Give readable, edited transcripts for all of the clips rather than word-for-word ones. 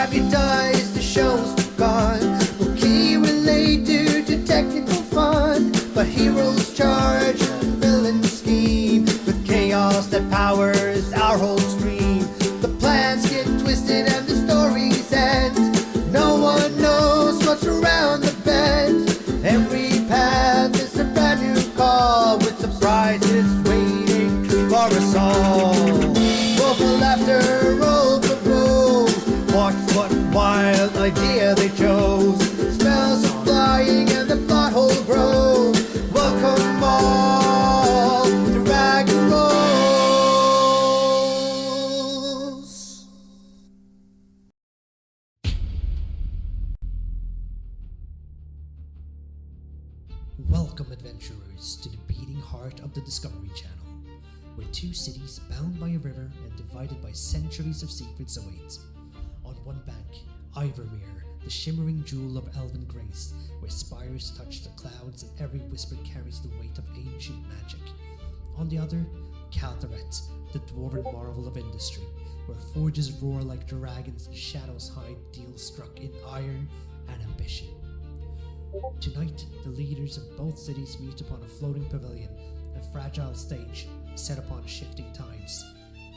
Sabotage the show's gone. Will key relate due to technical fun, but heroes charge a villain scheme with chaos that powers our whole stream. The plans get twisted and the stories end. No one knows what's around the bend. Every path is a brand new call with surprises waiting for us all. Wolf of laughter, roll for rules. Watch what wild idea they chose. Smells of flying and the plot hole grows. Welcome all to Rag and Rolls. Welcome, adventurers, to the beating heart of the Discovery Channel, where two cities bound by a river and divided by centuries of secrets await. On one bank, Ivormere, the shimmering jewel of elven grace, where spires touch the clouds and every whisper carries the weight of ancient magic. On the other, Caltheret, the dwarven marvel of industry, where forges roar like dragons and shadows hide deals struck in iron and ambition. Tonight, the leaders of both cities meet upon a floating pavilion, a fragile stage set upon shifting tides.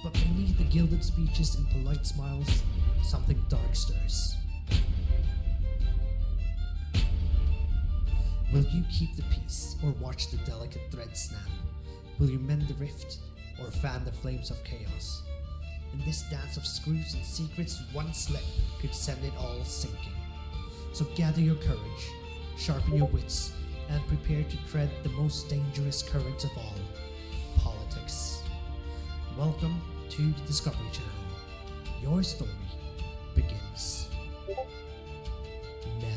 But beneath the gilded speeches and polite smiles, something dark stirs. Will you keep the peace, or watch the delicate thread snap? Will you mend the rift, or fan the flames of chaos? In this dance of screws and secrets, one slip could send it all sinking. So gather your courage, sharpen your wits, and prepare to tread the most dangerous current of all, politics. Welcome to the Discovery Channel. Your story begins now.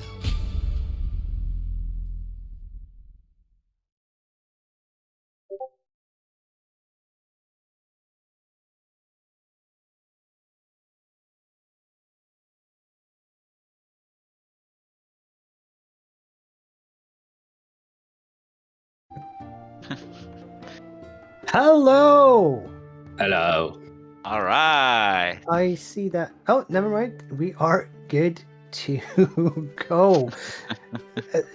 Hello! Hello. All right. I see that. Oh, never mind. We are good to go.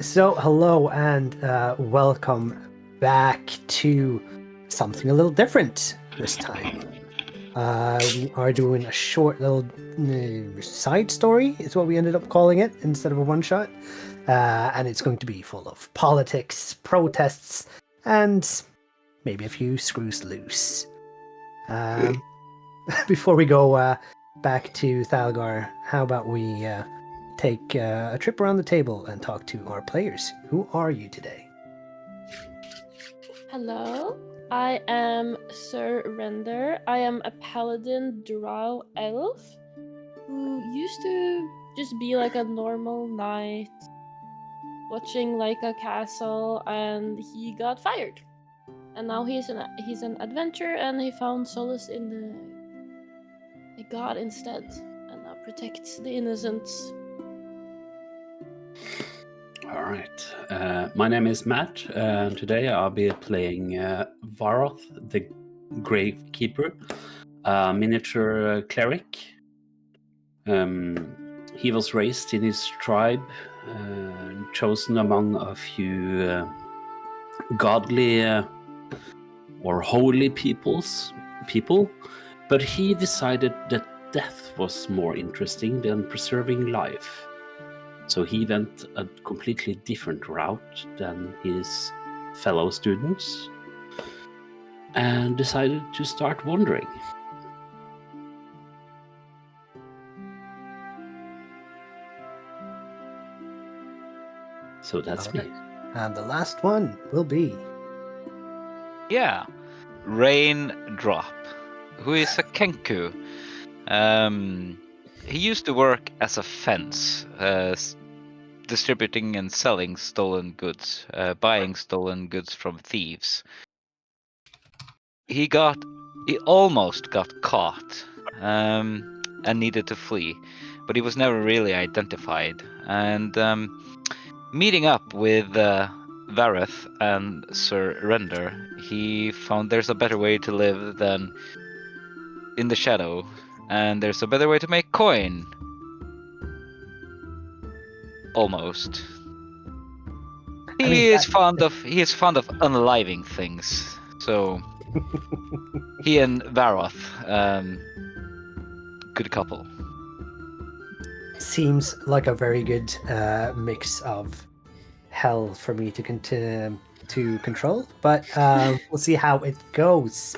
So, hello and welcome back to something a little different this time. We are doing a short little side story, is what we ended up calling it, instead of a one-shot. And it's going to be full of politics, protests, and maybe a few screws loose. Before we go back to Thalgar, how about we take a trip around the table and talk to our players? Who are you today? Hello, I am Sir Render. I am a paladin drow elf who used to just be like a normal knight watching like a castle, and he got fired. And now he's an adventurer, and he found solace in a god instead, and now protects the innocents. All right. My name is Matt. Today I'll be playing Varoth, the Gravekeeper, a miniature cleric. He was raised in his tribe, chosen among a few godly or holy people, but he decided that death was more interesting than preserving life. So he went a completely different route than his fellow students and decided to start wandering. So that's me. And the last one will be... Yeah. Raindrop, who is a Kenku. He used to work as a fence, distributing and selling stolen goods, buying stolen goods from thieves. He almost got caught, and needed to flee, but he was never really identified. And meeting up with Vareth and Sir Render, he found there's a better way to live than in the shadow, and there's a better way to make coin almost. I He mean, is fond of unaliving things. So he and Varoth, good couple. seems like a very good mix of hell for me to control, but we'll see how it goes.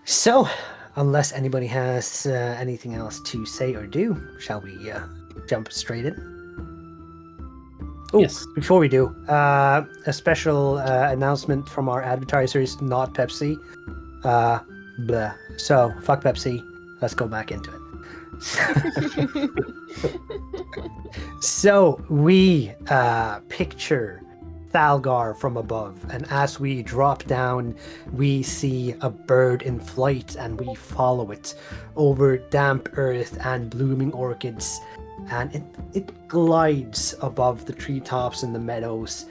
So, unless anybody has anything else to say or do, shall we jump straight in? Oh, Yes. before we do, a special announcement from our advertisers, not Pepsi. Blah. So, fuck Pepsi. Let's go back into it. So we picture Thalgar from above, and as we drop down, we see a bird in flight, and we follow it over damp earth and blooming orchids, and it glides above the treetops and the meadows,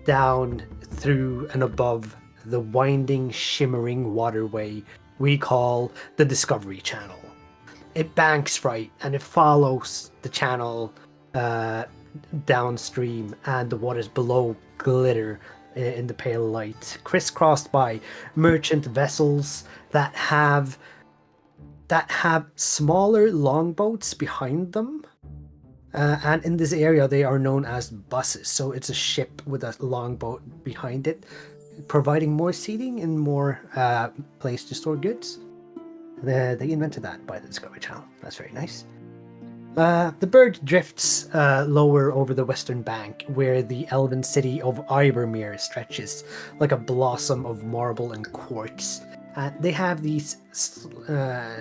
down through and above the winding, shimmering waterway we call the Discovery Channel. It banks right, and it follows the channel downstream, and the waters below glitter in the pale light, crisscrossed by merchant vessels that have smaller longboats behind them. And in this area, they are known as buses. So it's a ship with a longboat behind it, providing more seating and more place to store goods. They invented that by the Discovery Channel. That's very nice. The bird drifts lower over the western bank, where the elven city of Ivormere stretches like a blossom of marble and quartz. They have these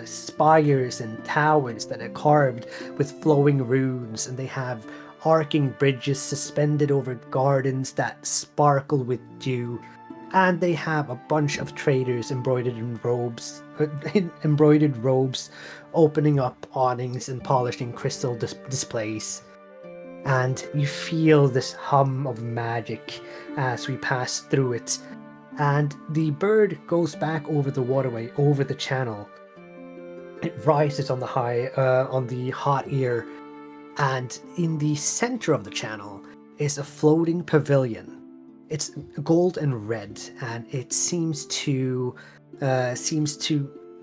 spires and towers that are carved with flowing runes, and they have arcing bridges suspended over gardens that sparkle with dew. And they have a bunch of traders embroidered robes, opening up awnings and polishing crystal displays. And you feel this hum of magic as we pass through it. And the bird goes back over the waterway, over the channel. It rises on the hot air, and in the center of the channel is a floating pavilion. It's gold and red, and it seems to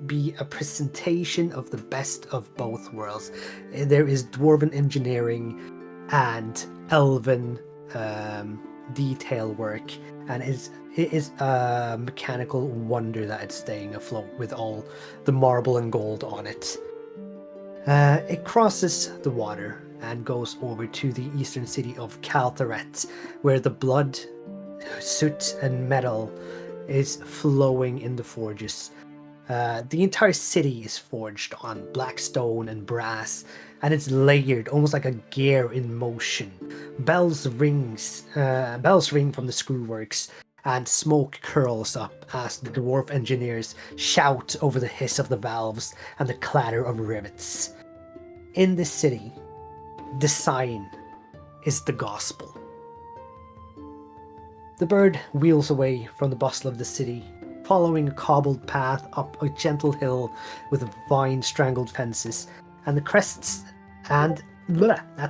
be a presentation of the best of both worlds. There is dwarven engineering and elven detail work, and it is a mechanical wonder that it's staying afloat with all the marble and gold on it. It crosses the water and goes over to the eastern city of Caltheret, where the blood, soot, and metal is flowing in the forges. The entire city is forged on black stone and brass, and it's layered almost like a gear in motion. Bells ring from the screwworks, and smoke curls up as the dwarf engineers shout over the hiss of the valves and the clatter of rivets. In this city, the sign is the gospel. The bird wheels away from the bustle of the city, following a cobbled path up a gentle hill with vine-strangled fences, and at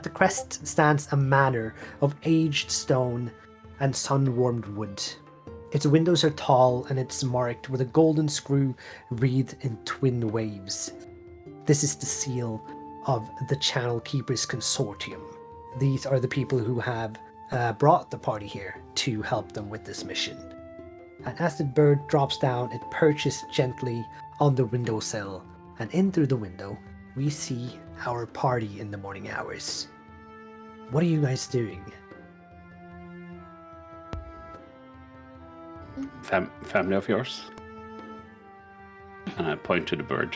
the crest stands a manor of aged stone and sun-warmed wood. Its windows are tall, and it's marked with a golden screw wreathed in twin waves. This is the seal of the Channel Keepers Consortium. These are the people who have brought the party here to help them with this mission. And as the bird drops down, it perches gently on the windowsill, and in through the window, we see our party in the morning hours. What are you guys doing? Family of yours? And I point to the bird.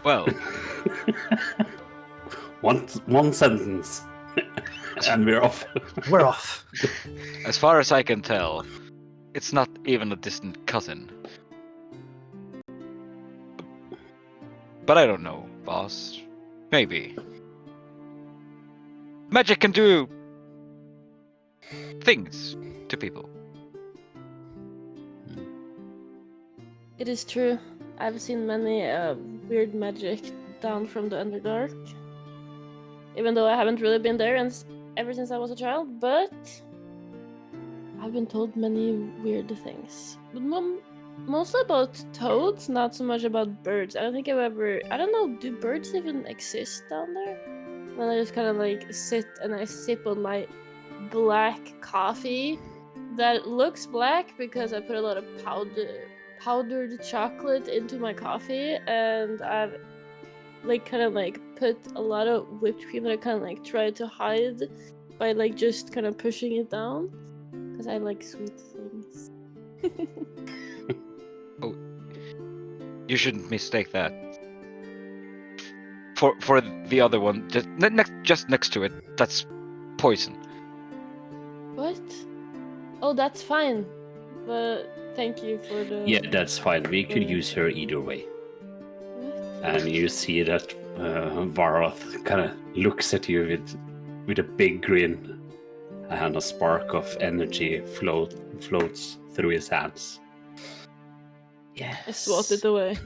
Well, one sentence, and we're off. We're off. as far as I can tell, it's not even a distant cousin. But I don't know, boss. Maybe. Magic can do things to people. It is true. I've seen many weird magic down from the Underdark. even though I haven't really been there ever since I was a child. But I've been told many weird things. But mostly about toads, not so much about birds. I don't think I've ever. I don't know. Do birds even exist down there? Then I just kind of like sit and I sip on my black coffee that looks black because I put a lot of powdered chocolate into my coffee, and I've like kind of like put a lot of whipped cream that I kind of like tried to hide by like just kind of pushing it down because I like sweet things. Oh, you shouldn't mistake that for the other one just next to it. That's poison. What? Oh, that's fine. But thank you for the. Yeah, that's fine. We could use her either way. What? And you see that Varoth kind of looks at you with a big grin, and a spark of energy floats through his hands. Yes. I swat it away.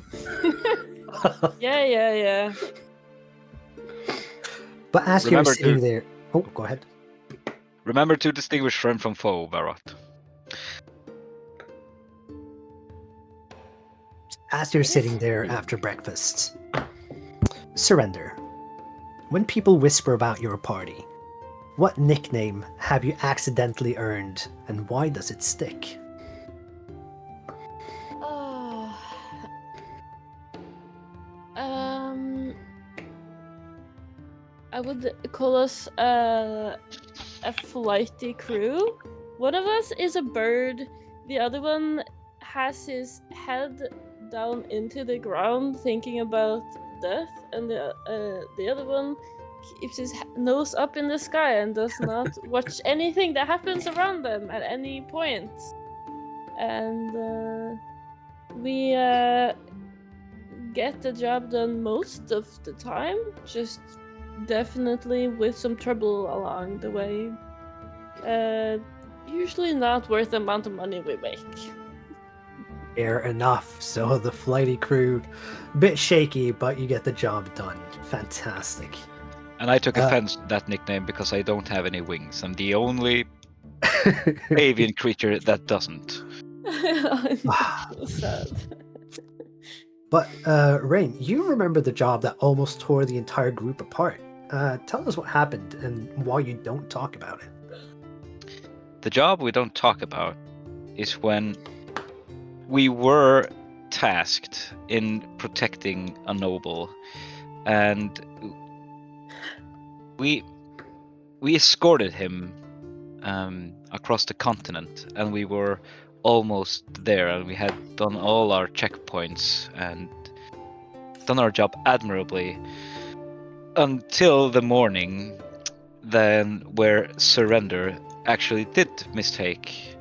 Yeah. But as you're Remember sitting to- there, oh, go ahead. Remember to distinguish friend from foe, Varot. As you're sitting there after breakfast, Surrender. When people whisper about your party, what nickname have you accidentally earned, and why does it stick? I would call us a flighty crew. One of us is a bird. The other one has his head down into the ground, thinking about death, and the other one keeps his nose up in the sky and does not watch anything that happens around them at any point. And we get the job done most of the time, just definitely with some trouble along the way. Usually not worth the amount of money we make. Fair enough. So the flighty crew, bit shaky, but you get the job done. Fantastic. And I took offense to that nickname because I don't have any wings. I'm the only avian creature that doesn't. I'm so sad. But Rain, you remember the job that almost tore the entire group apart. Tell us what happened and why you don't talk about it. The job we don't talk about is when we were tasked in protecting a noble, and we escorted him across the continent, and we were almost there, and we had done all our checkpoints and done our job admirably until the morning then where Surrender actually did mistake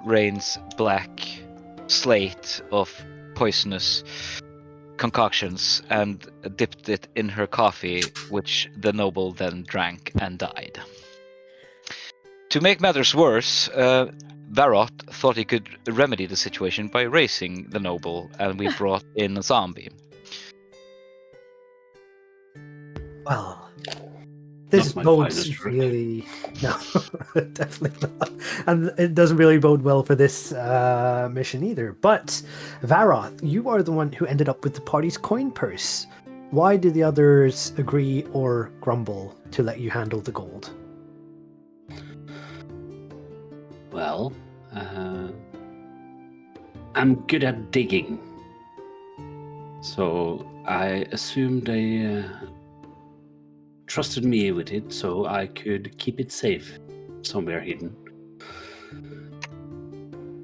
Rain's black slate of poisonous concoctions and dipped it in her coffee, which the noble then drank and died. To make matters worse, Varot thought he could remedy the situation by raising the noble, and we brought in a zombie. Well, this Not my bodes finest work. really... No, definitely not. And it doesn't really bode well for this mission either. But, Varoth, you are the one who ended up with the party's coin purse. Why did the others agree or grumble to let you handle the gold? Well, I'm good at digging. So I assumed they trusted me with it so I could keep it safe somewhere hidden.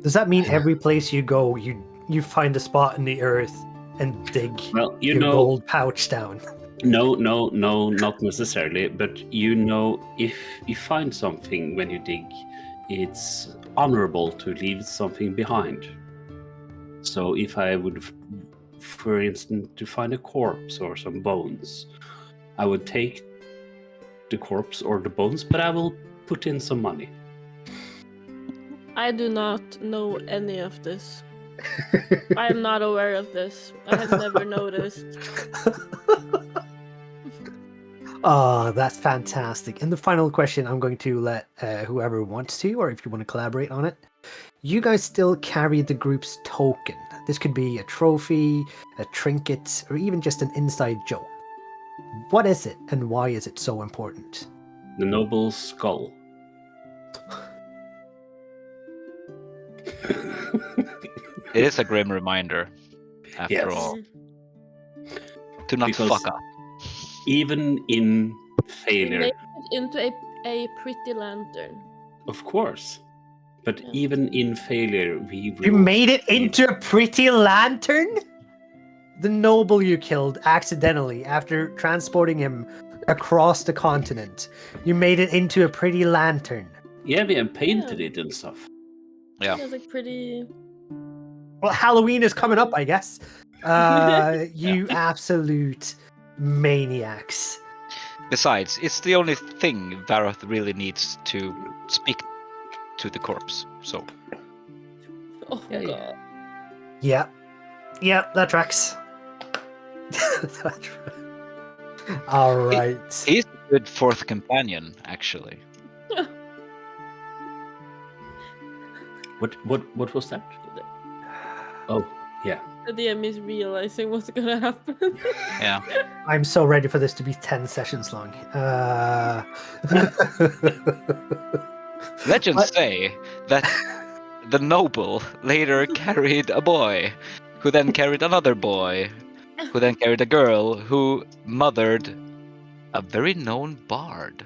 Does that mean every place you go, you find a spot in the earth and dig Well, you your know, gold pouch down? no, not necessarily. But you know, if you find something when you dig, it's honorable to leave something behind. So if I would, for instance, to find a corpse or some bones, I would take the corpse or the bones, but I will put in some money. I do not know any of this. I am not aware of this. I have never noticed. Oh, that's fantastic. And the final question, I'm going to let whoever wants to, or if you want to collaborate on it, you guys still carry the group's token. This could be a trophy, a trinket, or even just an inside joke. What is it, and why is it so important? The noble skull. It is a grim reminder, after Yes. all, to not Because- fuck up. Even in We failure, made it into a pretty lantern. of course. But Yeah. even in failure, we will. You made it into a pretty lantern? The noble you killed accidentally after transporting him across the continent. You made it into a pretty lantern. Yeah, we have painted it and stuff. Yeah. It was like pretty. Well, Halloween is coming up, I guess. You absolute maniacs. Besides, it's the only thing Varoth really needs to speak to the corpse. So Oh Yeah, yeah. god. Yeah. Yeah, that tracks. That tracks. All right. he's a good fourth companion, actually. What was that? Oh, yeah. The DM is realizing what's gonna happen. Yeah. I'm so ready for this to be 10 sessions long. Legends What? say that the noble later carried a boy, who then carried another boy, who then carried a girl, who mothered a very known bard.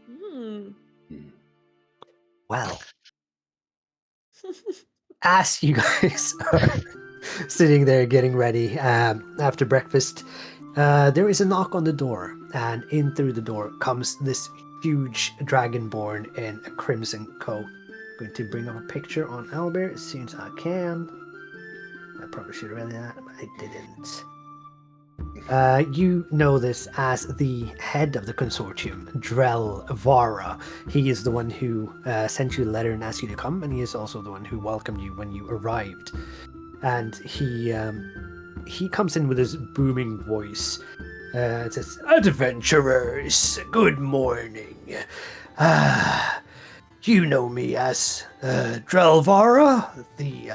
Hmm. Well, as you guys are sitting there getting ready after breakfast, there is a knock on the door, and in through the door comes this huge dragonborn in a crimson coat. Going to bring up a picture on Albert as soon as I can. I probably should have read that, but I didn't. You know this as the head of the consortium, Drell Vara. He is the one who sent you a letter and asked you to come, and he is also the one who welcomed you when you arrived. And he comes in with his booming voice. It says, "Adventurers, good morning. You know me as Drell Vara, the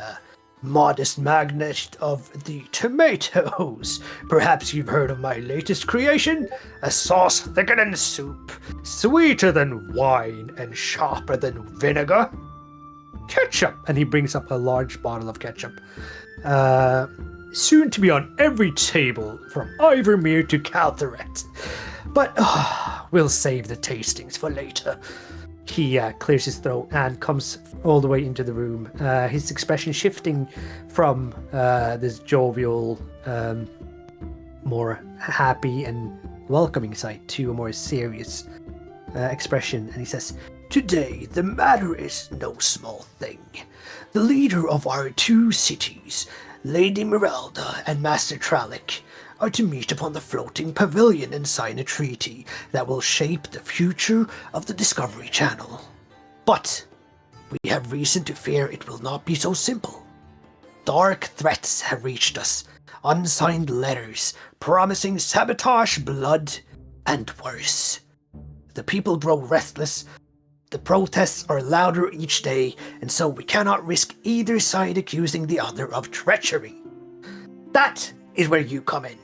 modest magnate of the tomatoes. Perhaps you've heard of my latest creation, a sauce thicker than soup, sweeter than wine, and sharper than vinegar. Ketchup!" And he brings up a large bottle of ketchup. Soon to be on every table from Ivormere to Caltheret. But we'll save the tastings for later. He clears his throat and comes all the way into the room, his expression shifting from this jovial, more happy and welcoming side to a more serious expression. And he says, "Today, the matter is no small thing. The leader of our two cities, Lady Miralda and Master Trallic, are to meet upon the floating pavilion and sign a treaty that will shape the future of the Discovery Channel. But we have reason to fear it will not be so simple. Dark threats have reached us, unsigned letters promising sabotage, blood, and worse. The people grow restless, the protests are louder each day, and so we cannot risk either side accusing the other of treachery. That is where you come in.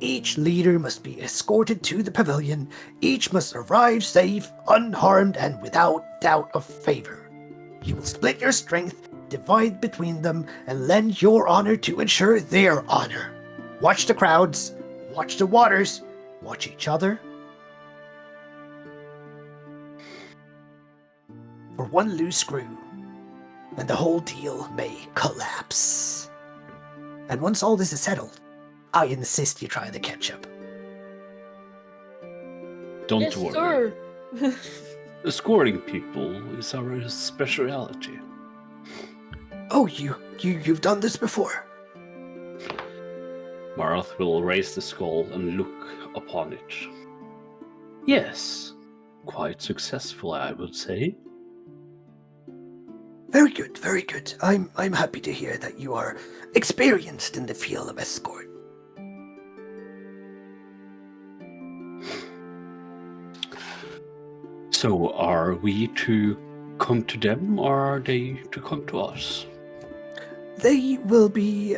Each leader must be escorted to the pavilion. Each must arrive safe, unharmed, and without doubt of favor. You will split your strength, divide between them, and lend your honor to ensure their honor. Watch the crowds, watch the waters, watch each other. For one loose screw, and the whole deal may collapse. And once all this is settled, I insist you try the ketchup." Don't Yes, worry. sir. Escorting people is our speciality. "Oh, you've done this before?" Marath will raise the skull and look upon it. Yes, quite successful, I would say. Very good, very good. I'm happy to hear that you are experienced in the field of escort. So, are we to come to them, or are they to come to us? They will be.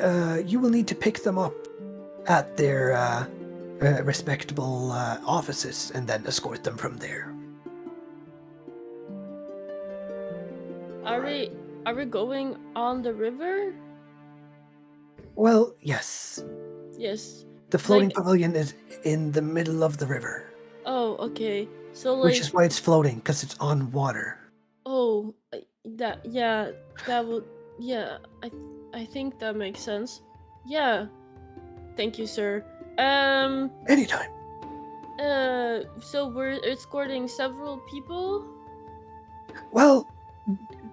You will need to pick them up at their respectable offices and then escort them from there. Are we going on the river? Well, yes. Yes. The floating Like- pavilion is in the middle of the river, Oh, okay. So like. which is why it's floating, because it's on water. Oh, that would. Yeah, I think that makes sense. Yeah. Thank you, sir. Anytime. So we're escorting several people. Well,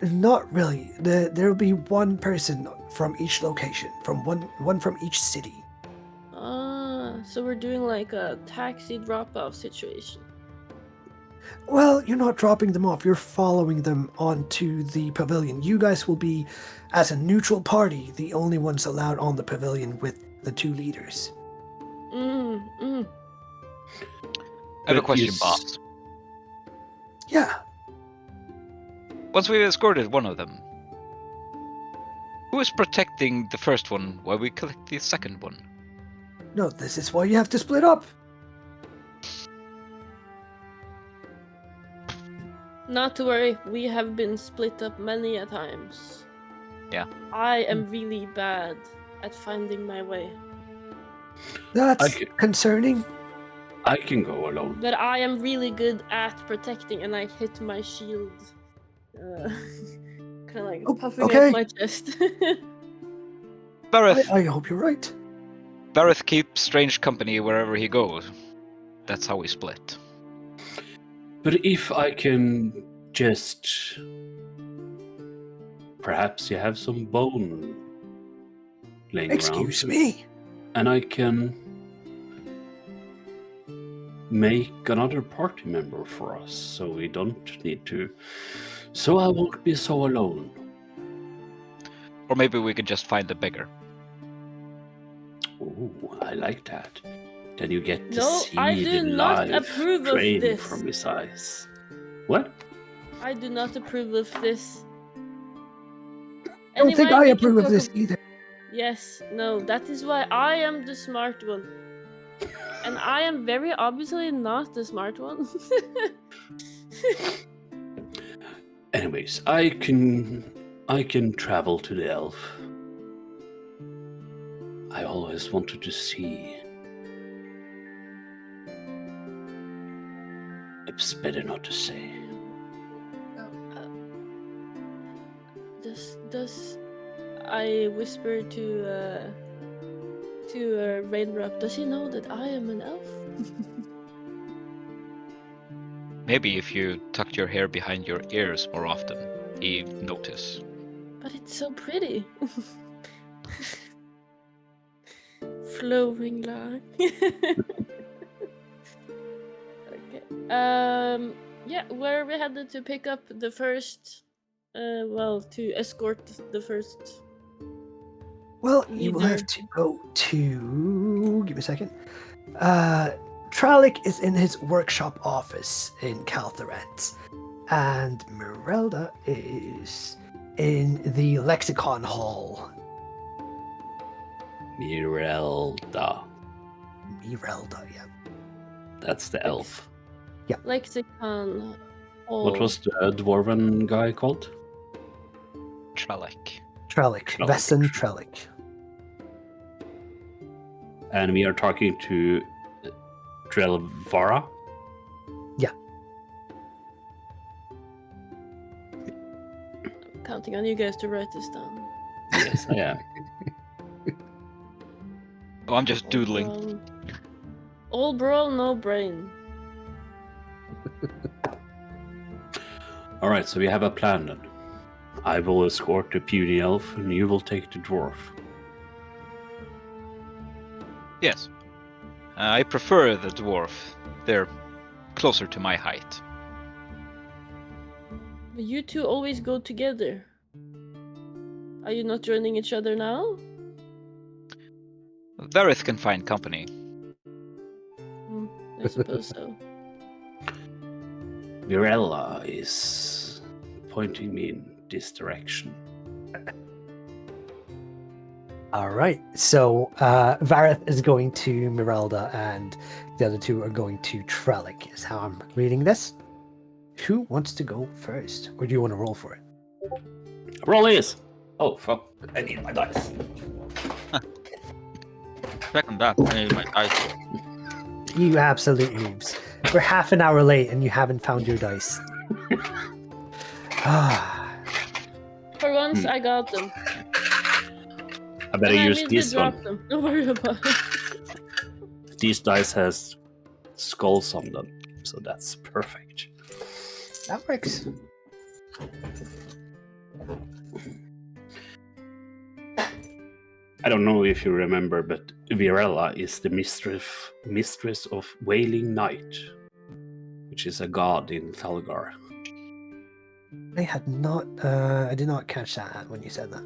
not really. There will be one person from each location, from one from each city. So we're doing like a taxi drop-off situation. Well, you're not dropping them off. You're following them onto the pavilion. You guys will be, as a neutral party, the only ones allowed on the pavilion with the two leaders. I have a But question, is- boss. Yeah. Once we've escorted one of them, who is protecting the first one while we collect the second one? No, this is why you have to split up. Not to worry, we have been split up many a times. Yeah. I am really bad at finding my way. That's Okay. concerning. I can go alone. But I am really good at protecting, and I hit my shield. Kind of like Oh, puffing okay. up my chest. Bareth, I hope you're right. Bareth keeps strange company wherever he goes. That's how we split. But if I can just... Perhaps you have some bone laying Excuse around. me. And I can make another party member for us, so we don't need to... So I won't be so alone. Or maybe we could just find a beggar. Ooh, I like that. Then you get to No, see I do the not life approve of drain this. from his eyes. What? I do not approve of this. I don't think Anyway, I we can approve of talk this either. Yes, no, that is why I am the smart one. And I am very obviously not the smart one. Anyways, I can travel to the elf. I always wanted to see. It's better not to say. Does I whisper to Raindrop, does he know that I am an elf? Maybe if you tucked your hair behind your ears more often, he'd notice. But it's so pretty. Flowing line. Okay. Yeah, where are we headed to pick up the first to escort the first. Well, you will have Leader. to go to... Give me a second. Trallic is in his workshop office in Caltheret. And Merelda is in the lexicon hall. Mirelda. Merelda, yeah. That's the elf. Lexicon. What was the dwarven guy called? Tralek. Trallic. Trallic. Vesson Trallic. And we are talking to Drelvara. Counting on you guys to write this down. Yes, I am. Oh, I'm just doodling. Old bro, no brain. All right, so we have a plan then. I will escort the puny elf, and you will take the dwarf. Yes. I prefer the dwarf. They're closer to my height. But you two always go together. Are you not joining each other now? Varith can find company. I suppose so. Virella is pointing me in this direction. All right. So Vareth is going to Mirelda, and the other two are going to Trellick, is how I'm reading this. Who wants to go first? Or do you want to roll for it? Roll is. Oh, fuck. I need my dice. Second that, I need my dice. You absolute noobs. We're half an hour late and you haven't found your dice. For once, I got them. I better And I use immediately this one. dropped them. Don't worry about it. These dice has skulls on them, so that's perfect. That works. I don't know if you remember, but Virella is the mistress of Wailing Night, which is a god in Thalgar. I did not catch that when you said that.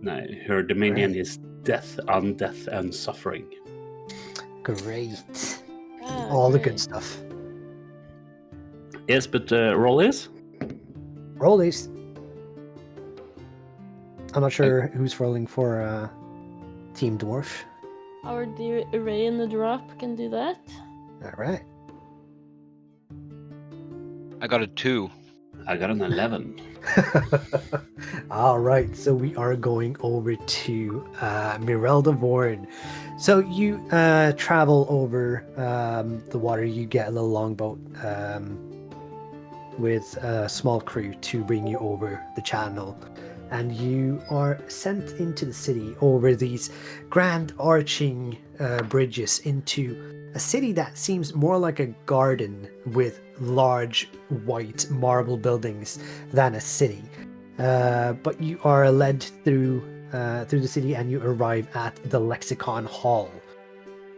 No, her dominion Right. is death, undeath, and suffering. Great. Ah, All the great. good stuff. Yes, but roll is? Roll these. I'm not sure who's rolling for Team Dwarf. Our dear Ray in the drop can do that. All right. I got a 2. I got an 11. All right, so we are going over to Mirelda Vorn. So you travel over the water. You get a little longboat with a small crew to bring you over the channel. And you are sent into the city over these grand arching bridges into a city that seems more like a garden with large white marble buildings than a city. But you are led through the city and you arrive at the Lexicon Hall.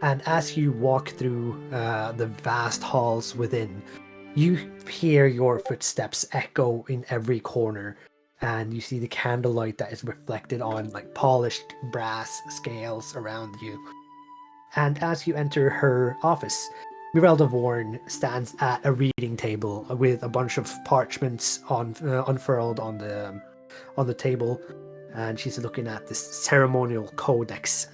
And as you walk through the vast halls within, you hear your footsteps echo in every corner. And you see the candlelight that is reflected on like polished brass scales around you. And as you enter her office, Mirelda Vorn stands at a reading table with a bunch of parchments unfurled on the table, and she's looking at this ceremonial codex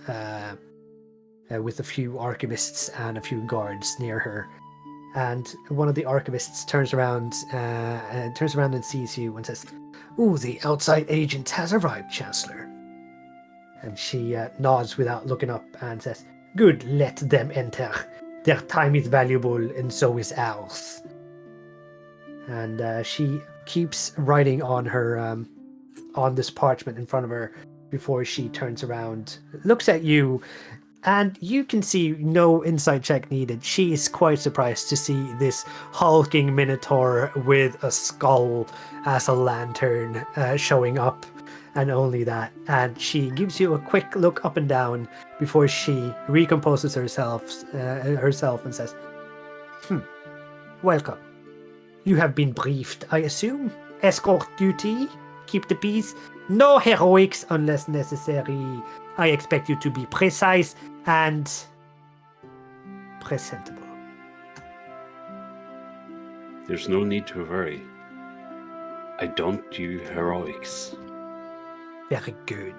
with a few archivists and a few guards near her. And one of the archivists turns around and sees you and says, "Ooh, the outside agent has arrived, Chancellor." And she nods without looking up and says, "Good, let them enter. Their time is valuable and so is ours." And she keeps writing on her on this parchment in front of her before she turns around, looks at you, and you can see no insight check needed. She is quite surprised to see this hulking minotaur with a skull as a lantern showing up, and only that. And she gives you a quick look up and down before she recomposes herself and says, "Welcome. You have been briefed, I assume? Escort duty? Keep the peace? No heroics unless necessary. I expect you to be precise and presentable." There's no need to worry. I don't do heroics. Very good.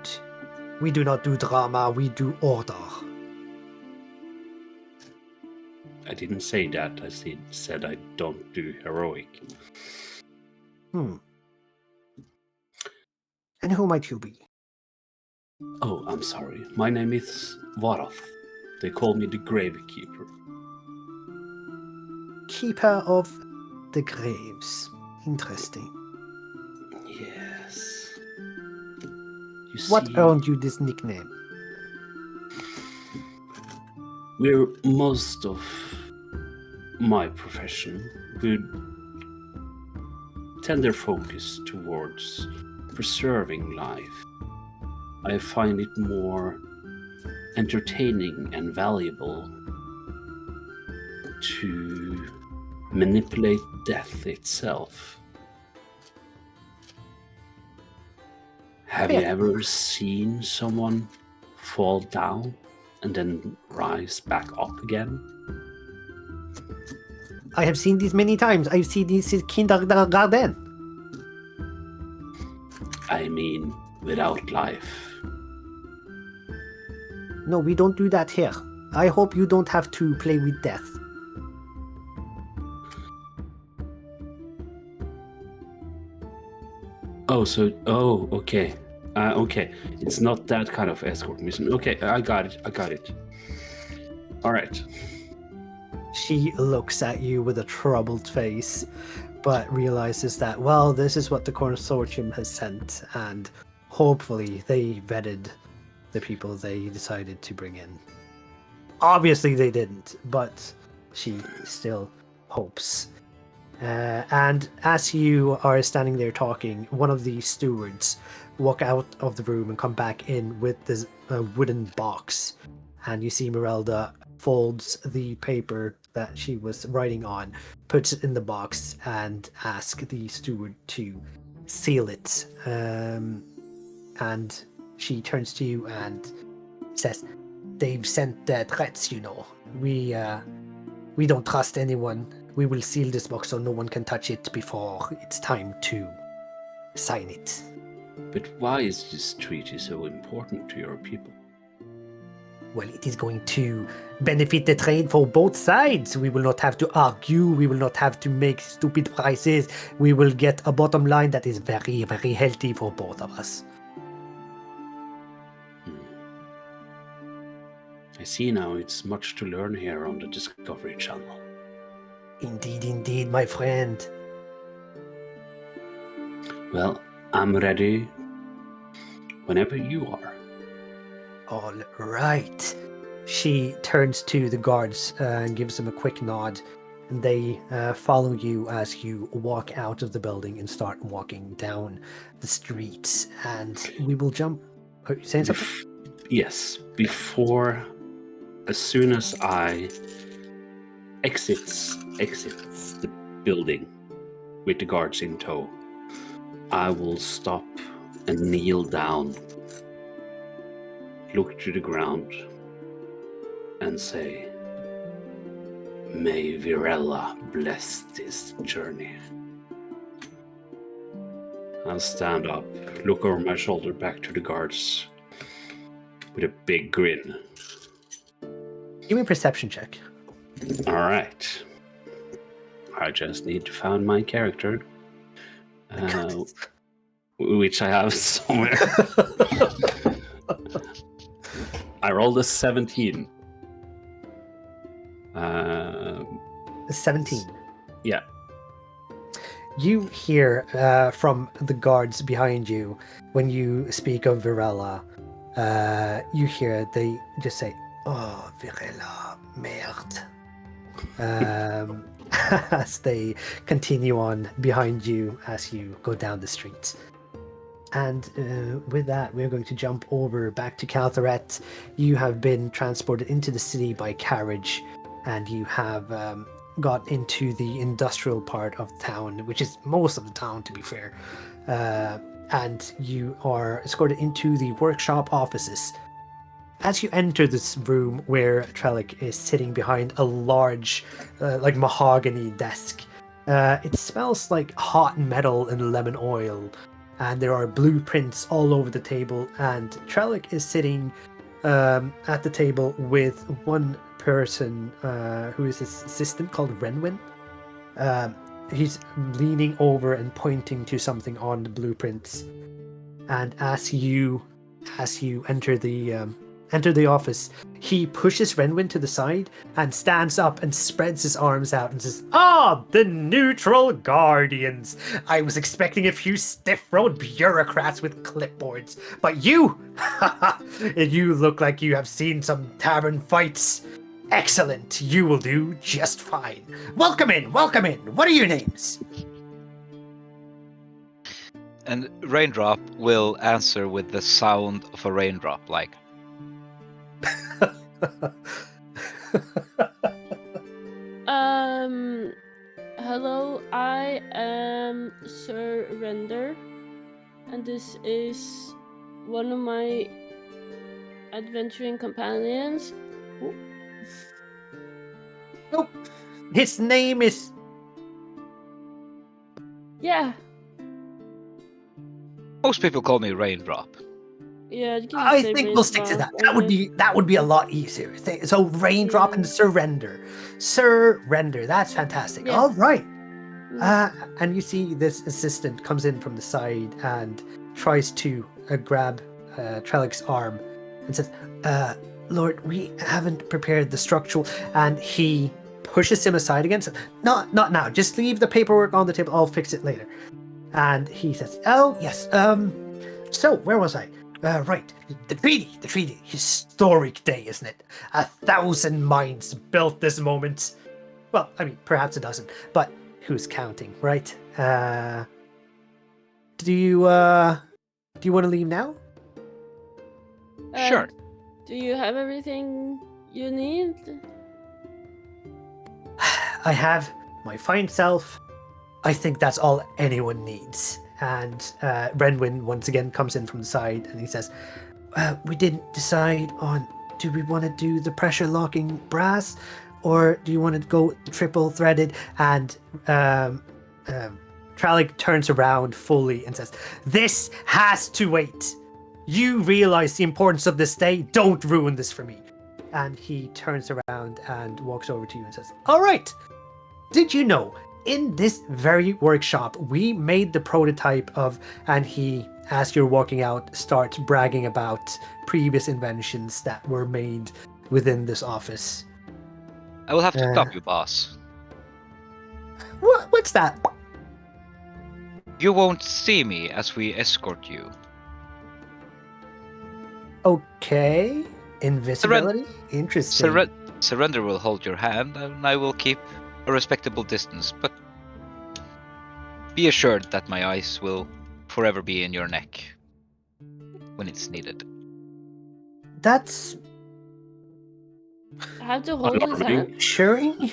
We do not do drama, we do order. I didn't say that. I said I don't do heroic. And who might you be? Oh, I'm sorry. My name is Varath. They call me the Gravekeeper. Keeper of the Graves. Interesting. Yes. You What see, earned you this nickname? we're most of my profession would tend their focus towards preserving life. I find it more entertaining and valuable to manipulate death itself. Have you ever seen someone fall down and then rise back up again? I have seen these many times. I've seen these in kindergarten. I mean, without life. No, we don't do that here. I hope you don't have to play with death. Okay. Okay. It's not that kind of escort mission. Okay, I got it. All right. She looks at you with a troubled face, but realizes that, well, this is what the consortium has sent, and hopefully they vetted the people they decided to bring in. Obviously they didn't, but she still hopes. And as you are standing there talking, one of the stewards walk out of the room and come back in with this wooden box. And you see Merelda folds the paper that she was writing on, puts it in the box, and asks the steward to seal it. And she turns to you and says, "They've sent threats, you know. We don't trust anyone. We will seal this box so no one can touch it before it's time to sign it." But why is this treaty so important to your people? Well, it is going to benefit the trade for both sides. We will not have to argue. We will not have to make stupid prices. We will get a bottom line that is very, very healthy for both of us. I see now it's much to learn here on the Discovery Channel. Indeed, my friend. Well, I'm ready whenever you are. All right. She turns to the guards and gives them a quick nod, and they follow you as you walk out of the building and start walking down the streets. And we will jump. Are you saying something? Yes, as soon as I exits the building with the guards in tow, I will stop and kneel down, look to the ground, and say, "May Virella bless this journey." I'll stand up, look over my shoulder back to the guards with a big grin. Give me a perception check. All right. I just need to find my character, which I have somewhere. I rolled a 17. 17. Yeah. You hear from the guards behind you when you speak of Virella. You hear they just say, "Oh, Virella, merde," as they continue on behind you as you go down the streets. And with that, we're going to jump over back to Caltheret. You have been transported into the city by carriage, and you have got into the industrial part of town, which is most of the town, to be fair. And you are escorted into the workshop offices. As you enter this room where Trellick is sitting behind a large, like mahogany desk, it smells like hot metal and lemon oil. And there are blueprints all over the table, and Trellick is sitting at the table with one person who is his assistant called Renwin. He's leaning over and pointing to something on the blueprints. And as you enter the office, he pushes Renwin to the side and stands up and spreads his arms out and says, "Ah, the neutral guardians! I was expecting a few stiff-road bureaucrats with clipboards, but you, you look like you have seen some tavern fights. Excellent, you will do just fine. Welcome in, welcome in. What are your names?" And Raindrop will answer with the sound of a raindrop, like. Hello, I am Sir Render, and this is one of my adventuring companions. Nope. His name is Yeah. Most people call me Raindrop. Yeah, you can just I say think we'll stick to Raindrop, that. That would be a yeah. lot easier. So raindrop and Yeah. surrender. Surrender. That's fantastic. Yeah. All right. Mm. And you see this assistant comes in from the side and tries to grab Trellick's arm and says, Lord, we haven't prepared the structural. And he pushes him aside again. Says, not now. Just leave the paperwork on the table. I'll fix it later. And he says, oh, yes. So where was I? Right. The treaty. Historic day, isn't it? 1,000 minds built this moment. Well, I mean, perhaps it doesn't, but who's counting, right? Do you want to leave now? Sure. Do you have everything you need? I have my fine self. I think that's all anyone needs. And Renwyn once again comes in from the side and he says, we didn't decide on, do we want to do the pressure locking brass or do you want to go triple threaded? And Trallic turns around fully and says, this has to wait. You realize the importance of this day. Don't ruin this for me. And he turns around and walks over to you and says, all right. Did you know, in this very workshop, we made the prototype of, and he, as you're walking out, starts bragging about previous inventions that were made within this office. I will have to stop you, boss. What's that? You won't see me as we escort you. Okay. Invisibility? Interesting. Surrender will hold your hand, and I will keep a respectable distance, but be assured that my eyes will forever be in your neck when it's needed. That's I have to hold his hand. reassuring.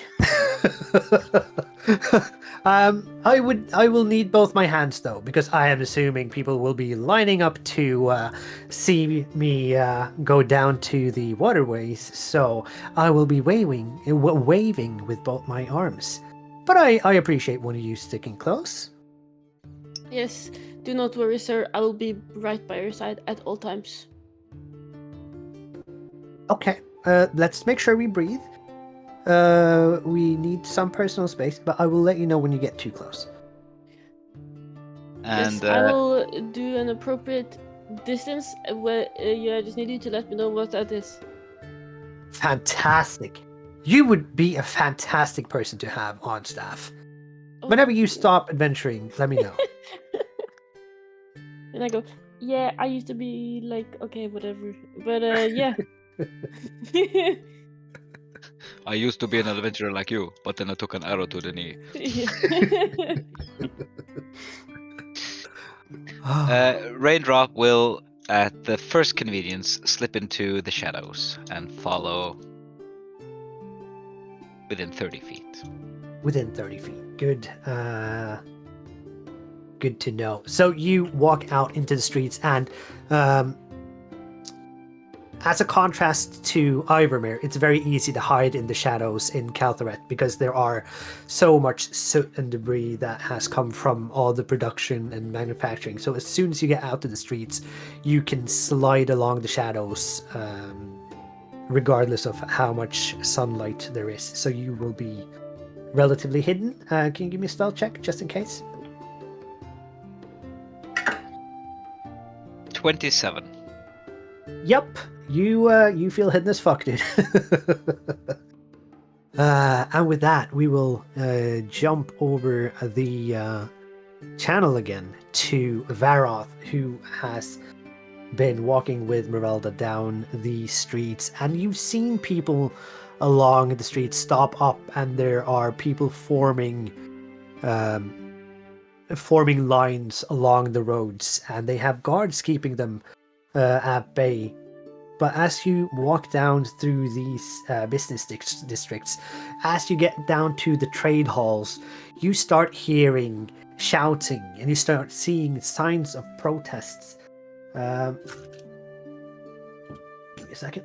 I will need both my hands though, because I am assuming people will be lining up to see me go down to the waterways. So I will be waving with both my arms. But I appreciate one of you sticking close. Yes, do not worry, sir. I will be right by your side at all times. Okay, let's make sure we breathe. We need some personal space, but I will let you know when you get too close. And Yes, I will do an appropriate distance. I just need you to let me know what that is. Fantastic. You would be a fantastic person to have on staff. Oh, Whenever you stop adventuring, let me know. And I go, yeah, I used to be like, okay, whatever. But yeah. I used to be an adventurer like you, but then I took an arrow to the knee. Raindrop will, at the first convenience, slip into the shadows and follow within 30 feet. Within 30 feet. Good. Good to know. So you walk out into the streets, and as a contrast to Ivormere, it's very easy to hide in the shadows in Caltheret because there are so much soot and debris that has come from all the production and manufacturing. So as soon as you get out to the streets, you can slide along the shadows regardless of how much sunlight there is. So you will be relatively hidden. Can you give me a stealth check just in case? 27. Yep, you feel hidden as fuck, dude. And with that, we will jump over the channel again to Varoth, who has been walking with Merelda down the streets, and you've seen people along the streets stop up, and there are people forming lines along the roads, and they have guards keeping them at bay. But as you walk down through these business districts, as you get down to the trade halls, you start hearing shouting and you start seeing signs of protests. Give me a second.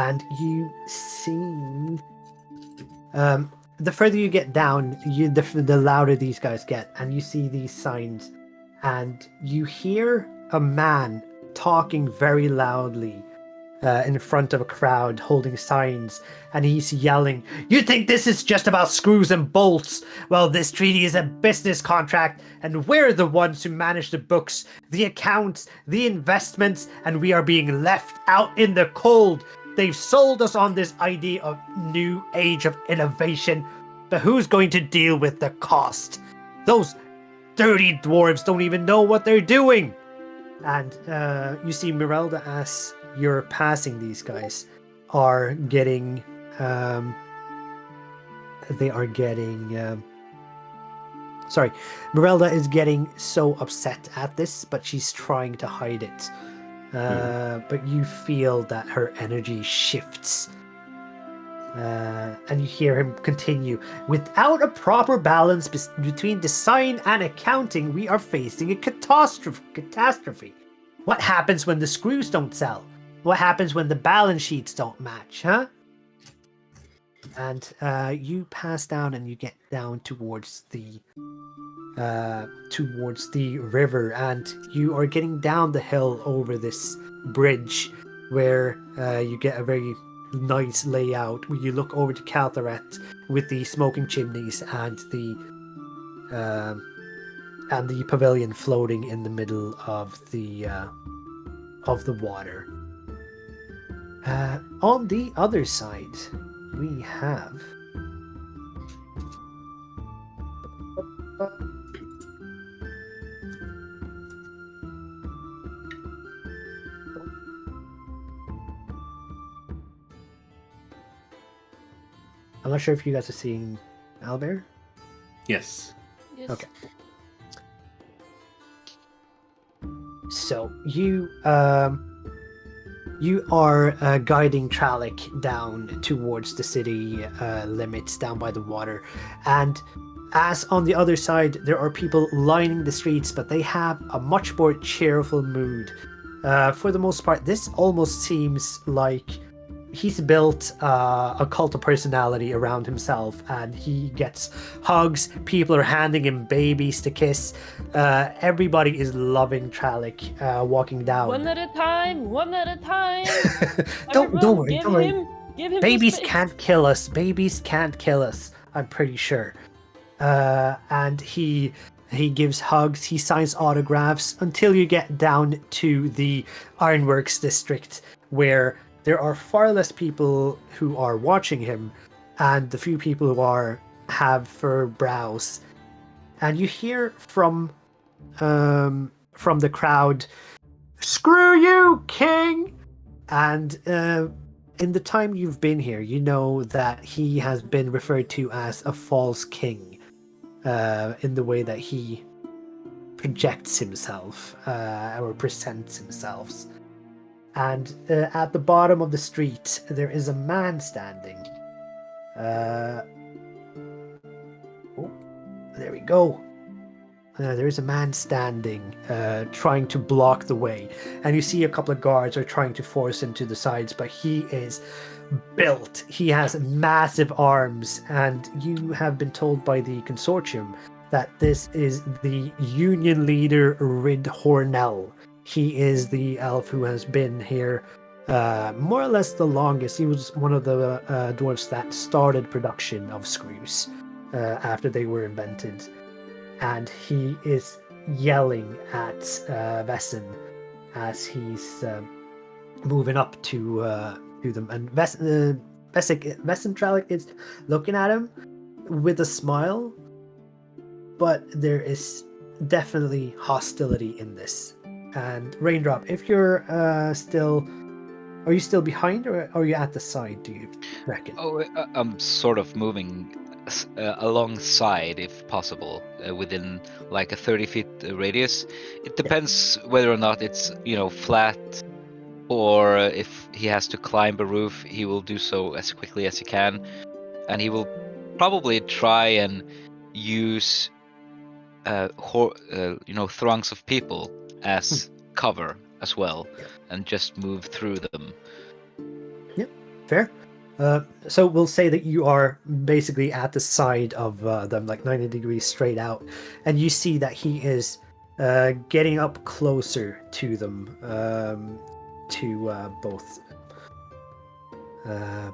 and you see. The further you get down, the louder these guys get, and you see these signs, and you hear a man talking very loudly in front of a crowd holding signs, and he's yelling, "You think this is just about screws and bolts? Well, this treaty is a business contract, and we're the ones who manage the books, the accounts, the investments, and we are being left out in the cold. They've sold us on this idea of new age of innovation, but who's going to deal with the cost? Those dirty dwarves don't even know what they're doing." And you see Mirelda, as you're passing these guys, are getting sorry, Mirelda is getting so upset at this, but she's trying to hide it. But you feel that her energy shifts. And you hear him continue. "Without a proper balance between design and accounting, we are facing a catastrophe. What happens when the screws don't sell? What happens when the balance sheets don't match, huh?" And you pass down and you get down towards the river, and you are getting down the hill over this bridge where you get a very nice layout where you look over to Caltheret with the smoking chimneys and the pavilion floating in the middle of the water. On the other side, we have I'm not sure if you guys are seeing Albert. Yes. Yes. Okay. So you are guiding Trallic down towards the city limits, down by the water, and as on the other side there are people lining the streets, but they have a much more cheerful mood. For the most part, this almost seems like he's built a cult of personality around himself, and he gets hugs. People are handing him babies to kiss. Everybody is loving Trallic walking down. One at a time. Don't Everyone, worry, give don't worry. him Babies space. can't kill us. Babies can't kill us. I'm pretty sure. And he gives hugs. He signs autographs until you get down to the Ironworks district, where there are far less people who are watching him, and the few people who have fur brows. And you hear from the crowd, "Screw you, King!" And in the time you've been here, you know that he has been referred to as a false king, in the way that he projects himself or presents himself. And at the bottom of the street, there is a man standing. Oh, there we go. There is a man standing, trying to block the way. And you see a couple of guards are trying to force him to the sides, but he is built. He has massive arms, and you have been told by the consortium that this is the union leader, Rid Hornell. He is the elf who has been here more or less the longest. He was one of the dwarves that started production of screws after they were invented. And he is yelling at Vessen as he's moving up to them. And Vessen Trallic is looking at him with a smile, but there is definitely hostility in this. And Raindrop, if you're are you still behind, or are you at the side, do you reckon? Oh, I'm sort of moving alongside, if possible, within like a 30-feet radius. It depends whether or not it's, flat, or if he has to climb a roof, he will do so as quickly as he can, and he will probably try and use throngs of people as cover as well, and just move through them. Fair. So we'll say that you are basically at the side of them, like 90 degrees straight out, and you see that he is getting up closer to them, to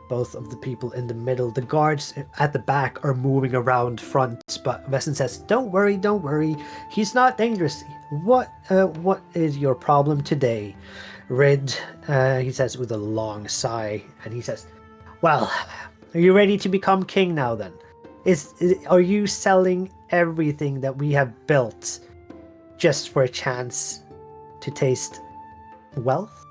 both of the people in the middle. The guards at the back are moving around front, but Vesson says, don't worry, he's not dangerous. What is your problem today, Rid? He says with a long sigh, and he says, well, are you ready to become king now then? Are you selling everything that we have built just for a chance to taste wealth?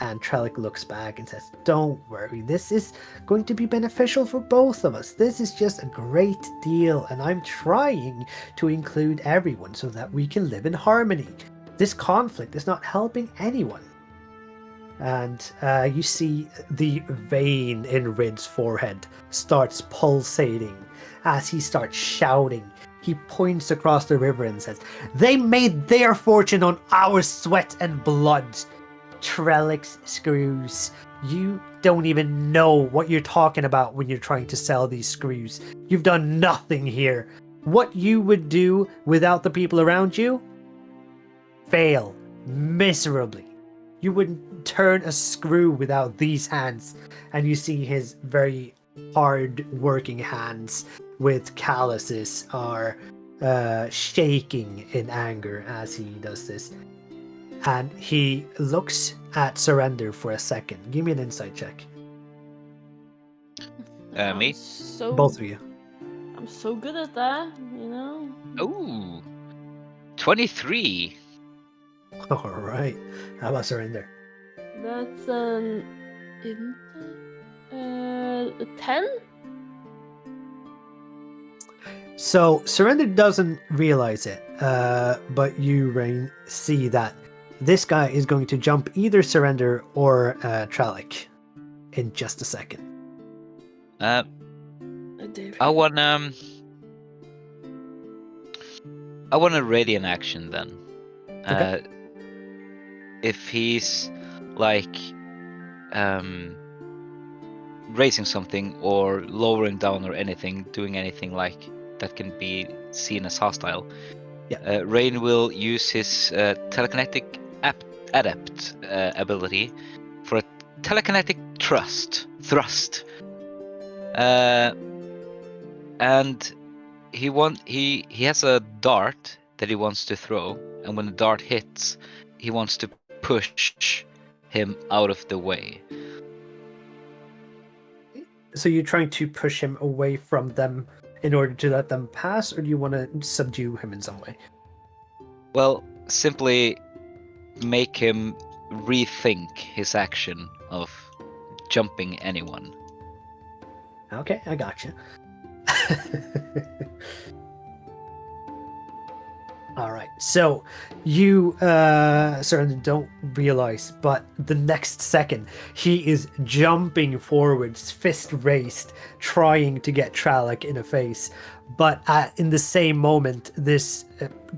And Trellick looks back and says, don't worry, this is going to be beneficial for both of us. This is just a great deal, and I'm trying to include everyone so that we can live in harmony. This conflict is not helping anyone. And you see the vein in Rid's forehead starts pulsating as he starts shouting. He points across the river and says, they made their fortune on our sweat and blood. Trellick's screws. You don't even know what you're talking about when you're trying to sell these screws. You've done nothing here. What you would do without the people around you? Fail miserably. You wouldn't turn a screw without these hands. And you see his very hard working hands with calluses are shaking in anger as he does this. And he looks at Surrender for a second. Give me an insight check. Me? Both of you. I'm so good at that, you know? Ooh. 23. All right. How about Surrender? That's an 10? So Surrender doesn't realize it, but you, Rain, see that this guy is going to jump either Surrender or Trellick in just a second. I want a radiant action then. Okay. If he's like raising something or lowering down or anything, doing anything like that can be seen as hostile, Rain will use his telekinetic adept ability for a telekinetic thrust. And he has a dart that he wants to throw, and when the dart hits, he wants to push him out of the way. So you're trying to push him away from them in order to let them pass, or do you want to subdue him in some way? Well, simply make him rethink his action of jumping anyone. Okay, I gotcha. All right, so you, Surrender, don't realize, but the next second he is jumping forwards, fist raised, trying to get Trellick in the face. But in the same moment, this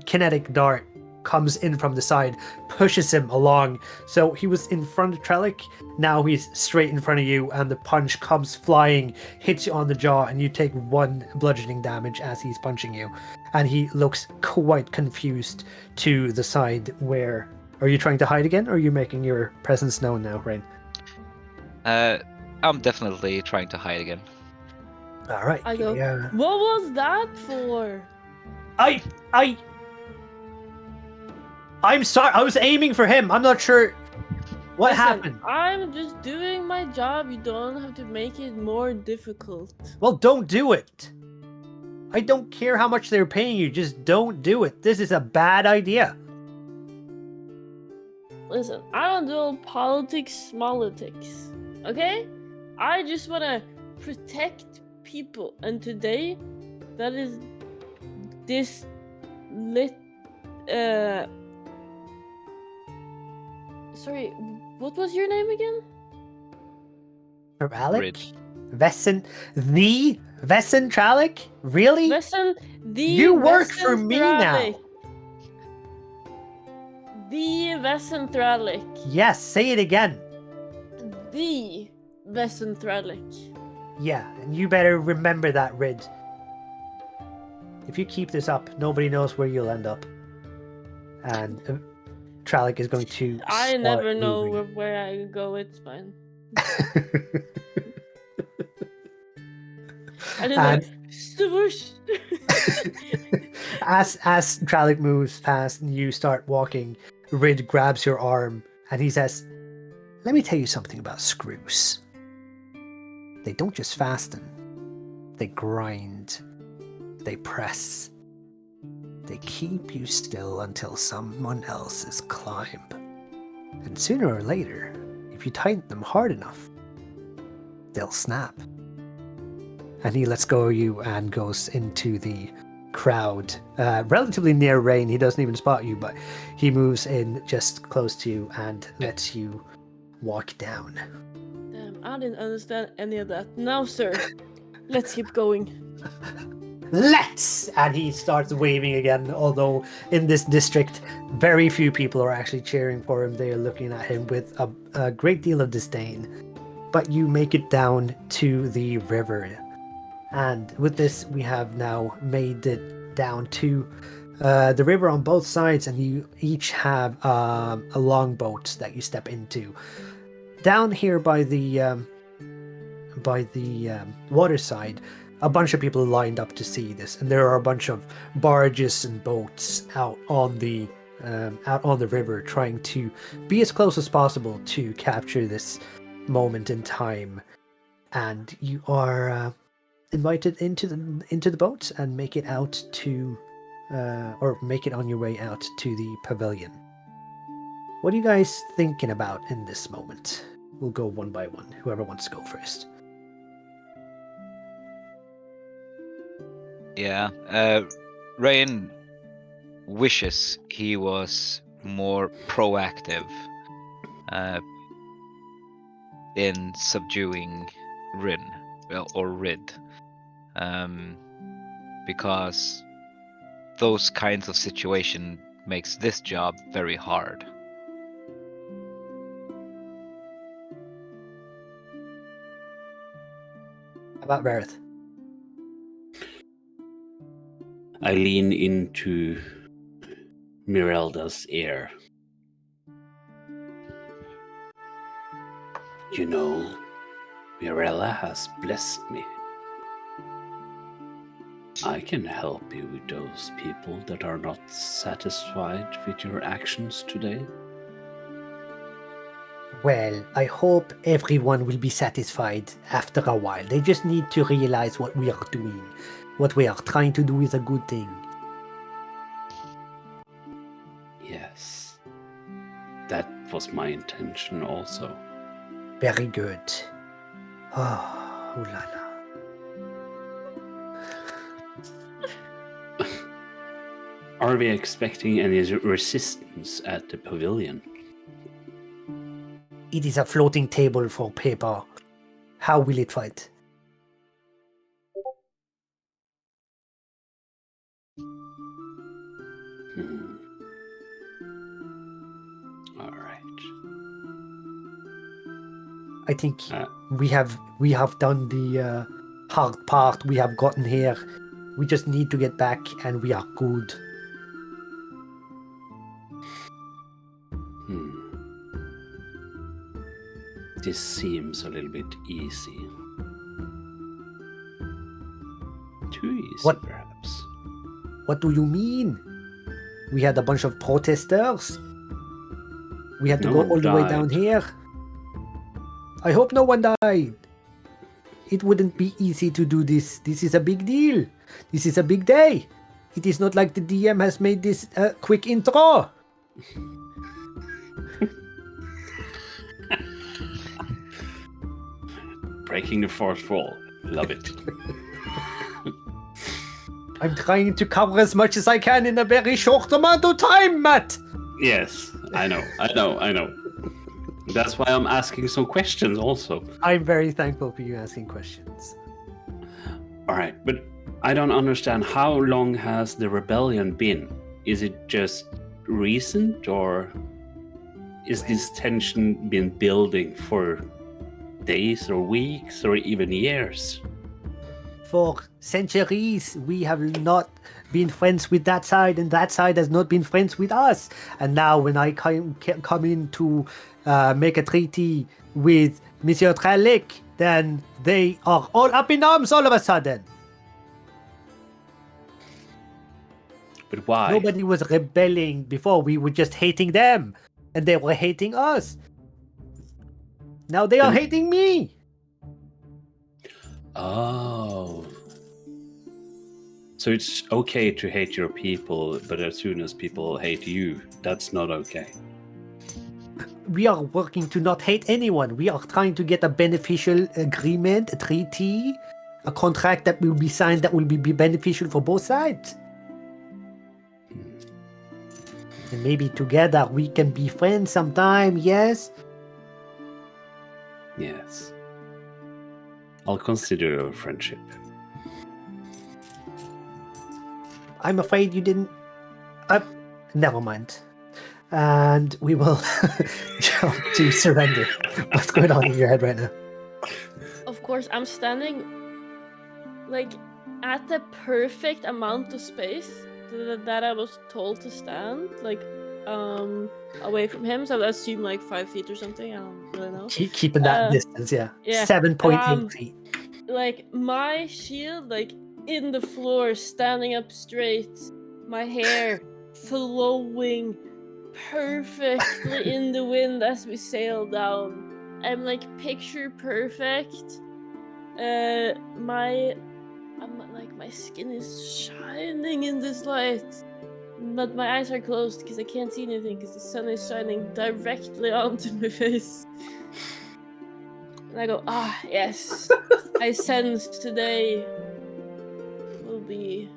kinetic dart comes in from the side, pushes him along. So he was in front of Trellick, now he's straight in front of you, and the punch comes flying, hits you on the jaw, and you take 1 bludgeoning damage as he's punching you. And he looks quite confused to the side where... Are you trying to hide again, or are you making your presence known now, Rain? I'm definitely trying to hide again. All right. I go, Yeah. what was that for? I'm sorry. I was aiming for him. I'm not sure what Listen, happened. I'm just doing my job. You don't have to make it more difficult. Well, don't do it. I don't care how much they're paying you. Just don't do it. This is a bad idea. Listen, I don't do politics, okay? I just want to protect people. And today, that is this Sorry, what was your name again? Trellick? Rid. Vesson? The Vesson Trellick? Really? Vesson, You work for me now. The Vesson Trellick. Yes, say it again. the Vesenthralic. Yeah, and you better remember that, Rid. If you keep this up, nobody knows where you'll end up. And Trallic is going to. I start never know moving. where I go, it's fine. I just And- like, swoosh! as Trallic moves past and you start walking, Rid grabs your arm and he says, "Let me tell you something about screws. They don't just fasten. They grind. They press. They keep you still until someone else's climb. And sooner or later, if you tighten them hard enough, they'll snap." And he lets go of you and goes into the crowd, relatively near Rain. He doesn't even spot you, but he moves in just close to you and lets you walk down. Damn, I didn't understand any of that. Now, sir, let's keep going. Let's! And he starts waving again, although in this district, very few people are actually cheering for him. They are looking at him with a great deal of disdain. But you make it down to the river. And with this, we have now made it down to the river on both sides, and you each have a longboat that you step into. Down here by the water side, a bunch of people lined up to see this, and there are a bunch of barges and boats out on the river, trying to be as close as possible to capture this moment in time. And you are invited into the boats and make it out to, or make it on your way out to the pavilion. What are you guys thinking about in this moment? We'll go one by one. Whoever wants to go first. Yeah. Rain wishes he was more proactive in subduing Rin, or Rid, because those kinds of situation makes this job very hard. How about Vareth? I lean into Mirelda's ear. You know, Mirella has blessed me. I can help you with those people that are not satisfied with your actions today. Well, I hope everyone will be satisfied after a while. They just need to realize what we are doing. What we are trying to do is a good thing. Yes, that was my intention also. Very good. Oh, ooh la la. Are we expecting any resistance at the pavilion? It is a floating table for paper. How will it fight? All right. I think we have done the hard part. We have gotten here. We just need to get back, and we are good. This seems a little bit easy. Too easy, What? perhaps. What do you mean? We had a bunch of protesters. We had to No go one all the way died. down here. I hope no one died. It wouldn't be easy to do this. This is a big deal. This is a big day. It is not like the DM has made this quick intro. Breaking the fourth wall. Love it. I'm trying to cover as much as I can in a very short amount of time, Matt. Yes, I know. That's why I'm asking some questions also. I'm very thankful for you asking questions. All right, but I don't understand, how long has the rebellion been? Is it just recent, or is this tension been building for days or weeks or even years. For centuries, we have not been friends with that side, and that side has not been friends with us. And now, when I come in to make a treaty with Monsieur Tralik, then they are all up in arms all of a sudden. But why? Nobody was rebelling before. We were just hating them, and they were hating us. Now they are Then- hating me. Oh. So it's okay to hate your people, but as soon as people hate you, that's not okay. We are working to not hate anyone. We are trying to get a beneficial agreement, a treaty, a contract that will be signed that will be beneficial for both sides. And maybe together we can be friends sometime, yes? Yes. I'll consider our friendship. I'm afraid you didn't... never mind. And we will jump to surrender. What's going on in your head right now? Of course, I'm standing like at the perfect amount of space that I was told to stand, like away from him. So I assume like 5 feet or something. I don't really know. Keeping that distance, yeah. Yeah. 7.8 feet. Like my shield, like in the floor, standing up straight, my hair flowing perfectly in the wind as we sail down. I'm like picture perfect. My skin is shining in this light, but my eyes are closed because I can't see anything because the sun is shining directly onto my face. And I go, yes, I sense today will be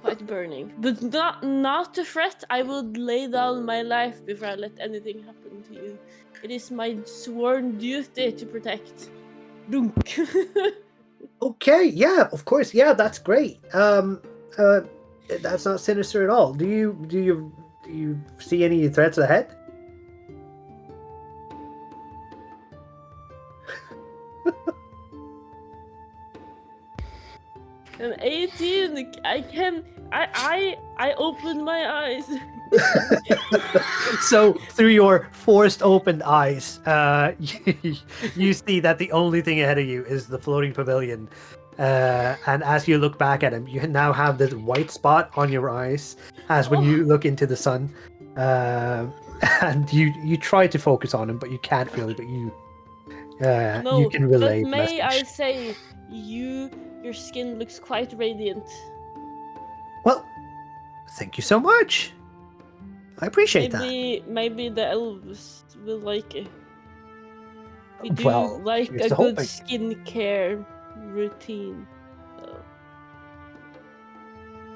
quite burning, but not to fret. I will lay down my life before I let anything happen to you. It is my sworn duty to protect. Dunk. Okay, yeah, of course, yeah, that's great. That's not sinister at all. Do you see any threats ahead? An 18. I open my eyes. So through your forced opened eyes, you see that the only thing ahead of you is the floating pavilion. And as you look back at him, you now have this white spot on your eyes as when you look into the sun. And you try to focus on him, but you can't really, but you can relay But the may I message. say, your skin looks quite radiant. Well, thank you so much. I appreciate that. Maybe the elves will like it. We do Well, like here's a the good hoping. skincare routine. So.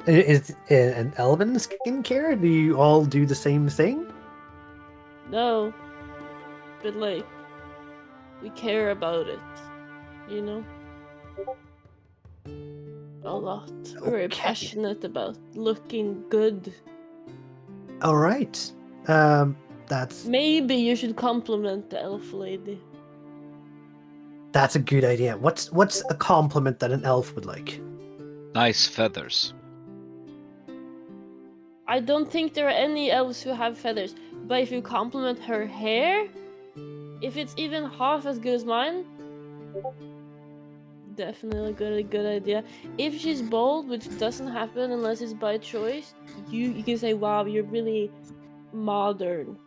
Is it an elven skincare? Do you all do the same thing? No, but like, we care about it, you know? A lot. We're very Okay. passionate about looking good. All right. That's Maybe you should compliment the elf lady. a good idea. What's a compliment that an elf would like? Nice feathers. I don't think there are any elves who have feathers, but if you compliment her hair, if it's even half as good as mine, definitely a good idea. If she's bald, which doesn't happen unless it's by choice, you can say, "Wow, you're really modern."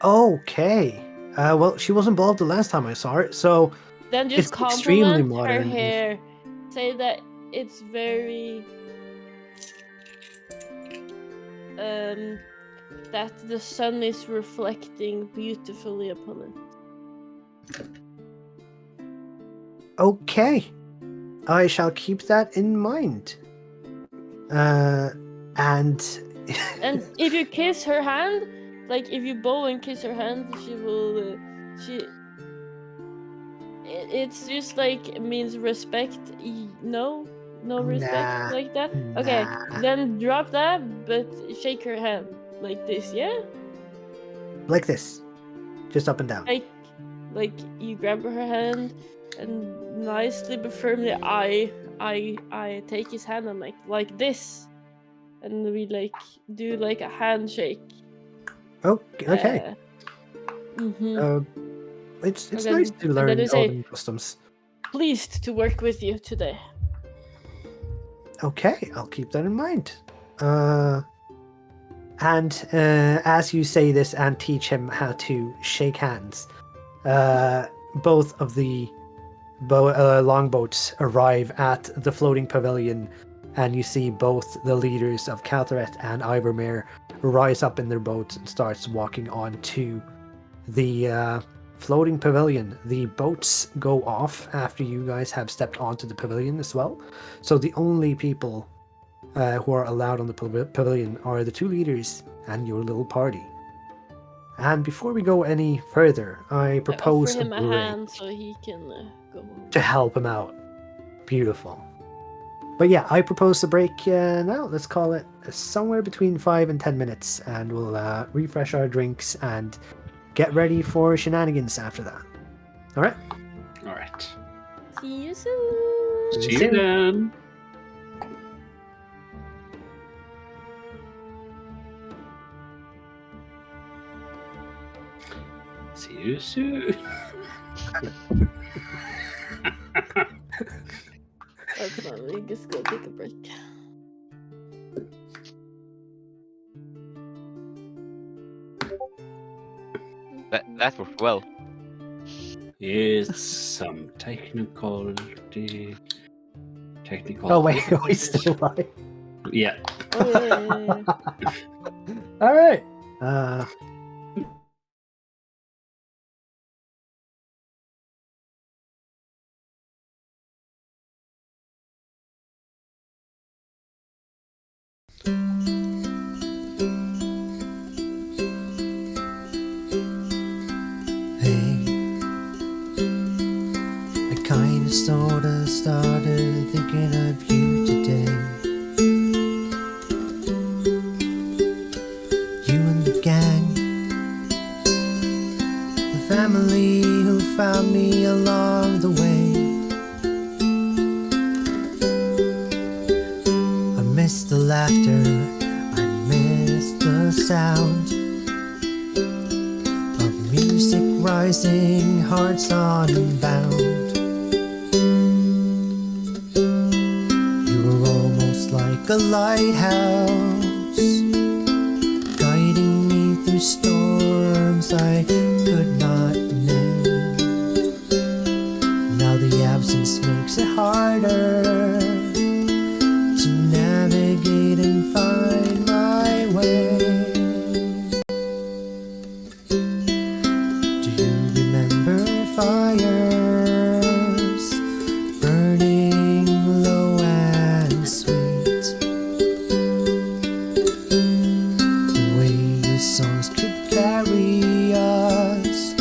Okay. Well, she wasn't bald the last time I saw her, so Then just it's extremely compliment her modern. hair. Say that it's very that the sun is reflecting beautifully upon it. Okay. I shall keep that in mind. And And if you kiss her hand, like if you bow and kiss her hand, she will. It's just like it means respect. No respect Nah, like that. Okay, nah. then drop that, but shake her hand like this, yeah. Like this. Just up and down. like you grab her hand and nicely but firmly I take his hand and like this, and we like do like a handshake. Oh, okay. Mhm. It's And nice then- to and learn then we say- elven customs. Pleased to work with you today. Okay, I'll keep that in mind. And as you say this and teach him how to shake hands, both of the longboats arrive at the floating pavilion, and you see both the leaders of Caltheret and Ivormere rise up in their boats and starts walking on to the floating pavilion. The boats go off after you guys have stepped onto the pavilion as well. So the only people who are allowed on the pavilion are the two leaders and your little party. And before we go any further, I propose offer him a break hand so he can go. to help him out. Beautiful. But yeah, I propose a break now. Let's call it somewhere between 5 and 10 minutes, and we'll refresh our drinks and get ready for shenanigans after that. All right? All right. See you soon. See you then. See you soon. Oh, come on, we just go take a break. That worked well. It's some technical. Oh, wait, we still live. Yeah. Oh, yeah. All right. Hey, I kinda sorta started thinking of you today. You and the gang, the family who found me along the way. I miss the laughter, I miss the sound of music rising, hearts unbound. You were almost like a lighthouse, guiding me through storms I could not name. Now the absence makes it harder to navigate and find my way. Do you remember fires burning low and sweet? The way your songs could carry us,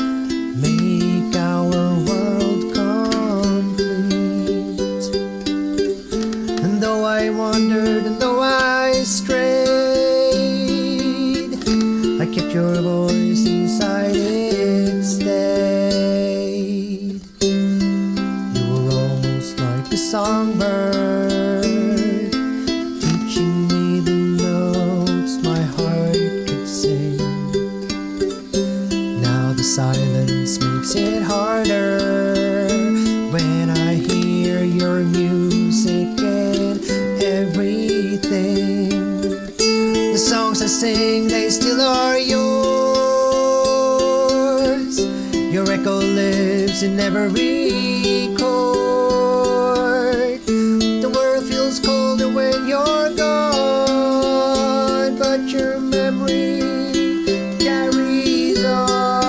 make our world complete. And though I wandered and though I strayed, I kept your voice inside, it stayed. You were almost like a songbird, teaching me the notes my heart could sing. Now the silence makes it harder when I hear your music and everything. The songs I sing, they still are yours. Your echo lives in every chord. The world feels colder when you're gone, but your memory carries on.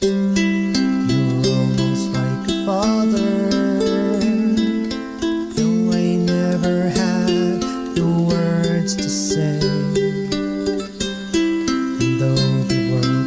You're almost like a father, though I never had the words to say. And though the world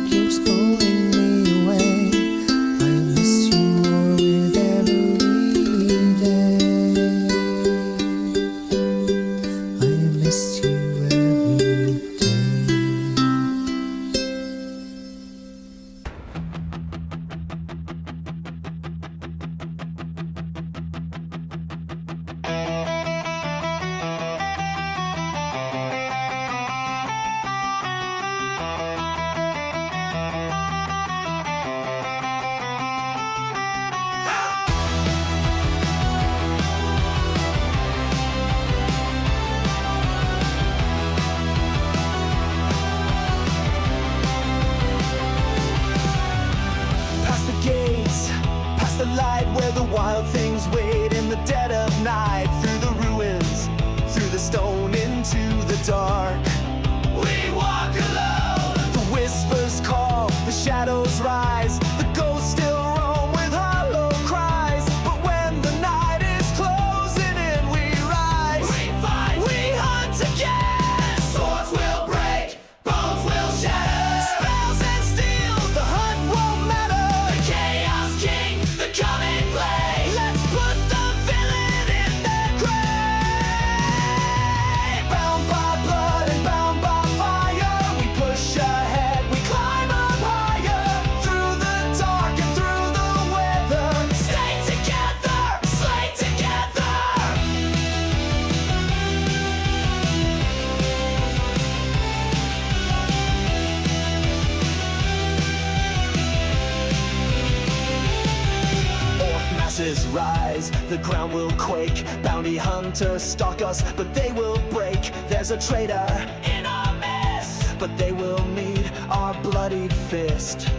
forces rise, the ground will quake. Bounty hunters stalk us, but they will break. There's a traitor in our midst, but they will meet our bloodied fist.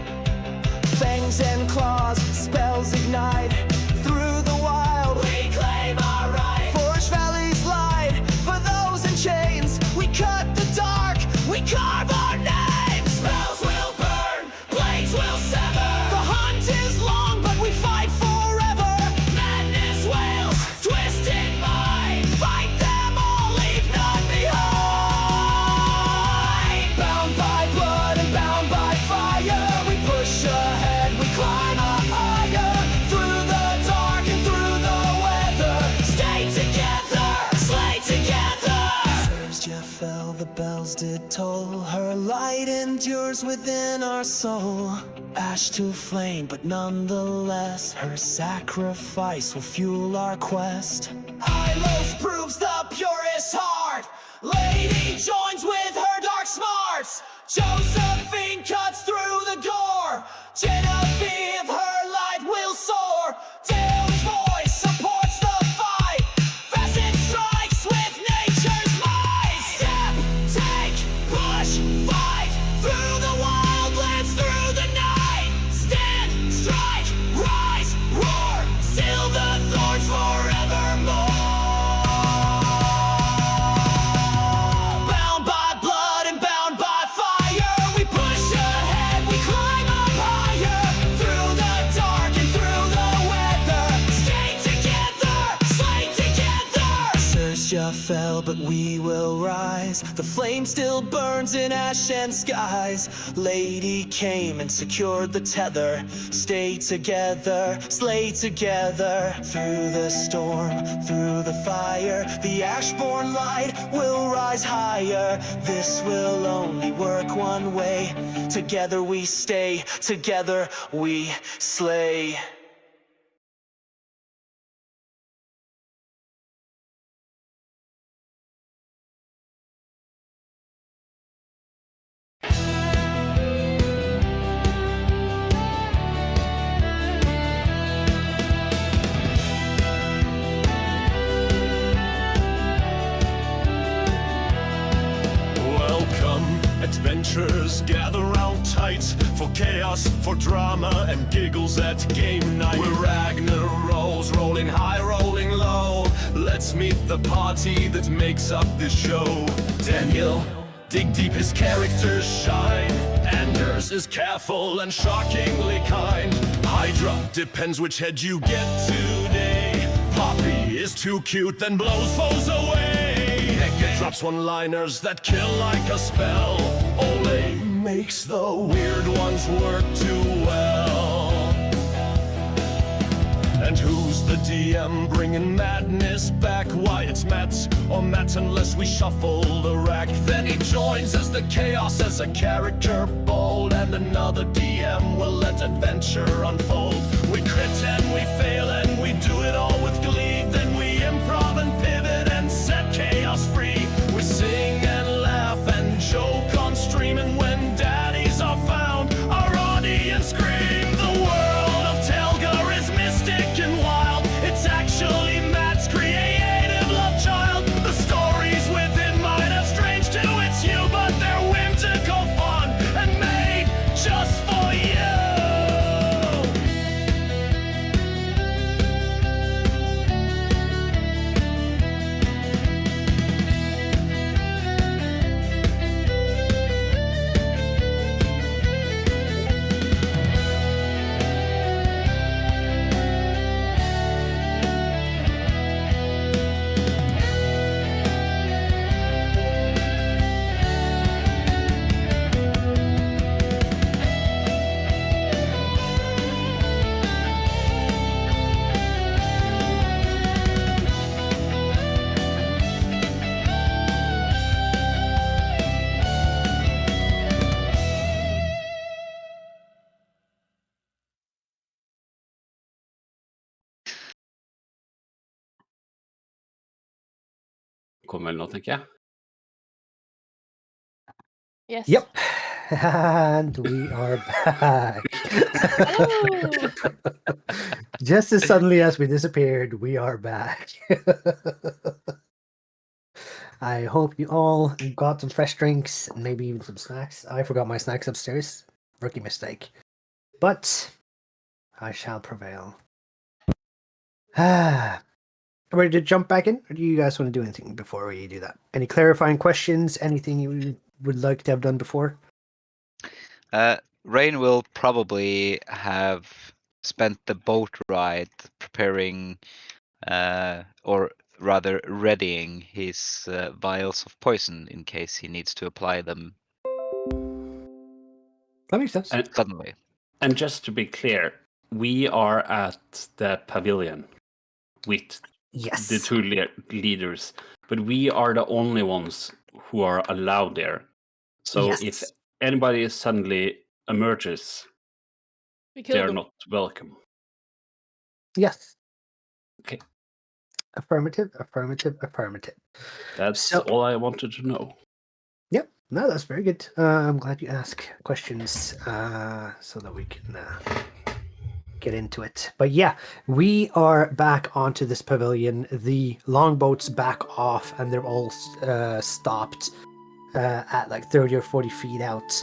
Fangs and claws, spells ignite. Through the wild, we claim our right. Forge Valley's light, for those in chains. We cut the dark, we carve our names. Spells will burn, blades will sever. The hunt is long, but we fight forever. Madness wails, twisted mind. Fight them all, leave none behind. Bound by blood and bound by fire, we push ahead, we climb up higher. Through the dark and through the weather, stay together, slay together. Thursday fell, the bells did toll. Her light endures within our soul. Ash to flame, but nonetheless, her sacrifice will fuel our quest. Hylos proves the purest heart. Lady joins with her dark smarts. Josephine cuts through the gore. Genevieve, her light will soar. Dale's voice supports the fight. Facet strikes with nature's might. Step, take, push, fight. Through the wildlands, through the night. Stand, strike, rise, roar. Still the thorns forevermore. Bound by blood and bound by fire, we push ahead, we climb up higher. Through the dark and through the weather, stay together, slay together. Sersja fell, but we will rise. The flame still burns in ash and skies. Lady came and secured the tether. Stay together, slay together. Through the storm, through the fire, the ashborn light will rise higher. This will only work one way. Together we stay, together we slay. Welcome, adventurers, gather round tight for chaos, for drama and giggles at game night. We're Ragnaros, rolling high, rolling low. Let's meet the party that makes up this show. Daniel, dig deep, his characters shine. Anders is careful and shockingly kind. Hydra, depends which head you get today. Poppy is too cute, then blows foes away. Beckett drops one-liners that kill like a spell. Ole makes the weird ones work too well. And who's the DM bringing madness back? Why, it's Matt, or Matt unless we shuffle the rack. Then he joins as the chaos as a character bold. And another DM will let adventure unfold. We crit and we fail and we do it all with glee. Then we improv and pivot and set chaos free. We sing and laugh and joke on stream. And when daddies are found, our audience scream. The world of Telgar is mystic and wild. It's actually Matt's creative love child. The stories within mine are strange to its you, but they're whimsical, fun, and made just for you. Kommer vel nå, tenker jeg. Yes. Yep. And we are back. Hello. Just as suddenly as we disappeared, we are back. I hope you all got some fresh drinks and maybe even some snacks. I forgot my snacks upstairs. Rookie mistake. But I shall prevail. Ready to jump back in? Or do you guys want to do anything before we do that? Any clarifying questions? Anything you would like to have done before? Rain will probably have spent the boat ride preparing, or rather readying his vials of poison in case he needs to apply them That makes sense. suddenly. And just to be clear, we are at the pavilion with Yes. the two leaders, but we are the only ones who are allowed there. So Yes. if anybody suddenly emerges, We they killed are them. not welcome. Yes. Okay. Affirmative, affirmative, affirmative. That's So- all I wanted to know. Yep. No, that's very good. I'm glad you ask questions so that we can get into it. But yeah, we are back onto this pavilion. The longboat's back off, and they're all stopped at like 30 or 40 feet out.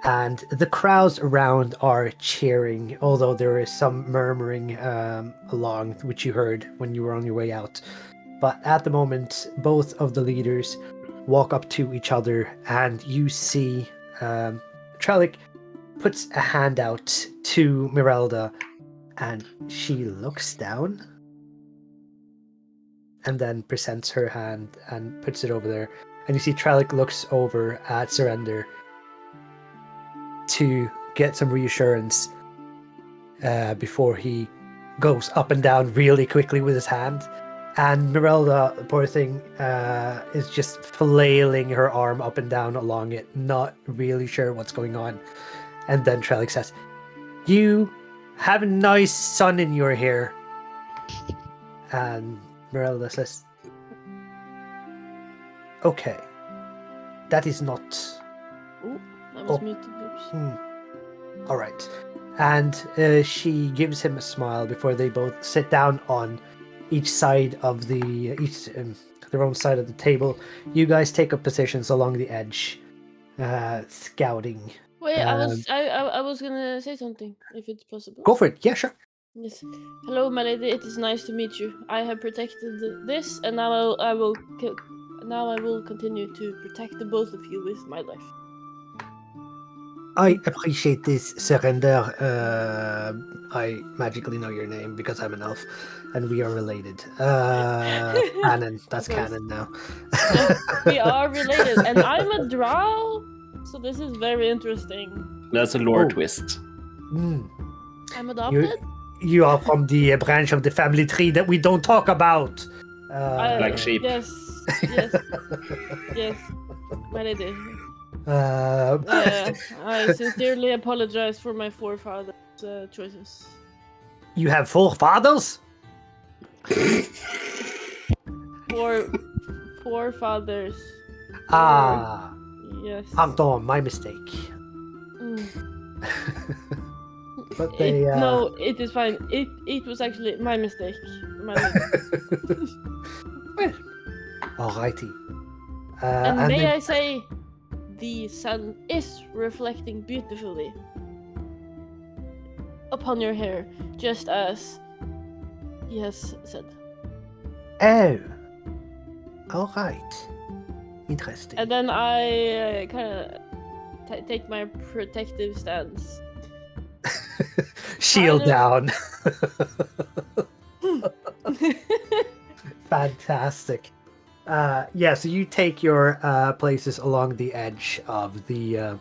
And the crowds around are cheering, although there is some murmuring along, which you heard when you were on your way out. But at the moment, both of the leaders walk up to each other, and you see Trellick puts a hand out to Mirelda, and she looks down and then presents her hand and puts it over there. And you see Trellick looks over at Surrender to get some reassurance before he goes up and down really quickly with his hand. And Mirelda, the poor thing, is just flailing her arm up and down along it, not really sure what's going on. And then Trellick says, "You have a nice sun in your hair." And Mirelda says, "Okay, that is not... Ooh, I was Oh. muted. Oops. All right." And she gives him a smile before they both sit down on each side of their own side of the table. You guys take up positions along the edge, scouting. Wait, I was gonna say something, if it's possible. Go for it. Yeah, sure. Yes. Hello, my lady. It is nice to meet you. I have protected this, and now I will continue to protect the both of you with my life. I appreciate this, Surrender. I magically know your name because I'm an elf, and we are related. Canon. That's Of course. canon now. Yes, we are related, and I'm a drow, so this is very interesting. That's a lore Oh. twist. Mm. I'm adopted. You are from the branch of the family tree that we don't talk about. Like sheep. Yes, yes, yes, my lady. Uh, I sincerely apologize for my forefathers' choices. You have forefathers? Forefathers. Ah, Yes. pardon, my mistake. Mm. But they... No, it is fine. It was actually my mistake. My lady. Well, alrighty. And and may then- I say, the sun is reflecting beautifully upon your hair, just as he has said. Oh. Alright. Interesting. And then I kind of take my protective stance. Shield kind down. Fantastic. Yeah, so you take your places along the edge of the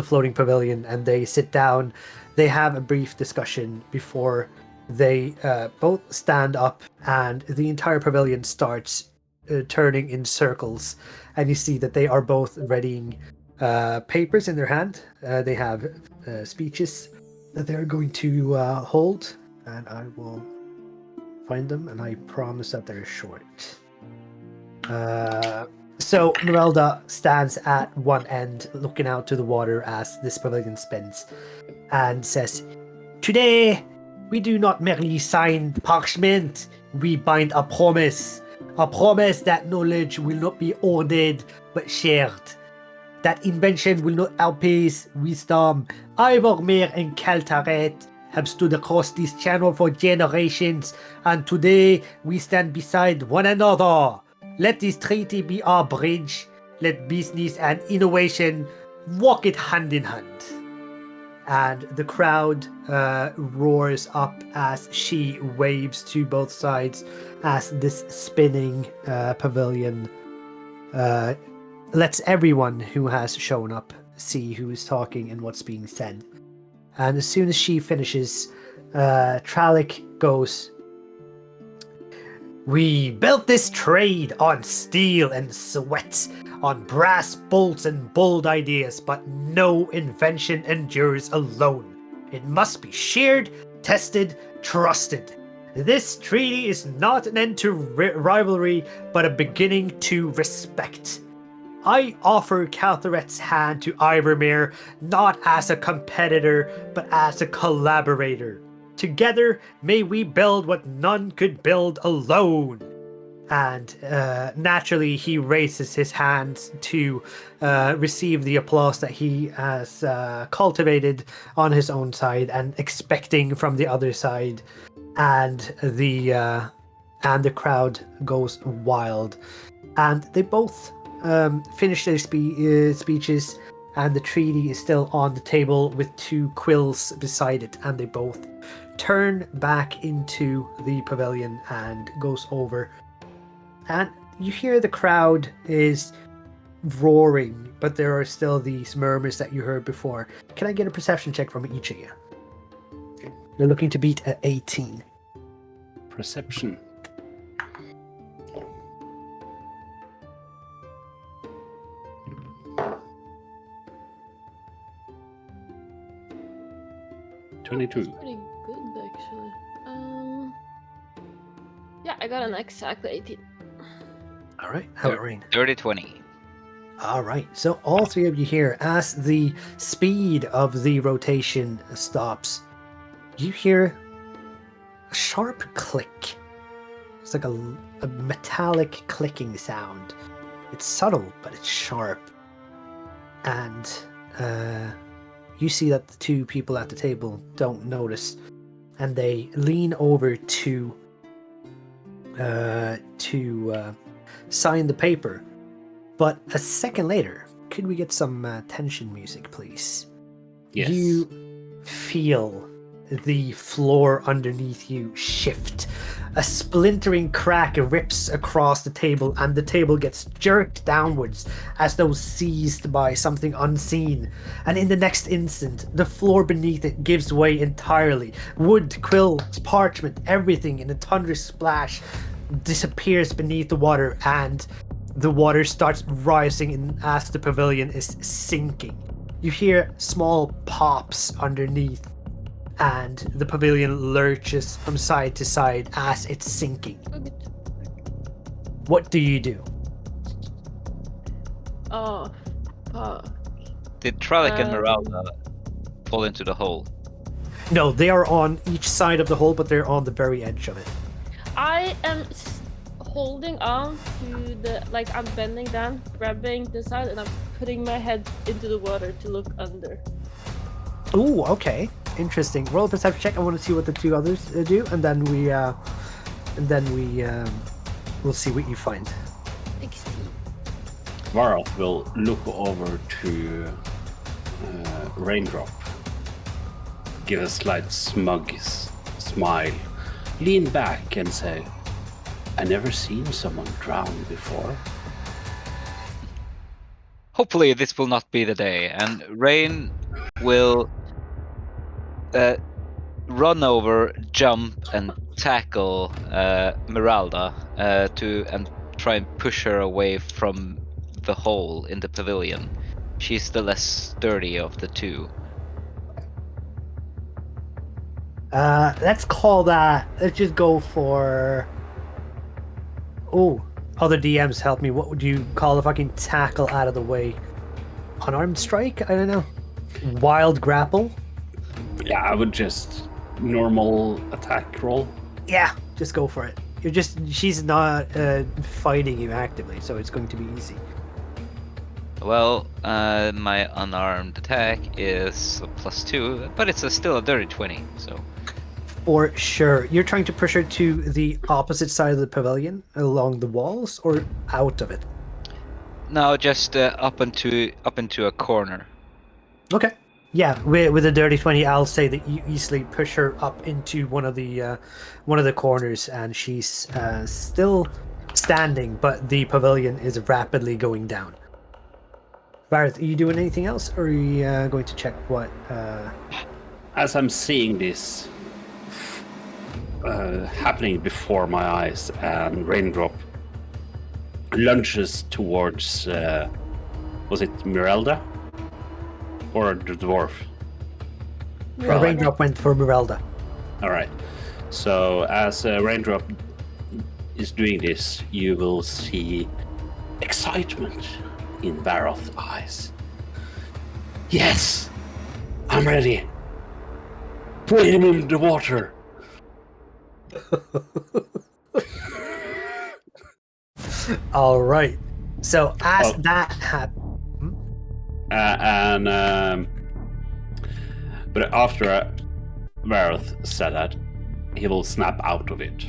floating pavilion, and they sit down. They have a brief discussion before they both stand up, and the entire pavilion starts turning in circles. And you see that they are both readying papers in their hand. They have speeches that they're going to hold, and I will find them, and I promise that they're short. So Mirelda stands at one end, looking out to the water as this pavilion spins, and says, "Today We do not merely sign parchment, we bind a promise that knowledge will not be hoarded but shared. That invention will not outpace wisdom. Ivormere and Caltheret have stood across this channel for generations, and today we stand beside one another. Let this treaty be our bridge. Let business and innovation walk it hand in hand. And the crowd roars up as she waves to both sides as this spinning pavilion lets everyone who has shown up see who is talking and what's being said. And as soon as she finishes, Trallic goes, "We built this trade on steel and sweat, on brass bolts and bold ideas, but no invention endures alone. It must be shared, tested, trusted. This treaty is not an end to rivalry, but a beginning to respect. I offer Caltheret's hand to Ivormere not as a competitor, but as a collaborator. Together, may we build what none could build alone." And naturally, he raises his hands to receive the applause that he has cultivated on his own side and expecting from the other side. And the crowd goes wild. And they both finish their speeches, and the treaty is still on the table with 2 quills beside it, and they both turn back into the pavilion and goes over. And you hear the crowd is roaring, but there are still these murmurs that you heard before. Can I get a perception check from each of you? You're looking to beat at 18. Perception. Pretty good, actually. Yeah, I got an exactly 18. All right, how about Rain? 30-20. All right, so all 3 of you here, as the speed of the rotation stops, you hear a sharp click. It's like a metallic clicking sound. It's subtle, but it's sharp. And you see that the 2 people at the table don't notice, and they lean over to sign the paper. But a second later, could we get some tension music, please? Yes. You feel the floor underneath you shift. A splintering crack rips across the table, and the table gets jerked downwards as though seized by something unseen. And in the next instant, the floor beneath it gives way entirely. Wood, quills, parchment, everything in a thunderous splash disappears beneath the water, and the water starts rising as the pavilion is sinking. You hear small pops underneath, and the pavilion lurches from side to side as it's sinking. What do you do? Oh, fuck. Did Trallic and Meralda fall into the hole? No, they are on each side of the hole, but they're on the very edge of it. I am holding on to the, like, I'm bending down, grabbing the side, and I'm putting my head into the water to look under. Ooh, okay, interesting. Roll a perception check. I want to see what the 2 others do, and then we'll see what you find. 16. Varroth will look over to Raindrop, give a slight smug smile, lean back and say, "I never seen someone drown before." Hopefully this will not be the day, and Rain will run over, jump, and tackle Meralda and try and push her away from the hole in the pavilion. She's the less sturdy of the 2. Let's call that. Let's just go for. Oh, other DMs help me. What would you call a fucking tackle out of the way? Unarmed strike? I don't know. Wild grapple? Yeah, I would just normal attack roll? Yeah, just go for it. She's not fighting you actively, so it's going to be easy. Well, my unarmed attack is a +2, but it's still a dirty 20, so... For sure. You're trying to push her to the opposite side of the pavilion, along the walls, or out of it? No, just up into a corner. Okay. Yeah, with a dirty 20, I'll say that you easily push her up into one of the corners, and she's still standing, but the pavilion is rapidly going down. Barrett, are you doing anything else, or are you going to check what... As I'm seeing this happening before my eyes, and Raindrop lunges towards, was it Mirelda? Or the dwarf? Raindrop went for Mirelda. Alright. So as Raindrop is doing this, you will see excitement in Varoth's eyes. Yes! I'm ready! Put him in the water! All right. So as that happens... but after Varoth said that, he will snap out of it.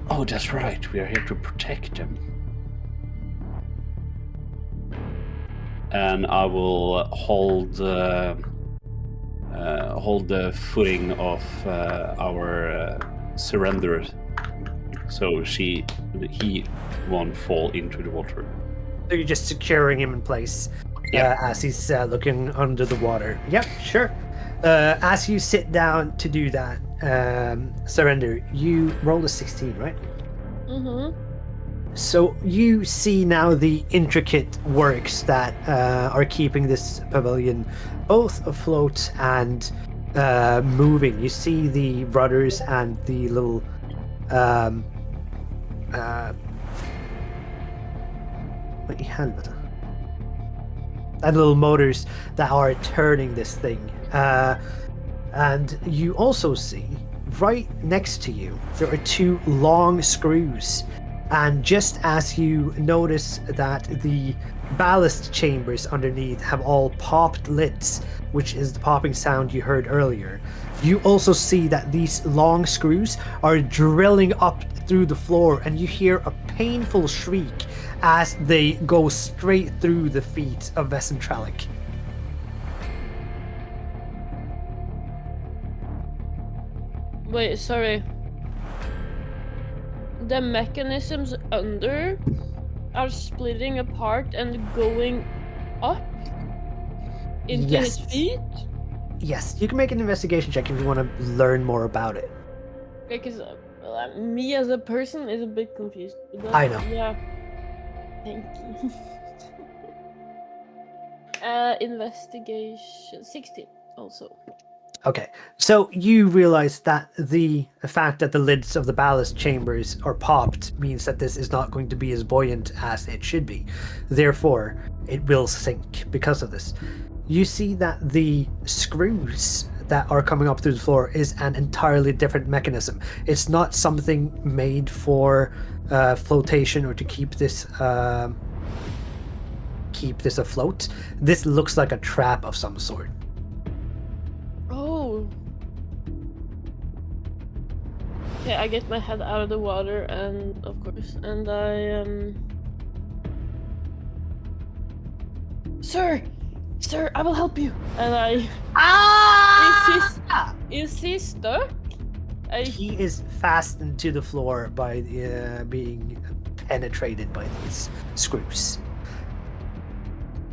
Oh, that's right. We are here to protect them. And I will hold the footing of our surrender, so he won't fall into the water. So you're just securing him in place as he's looking under the water. Yep, sure. As you sit down to do that, surrender, you rolled a 16, right? Mm-hmm. So you see now the intricate works that are keeping this pavilion both afloat and moving. You see the rudders and the little what i helvete. And little motors that are turning this thing. And you also see right next to you there are two long screws. And just as you notice that the ballast chambers underneath have all popped lids, which is the popping sound you heard earlier, you also see that these long screws are drilling up through the floor, and you hear a painful shriek as they go straight through the feet of Vesentralic. Wait, sorry. The mechanisms under are splitting apart and going up into his feet? Yes, you can make an investigation check if you want to learn more about it. Because me as a person is a bit confused. But I know. Yeah. Thank you. Investigation 16 also. Okay, so you realize that the fact that the lids of the ballast chambers are popped means that this is not going to be as buoyant as it should be. Therefore, it will sink because of this. You see that the screws that are coming up through the floor is an entirely different mechanism. It's not something made for flotation or to keep this afloat. This looks like a trap of some sort. Oh. Okay, I get my head out of the water, and of course, and I Sir, I will help you. And I Is he stuck? He is fastened to the floor by being penetrated by these screws.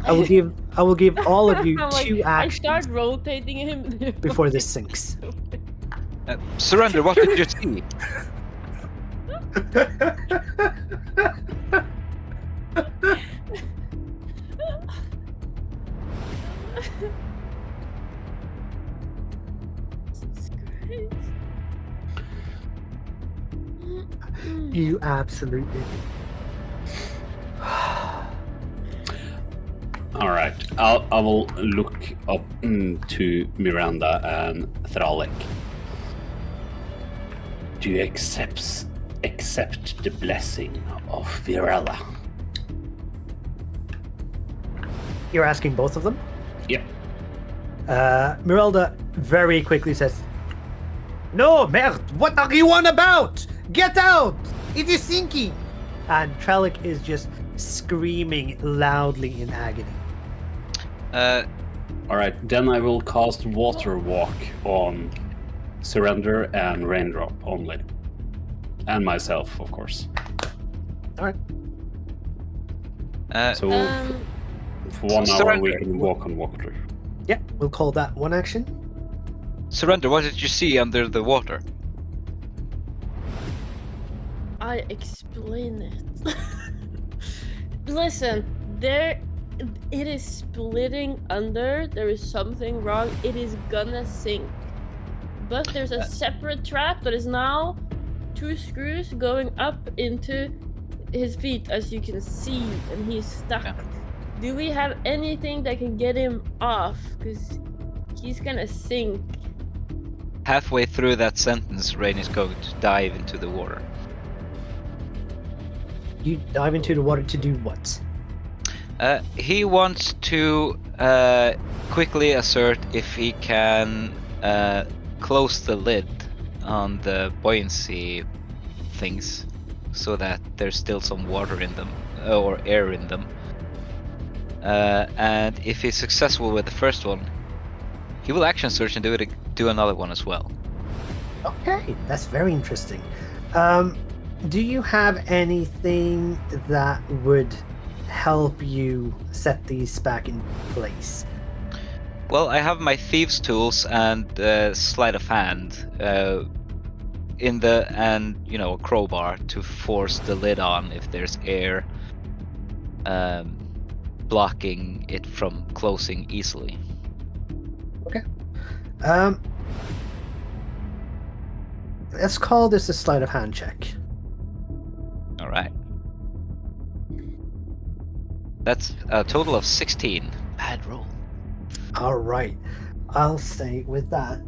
I will give all of you I'm like, two I actions start rotating him before this sinks. Surrender, what did you see? You absolutely. All right, I will look up to Miranda and Thralik. Do you accept the blessing of Virella? You're asking both of them? Yep. Mirelda very quickly says, "No, merde, what are you on about? Get out! It is sinky!" And Trellick is just screaming loudly in agony. Alright, then I will cast Water Walk on Surrender and Raindrop only. And myself, of course. Alright. So for 1 hour Surrender. we can walk on water. Yeah, we'll call that one action. Surrender, what did you see under the water? I explain it. Listen, it is splitting under. There is something wrong. It is gonna sink. But there's a separate trap that is now 2 screws going up into his feet, as you can see, and he's stuck. Yeah. Do we have anything that can get him off? Because he's gonna sink. Halfway through that sentence, Rain is going to dive into the water. You dive into the water to do what? He wants to quickly assert if he can close the lid on the buoyancy things so that there's still some water in them, or air in them. And if he's successful with the first one, he will action search and do another one as well. Okay, that's very interesting. Do you have anything that would help you set these back in place? Well, I have my thieves' tools and sleight of hand a crowbar to force the lid on if there's air blocking it from closing easily. Okay. Let's call this a sleight of hand check. All right. That's a total of 16. Bad roll. All right, I'll stay with that.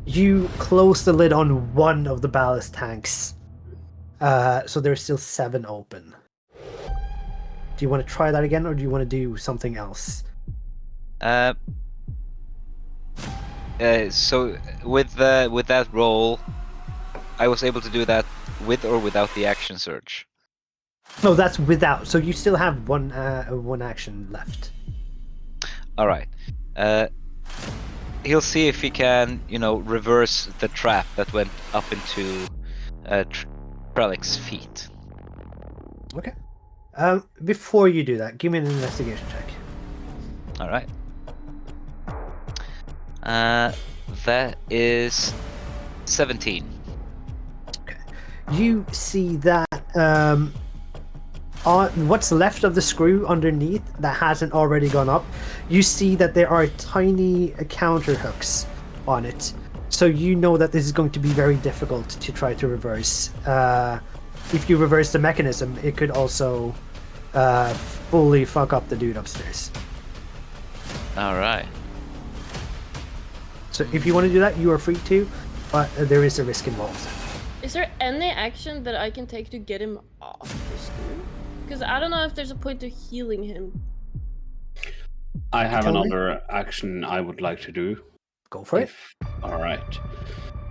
You close the lid on one of the ballast tanks, so there's still 7 open. Do you want to try that again, or do you want to do something else? So with that roll, I was able to do that with or without the action search. No, that's without. So you still have one action left. All right. He'll see if he can, reverse the trap that went up into Trellick's feet. Okay. Before you do that, give me an investigation check. All right. That is 17. Okay. You see that on what's left of the screw underneath that hasn't already gone up, you see that there are tiny counter hooks on it. So you know that this is going to be very difficult to try to reverse. If you reverse the mechanism, it could also fully fuck up the dude upstairs. All right. So if you want to do that, you are free to, but there is a risk involved. Is there any action that I can take to get him off the screw? Because I don't know if there's a point to healing him. I have Tell me. another action I would like to do. Go for it. Alright.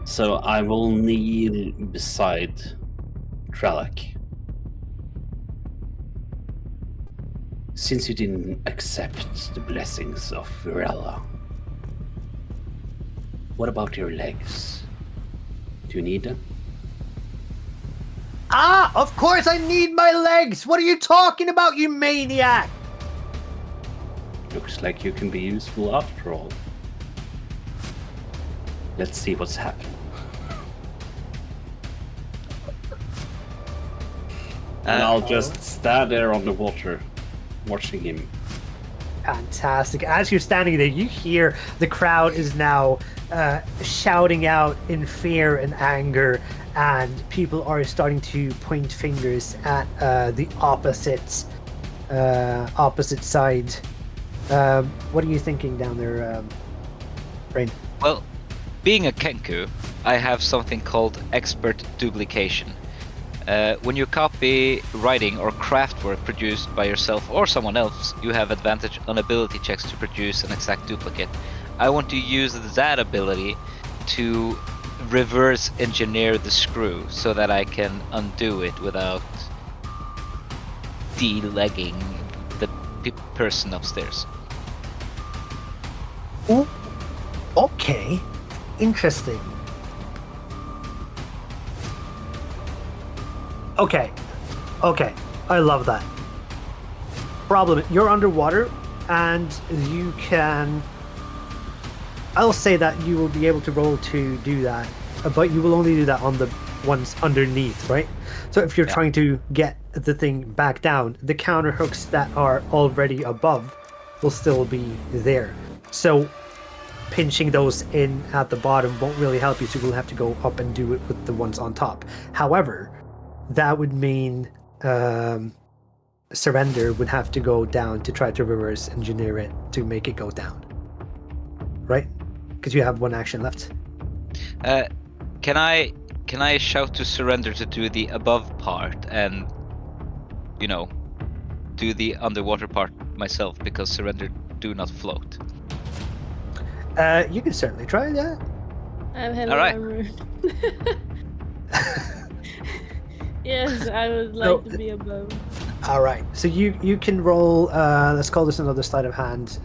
So I will kneel beside Trellick. Since you didn't accept the blessings of Virella, what about your legs? Do you need them? Ah, of course I need my legs! What are you talking about, you maniac? Looks like you can be useful after all. Let's see what's happening. And I'll just stand there on the water, watching him. Fantastic. As you're standing there, you hear the crowd is now shouting out in fear and anger, and people are starting to point fingers at the opposite side. What are you thinking down there, Rain? Well, being a Kenku, I have something called expert duplication. When you copy writing or craft work produced by yourself or someone else, you have advantage on ability checks to produce an exact duplicate. I want to use that ability to reverse engineer the screw so that I can undo it without delegging the person upstairs. Ooh, okay, interesting. Okay, I love that. Problem, you're underwater, and you can... I'll say that you will be able to roll to do that, but you will only do that on the ones underneath, right? So if you're trying to get the thing back down, the counter hooks that are already above will still be there. So pinching those in at the bottom won't really help you, so you'll have to go up and do it with the ones on top. However, that would mean Surrender would have to go down to try to reverse engineer it to make it go down. Right? Because you have one action left. Can I shout to Surrender to do the above part and, you know, do the underwater part myself, because Surrender do not float? You can certainly try that. I have heavy Alright. armor. Yes, I would like to be above. All right. So you can roll. Let's call this another sleight of hand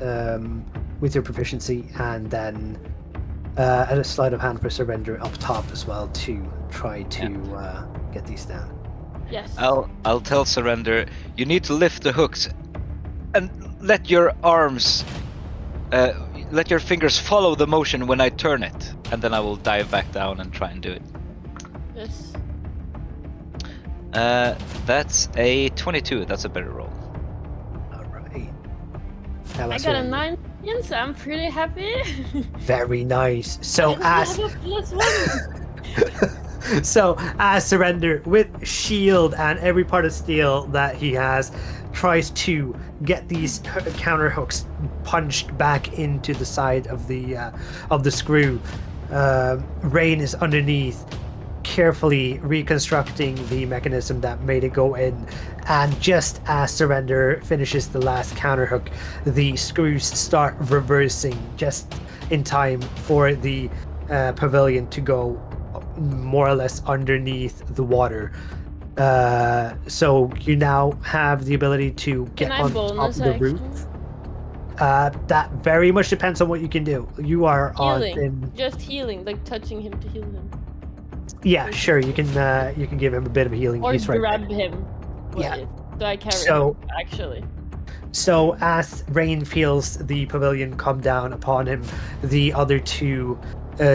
with your proficiency, and then a sleight of hand for Surrender up top as well to try to get these down. Yes. I'll tell Surrender, you need to lift the hooks and let your arms, let your fingers follow the motion when I turn it, and then I will dive back down and try and do it. Yes. That's a 22. That's a better roll. All right. I got a 9, so I'm pretty happy. Very nice. So I as have a +1. so as Surrender, with shield and every part of steel that he has, tries to get these counter hooks punched back into the side of the screw. Rain is underneath, carefully reconstructing the mechanism that made it go in, and just as Surrender finishes the last counter hook, the screws start reversing just in time for the pavilion to go more or less underneath the water. So you now have the ability to get Can I on top bonus of the action? roof. That very much depends on what you can do. You are Healing. Just healing, like touching him to heal him. Yeah, sure. You can give him a bit of healing. Or He's right grab there. him. Yeah. So I carry So- him, actually. So as Rain feels the pavilion come down upon him, the other two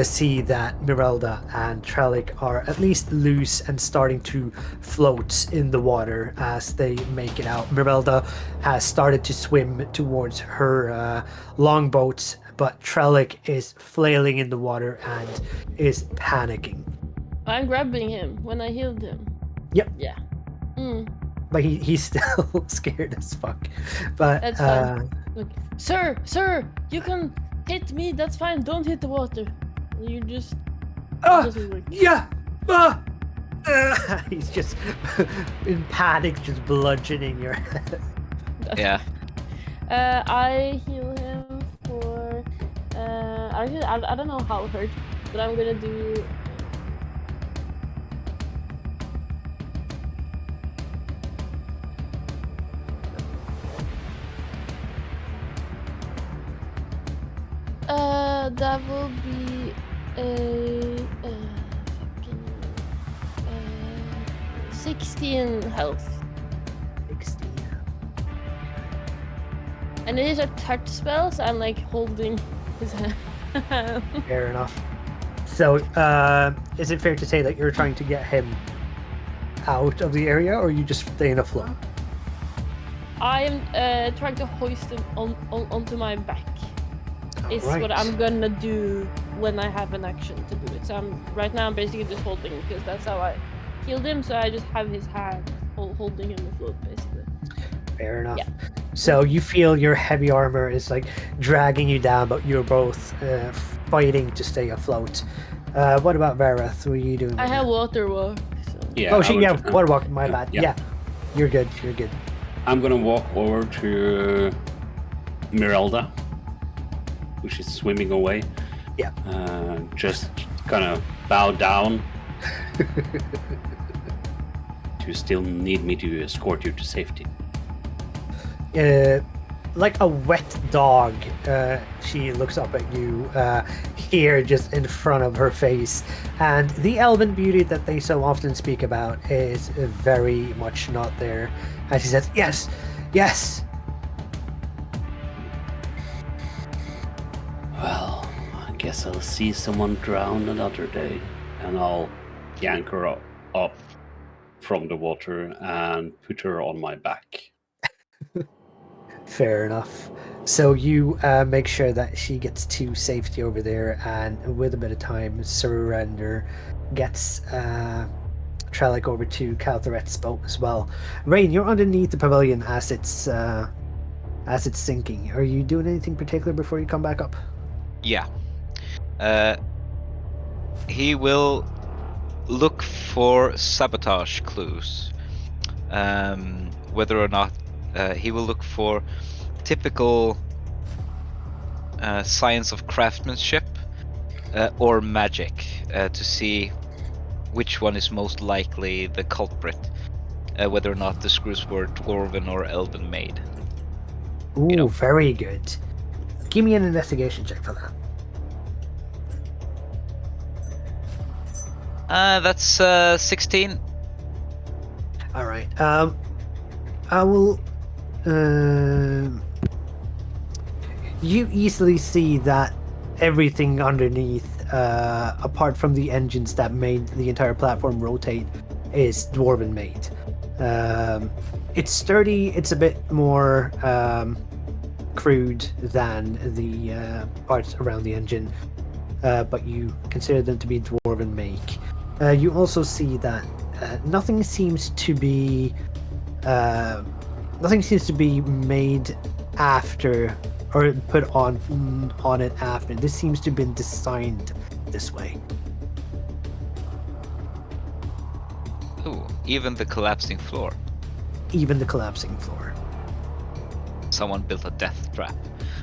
see that Mirelda and Trellick are at least loose and starting to float in the water as they make it out. Mirelda has started to swim towards her longboat, but Trellick is flailing in the water and is panicking. I'm grabbing him when I healed him. Yep. Yeah. Mm, But he's still scared as fuck. But that's fine. Look, sir, you can hit me. That's fine. Don't hit the water. You just. Like, yeah. He's just in panic, just bludgeoning your head. Yeah. I heal him for. I don't know how hurt, but I'm gonna do. That will be a 16 health. 16. And it is a touch spell, so I'm like holding his hand. Fair enough. So, is it fair to say that you're trying to get him out of the area, or you just staying afloat? I am trying to hoist him onto my back. Is Alright. what I'm gonna do when I have an action to do it. So right now I'm basically just holding him because that's how I healed him. So I just have his hand holding him afloat, basically. Fair enough. Yeah. So you feel your heavy armor is like dragging you down, but you're both fighting to stay afloat. What about Vareth? What are you doing? I with have her? water walk. So. Yeah. Oh, I she, would- yeah, water walk. My bad. yeah. Yeah, you're good. You're good. I'm gonna walk over to Mirelda, which is swimming away. Yeah. Just gonna bow down. You still need me to escort you to safety. Like a wet dog, she looks up at you, here just in front of her face, and the elven beauty that they so often speak about is very much not there. And she says, "Yes, yes." Well, I guess I'll see someone drown another day, and I'll yank her up from the water and put her on my back. Fair enough. So you make sure that she gets to safety over there, and with a bit of time, Surrender gets Trellick over to Caltheret's boat as well. Rain, you're underneath the pavilion as it's sinking. Are you doing anything particular before you come back up? Yeah. He will look for sabotage clues. Whether or not he will look for typical signs of craftsmanship or magic to see which one is most likely the culprit. Whether or not the screws were dwarven or elven made. Ooh, know. very good. Give me an investigation check for that. That's 16. All right. I will. You easily see that everything underneath, apart from the engines that made the entire platform rotate, is dwarven made. It's sturdy. It's a bit more crude than the parts around the engine, but you consider them to be dwarven make. You also see that nothing seems to be made after or put on it after. This seems to have been designed this way. Ooh, even the collapsing floor. Even the collapsing floor. Someone built a death trap.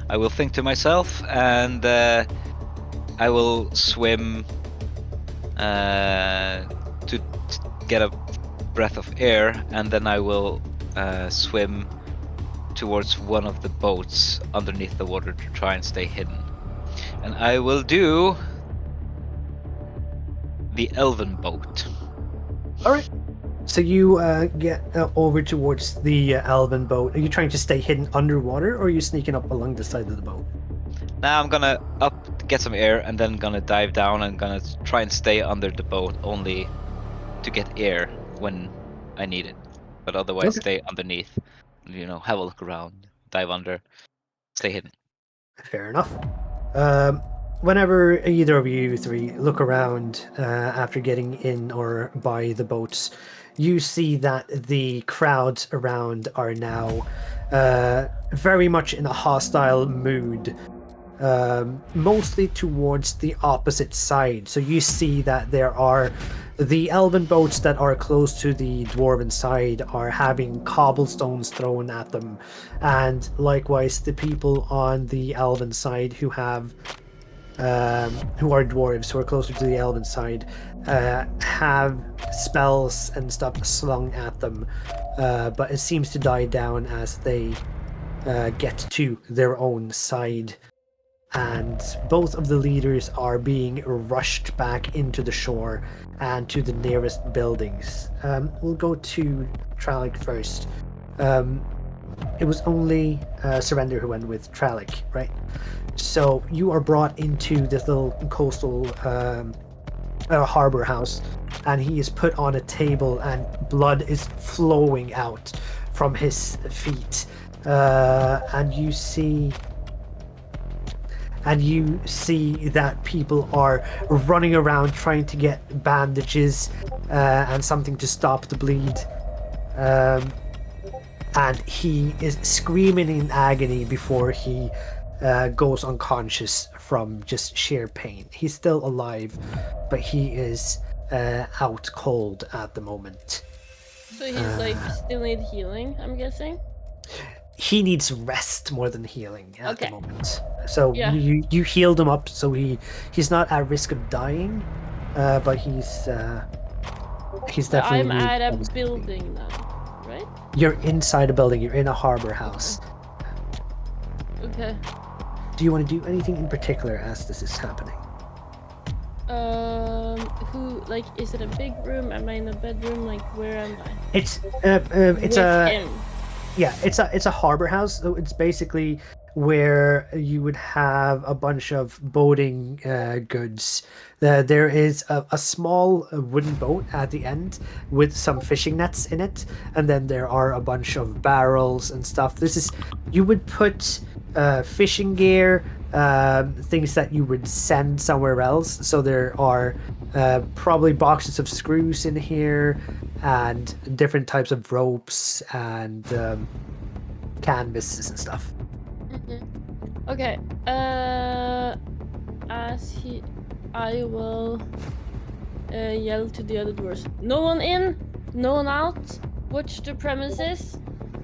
I will think to myself, and I will swim to get a breath of air, and then I will swim towards one of the boats underneath the water to try and stay hidden. And I will do the elven boat. All right. So you get over towards the elven boat. Are you trying to stay hidden underwater, or are you sneaking up along the side of the boat? Now I'm gonna up, get some air, and then gonna dive down and gonna try and stay under the boat only to get air when I need it. But otherwise stay underneath, have a look around, dive under, stay hidden. Fair enough. Whenever either of you three look around after getting in or by the boats, you see that the crowds around are now very much in a hostile mood, mostly towards the opposite side. So you see that there are the elven boats that are close to the dwarven side are having cobblestones thrown at them, and likewise the people on the elven side who have who are dwarves, who are closer to the elven side, have spells and stuff slung at them, but it seems to die down as they get to their own side. And both of the leaders are being rushed back into the shore and to the nearest buildings. We'll go to Trallic first. It was only Surrender who went with Trallic, right? So you are brought into this little coastal harbor house, and he is put on a table, and blood is flowing out from his feet. And you see that people are running around trying to get bandages and something to stop the bleed. and he is screaming in agony before he goes unconscious from just sheer pain. He's still alive, but he is out cold at the moment. So he's like still need healing, I'm guessing. He needs rest more than healing at the Okay. moment. So Yeah. you healed him up, so he's not at risk of dying, but he's But definitely. I'm at a almost- building now, right? You're inside a building. You're in a harbor house. Okay. Do you want to do anything in particular as this is happening? Who, like, is it a big room? Am I in a bedroom? Like, where am I? It's With him. Yeah, it's a harbor house. So it's basically where you would have a bunch of boating goods. There is a small wooden boat at the end with some fishing nets in it, and then there are a bunch of barrels and stuff. This is you would put fishing gear, things that you would send somewhere else. So there are probably boxes of screws in here, and different types of ropes and canvases and stuff. Okay. I will yell to the other doors. No one in, no one out. Watch the premises,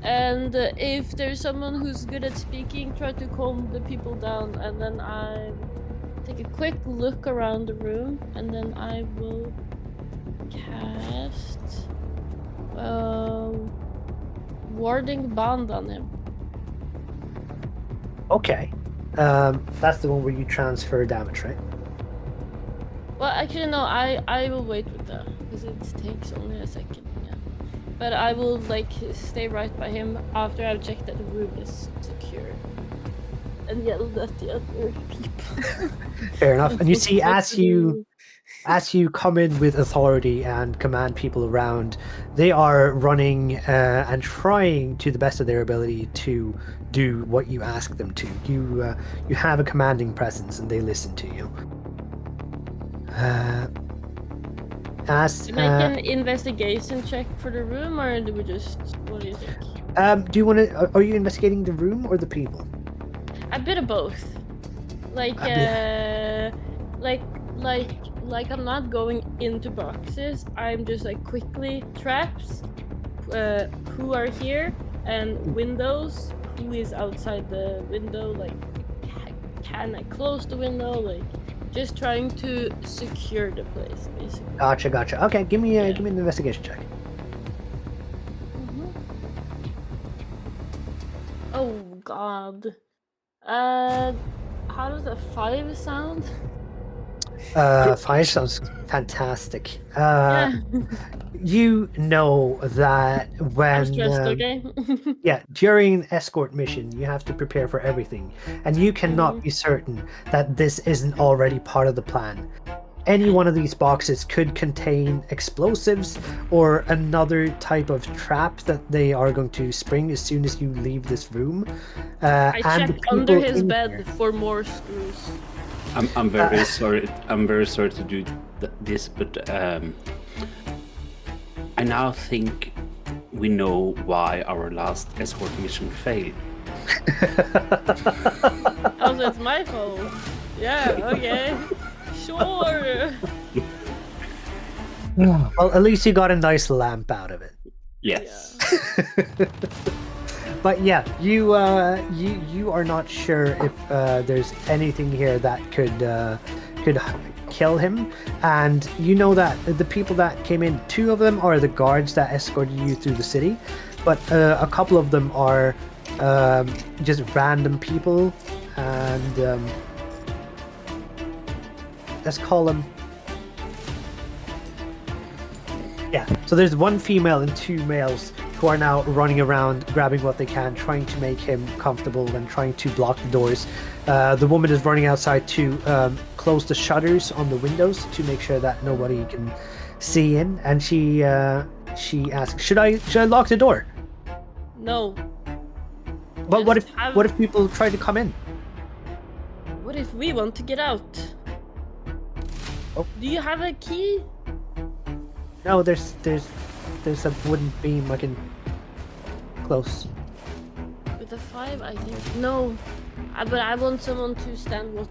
and if there's someone who's good at speaking, try to calm the people down. And then I take a quick look around the room, and then I will cast warding bond on him. Okay. That's the one where you transfer damage, right? Well, actually, no. I will wait with that because it takes only a second. Yeah, but I will like stay right by him after I've checked that the room is secure, and yell at the other people. Fair enough. And you see, What as to you do. come in with authority and command people around, they are running and trying to the best of their ability to do what you ask them to. You have a commanding presence, and they listen to you. As Do we make an investigation check for the room, or do we just? What do you think? do you want to? Are you investigating the room or the people? A bit of both. Like, like I'm not going into boxes. I'm just like quickly traps. Who are here and windows? Who is outside the window? Like, can I close the window? Like, just trying to secure the place, basically. Gotcha. Okay, give me Yeah. give me an investigation check. Oh God. How does a 5 sound? 5 sounds fantastic. Yeah. You know that when I'm stressed. Okay. yeah, during an escort mission, you have to prepare for everything, and you cannot be certain that this isn't already part of the plan. Any one of these boxes could contain explosives or another type of trap that they are going to spring as soon as you leave this room. I and the checked under people his in bed here- for more screws. I'm very sorry. I'm very sorry to do this, but I now think we know why our last escort mission failed. Oh, so it's my fault. Yeah. Okay. Sure. Well, at least you got a nice lamp out of it. Yes. But yeah, you are not sure if there's anything here that could kill him, and you know that the people that came in, 2 of them are the guards that escorted you through the city, but a couple of them are just random people, and let's call them. Yeah, so there's 1 female and 2 males who are now running around, grabbing what they can, trying to make him comfortable and trying to block the doors. The woman is running outside to close the shutters on the windows to make sure that nobody can see in, and she asks, "Should I lock the door?" No. But what Just if people try to come in? What if we want to get out? Oh. Do you have a key? No, there's a wooden beam. I can. close. With a 5, I think. No. But I want someone to stand watch.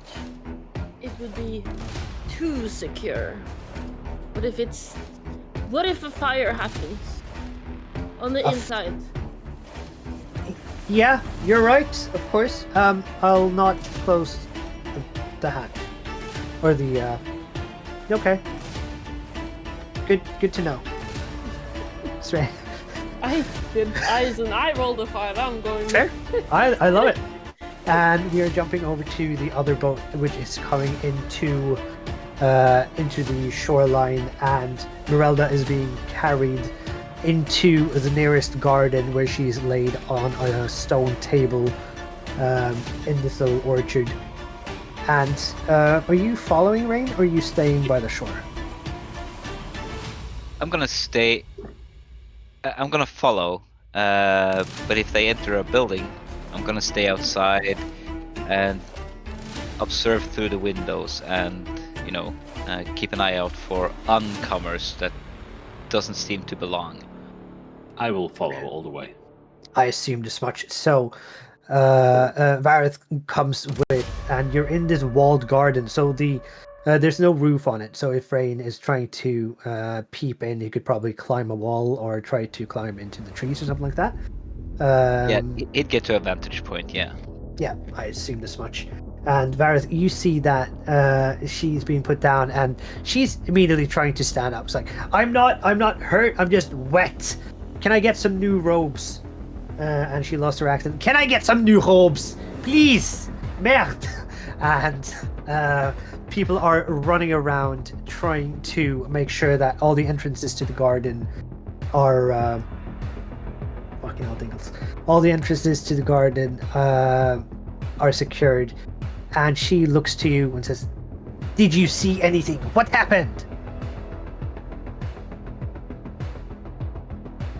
It would be too secure. What if it's... What if a fire happens? On the inside. Yeah, you're right, of course. I'll not close the hatch. Or the, Okay. Good to know. Straight. I did eyes and I rolled a 5. I'm going... Fair. I love it. And we are jumping over to the other boat, which is coming into the shoreline, and Merelda is being carried into the nearest garden, where she's laid on a stone table in this little orchard. And are you following Rain, or are you staying by the shore? I'm gonna stay. I'm gonna follow. But if they enter a building, I'm gonna stay outside and observe through the windows, and keep an eye out for uncomers that doesn't seem to belong. I will follow all the way. I assumed as much. So, Vareth comes with, and you're in this walled garden. So there's no roof on it. So if Rain is trying to peep in, he could probably climb a wall or try to climb into the trees or something like that. Yeah, he'd get to a vantage point. Yeah. Yeah, I assumed as much. And Vareth, you see that she's being put down, and she's immediately trying to stand up. It's like, I'm not hurt. I'm just wet. Can I get some new robes? And she lost her accent. Can I get some new robes, please? Merde. And people are running around trying to make sure that all the entrances to the garden are fucking hell, Dingles. All the entrances to the garden are secured. And she looks to you and says, "Did you see anything? What happened?"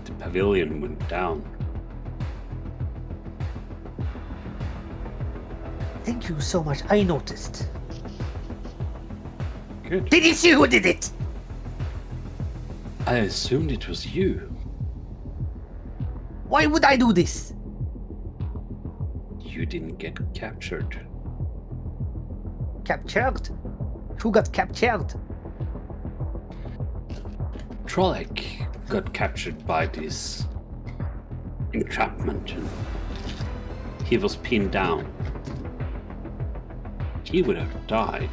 The pavilion went down. Thank you so much. I noticed. Good. Did you see who did it? I assumed it was you. Why would I do this? You didn't get captured. Captured? Who got captured? Trolek got captured by this entrapment. He was pinned down. He would have died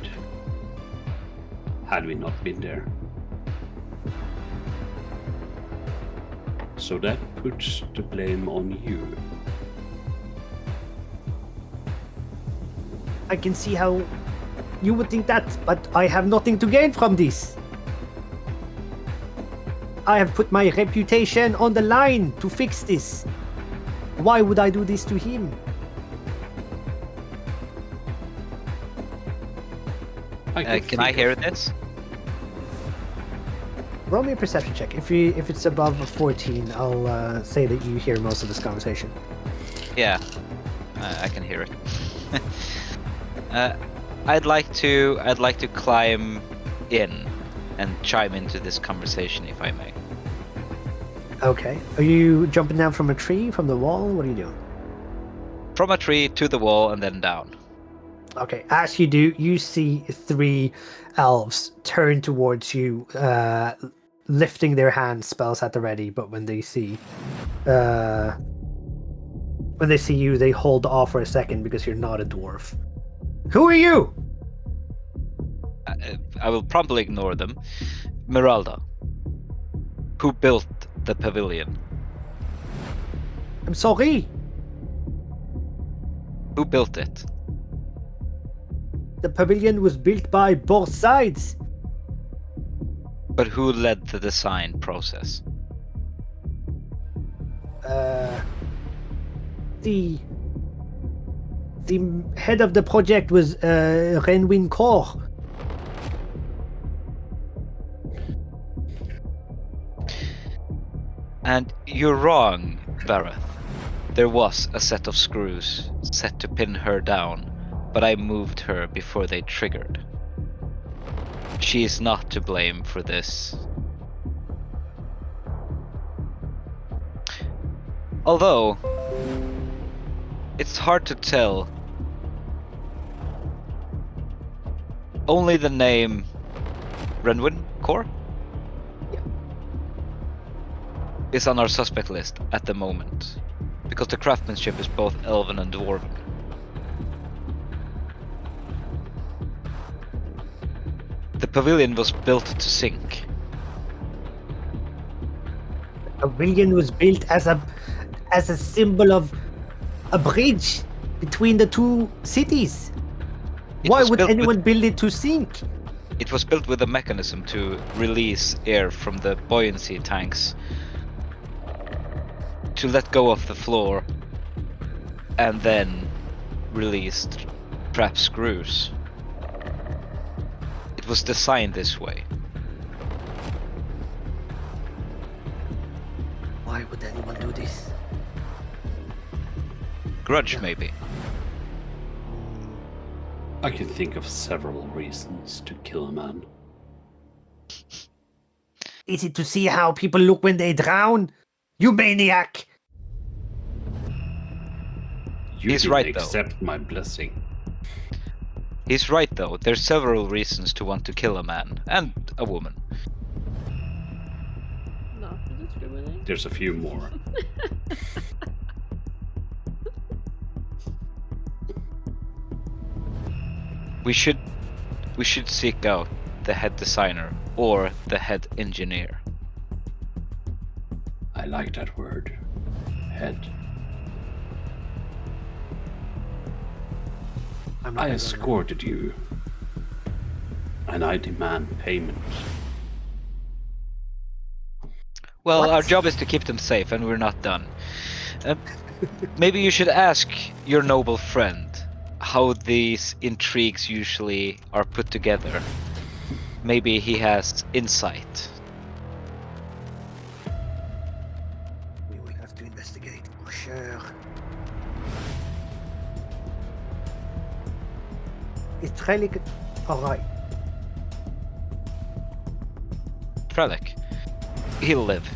had we not been there. So that puts the blame on you. I can see how you would think that, but I have nothing to gain from this. I have put my reputation on the line to fix this. Why would I do this to him? Can I hear this? Roll me a perception check. If it's above a 14, I'll say that you hear most of this conversation. Yeah, I can hear it. I'd like to climb in and chime into this conversation, if I may. Okay. Are you jumping down from a tree, from the wall? What are you doing? From a tree to the wall and then down. Okay. As you do, you see 3 elves turn towards you, lifting their hands, spells at the ready. But when they see you, they hold off for a second because you're not a dwarf. Who are you? I will promptly ignore them. Merelda, who built the pavilion? I'm sorry. Who built it? The pavilion was built by both sides. But who led the design process? The head of the project was Renwin Kor. And you're wrong, Vareth. There was a set of screws set to pin her down, but I moved her before they triggered. She is not to blame for this. Although, it's hard to tell. Only the name Renwin Core is on our suspect list at the moment, because the craftsmanship is both elven and dwarven. The pavilion was built to sink. A pavilion was built as a symbol of a bridge between the two cities. It Why was would built anyone with- build it to sink? It was built with a mechanism to release air from the buoyancy tanks to let go of the floor and then release trap screws. It was designed this way. Why would anyone do this? Grudge, maybe. I can think of several reasons to kill a man. Is it to see how people look when they drown? You maniac! You He's didn't right, though. accept my blessing. He's right though, there's several reasons to want to kill a man, and a woman. Not to discriminate. There's a few more. We should seek out the head designer or the head engineer. I like that word. Head. I'm not I gonna- escorted you. And I demand payment. Well, What? our job is to keep them safe, and we're not done. Maybe you should ask your noble friend how these intrigues usually are put together. Maybe he has insight. We will have to investigate, for sure. Is Trellick alright? Trellick, he'll live.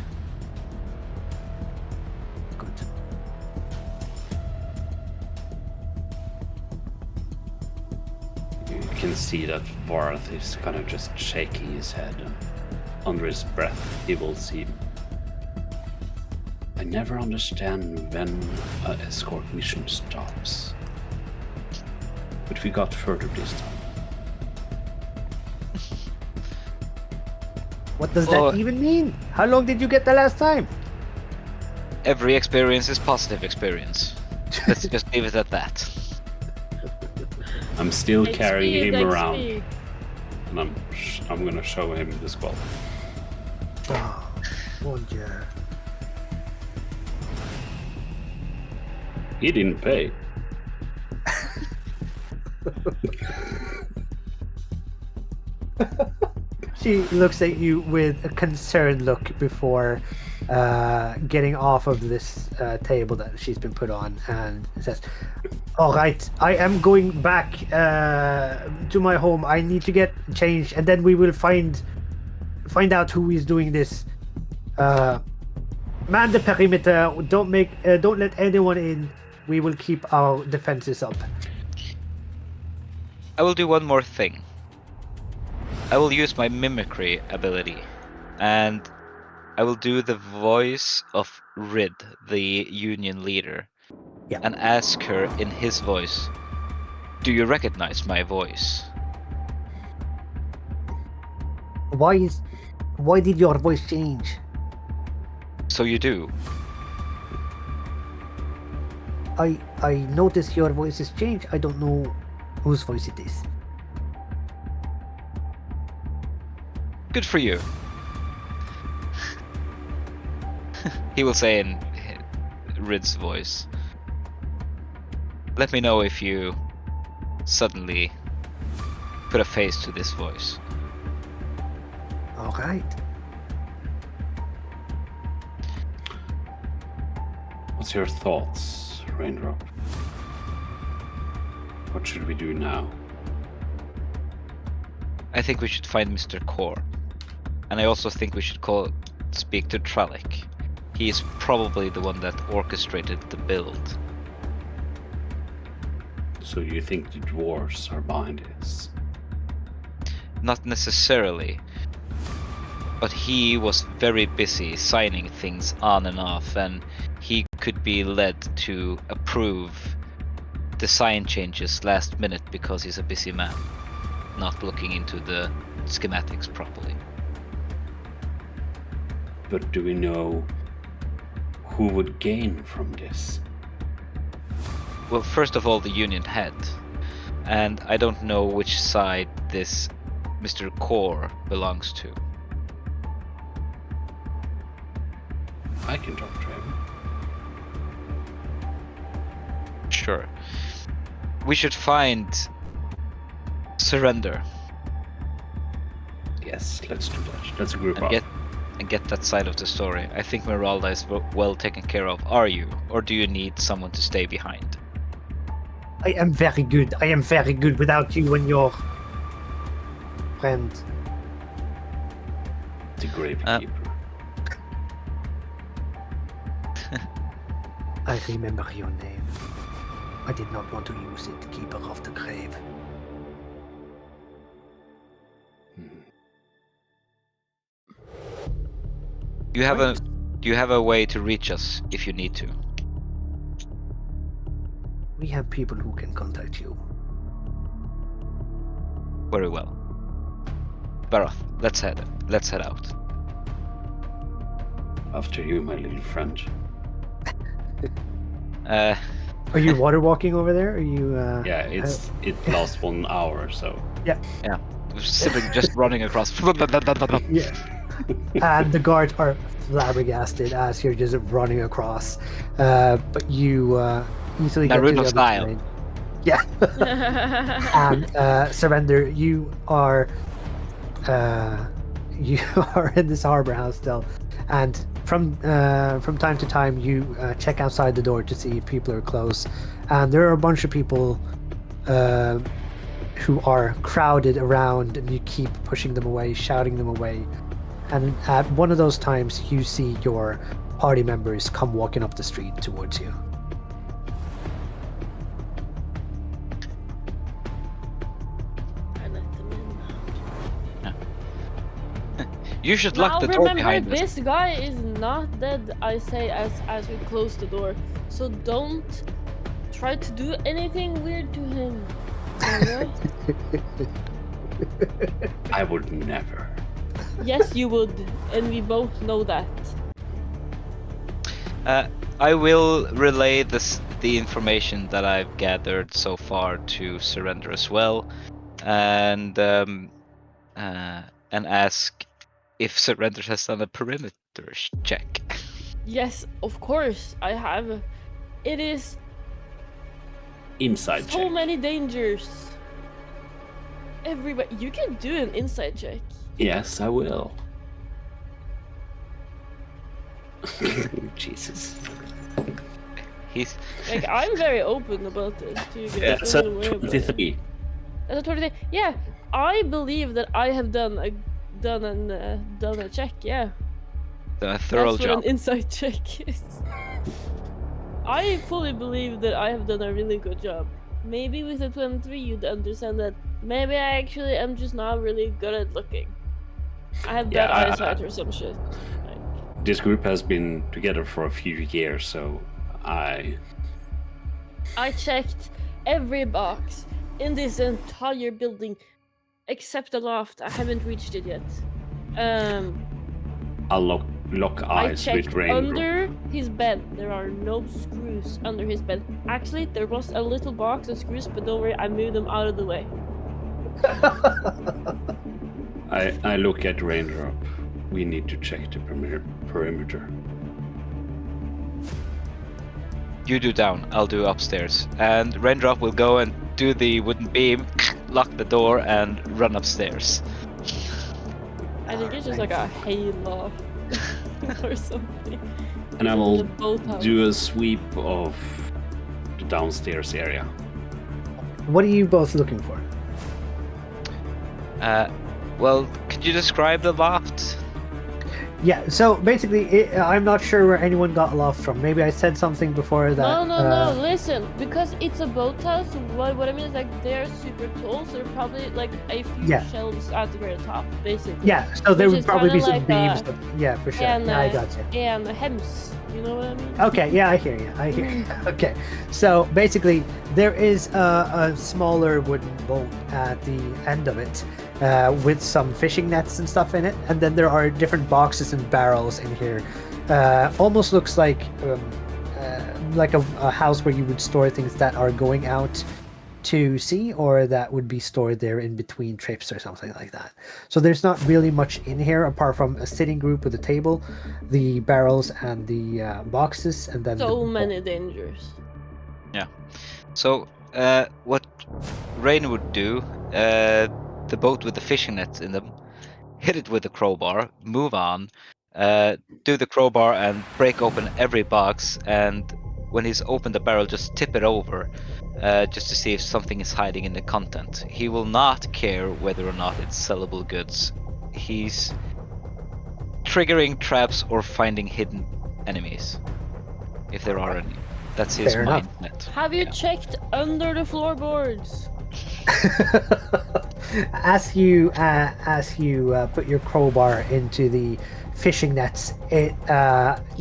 Good. You can see that Varth is kind of just shaking his head. Under his breath, he will see. I never understand when an escort mission stops. But we got further this time. What does that Oh. even mean? How long did you get the last time? Every experience is positive experience. Let's just leave it at that. I'm still carrying him around, XP. and I'm gonna show him the skull. Oh, mon Dieu. He didn't pay. She looks at you with a concerned look before getting off of this table that she's been put on, and says, "All right, I am going back to my home. I need to get changed, and then we will find out who is doing this. Man the perimeter. Don't let anyone in. We will keep our defenses up." I will do one more thing. I will use my mimicry ability, and I will do the voice of Rid, the union leader, Yeah. and ask her in his voice, "Do you recognize my voice?" Why did your voice change? So you do. I noticed your voice has changed. I don't know whose voice it is. Good for you. He will say in Rid's voice. Let me know if you suddenly put a face to this voice. All right. What's your thoughts, Raindrop? What should we do now? I think we should find Mr. Core. And I also think we should speak to Trellick. He's probably the one that orchestrated the build. So you think the dwarves are behind this? Not necessarily. But he was very busy signing things on and off, and he could be led to approve design changes last minute because he's a busy man, not looking into the schematics properly. But do we know who would gain from this? Well, first of all, the Union head, and I don't know which side this Mr. Core belongs to. I can talk to him. Sure. We should find Surrender Yes, let's do that. Let's group and up. get that side of the story. I think Meralda is well taken care of. Are you, or do you need someone to stay behind? I am very good. I am very good without you and your friend. The gravekeeper. I remember your name. I did not want to use it, Keeper of the Grave. Do you have a way to reach us if you need to? We have people who can contact you. Very well. Baroth, let's head out. After you, my little friend. Are you water walking over there? Are you? Yeah, it lasts 1 hour, so. Yeah. Simply just running across. Yeah. And the guards are flabbergasted as you're just running across. But you easily get to the Naruto other style. side. Yeah. And Surrender, you are in this harbor house still, and from time to time you check outside the door to see if people are close, and there are a bunch of people who are crowded around, and you keep pushing them away, shouting them away, and at one of those times you see your party members come walking up the street towards you. I let them in. You should Now lock the door remember, behind us. this guy is not dead, I say as we close the door. So don't try to do anything weird to him. Alright? I would never. Yes, you would, and we both know that. I will relay the information that I've gathered so far to Surrender as well, and ask if Surrender has done a perimeter check. Yes, of course, I have. It is Inside so check. many dangers. Everywhere. You can do an insight check. Yes, I will. Jesus. He's Like, I'm very open about this. You guys Yeah, don't so worry about it. 23. That's a 23. Yeah, I believe that I have done a check. Yeah, done a thorough that's what job. an insight check is. I fully believe that I have done a really good job. Maybe with a 23, you'd understand that. Maybe I actually am just not really good at looking. I have bad Yeah, eyesight or some shit. Like, This group has been together for a few years, so I checked every box in this entire building except the loft. I haven't reached it yet. I'll lock I eyes checked with Raindrop. under his bed. There are no screws under his bed. Actually, there was a little box of screws, but don't worry, I moved them out of the way. I look at Raindrop. We need to check the perimeter. You do down, I'll do upstairs. And Raindrop will go and do the wooden beam, lock the door, and run upstairs. I think it's just like a hayloft or something. And I It's will in the boathouse. do a sweep of the downstairs area. What are you both looking for? Well, could you describe the loft? Yeah, so basically, I'm not sure where anyone got lost from. Maybe I said something before that. No, listen, because it's a boathouse, what I mean is like they're super tall, so they're probably like a few Yeah. shelves at the very top, basically. Yeah, so there Which would is probably be kinda some like, beams. Yeah, for sure. and, Yeah, I got you. And hems, you know what I mean? Okay, yeah, I hear you. Okay, so basically, there is a smaller wooden boat at the end of it with some fishing nets and stuff in it, and then there are different boxes and barrels in here. Almost looks like a house where you would store things that are going out to sea, or that would be stored there in between trips or something like that. So there's not really much in here apart from a sitting group with a table, the barrels and the boxes, and then So many dangers. So, what Rain would do, the boat with the fishing nets in them, hit it with a crowbar, move on, do the crowbar and break open every box, and when he's opened the barrel, just tip it over, just to see if something is hiding in the content. He will not care whether or not it's sellable goods. He's triggering traps or finding hidden enemies, if there are any. That's his Fair enough. mindset. Have you checked under the floorboards? as you put your crowbar into the fishing nets, it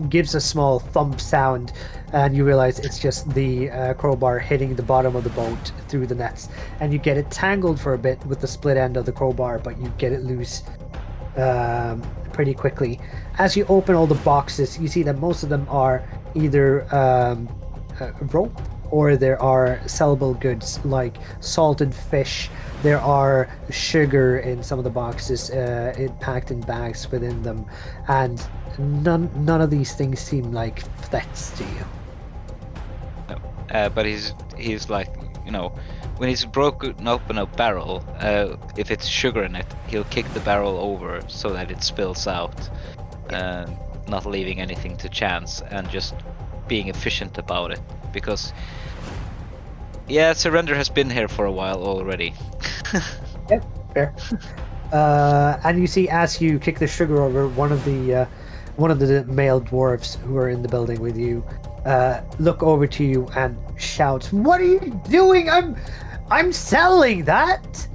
gives a small thump sound, and you realize it's just the crowbar hitting the bottom of the boat through the nets, and you get it tangled for a bit with the split end of the crowbar, but you get it loose pretty quickly. As you open all the boxes, you see that most of them are either rope, or there are sellable goods like salted fish. There are sugar in some of the boxes, packed in bags within them, and none of these things seem like threats to you. But he's like, you know, when he's broken open a barrel, if it's sugar in it, he'll kick the barrel over so that it spills out, not leaving anything to chance, and just being efficient about it, because Surrender has been here for a while already. Yep, fair. And you see, as you kick the sugar over, one of the male dwarves who are in the building with you look over to you and shouts, "What are you doing? I'm selling that!"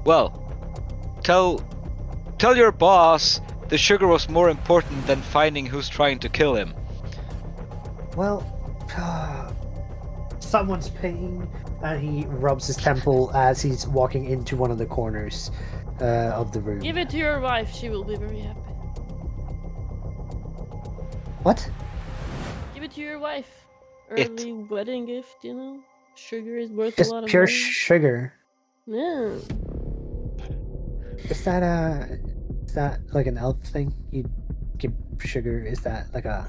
Well, tell your boss the sugar was more important than finding who's trying to kill him. Well, someone's paying, and he rubs his temple as he's walking into one of the corners of the room. Give it to your wife, she will be very happy. What? Give it to your wife. It. Early wedding gift, you know? Sugar is worth Just a lot of pure money. sugar. Yeah. Is that like an elf thing? You give sugar? Is that like a...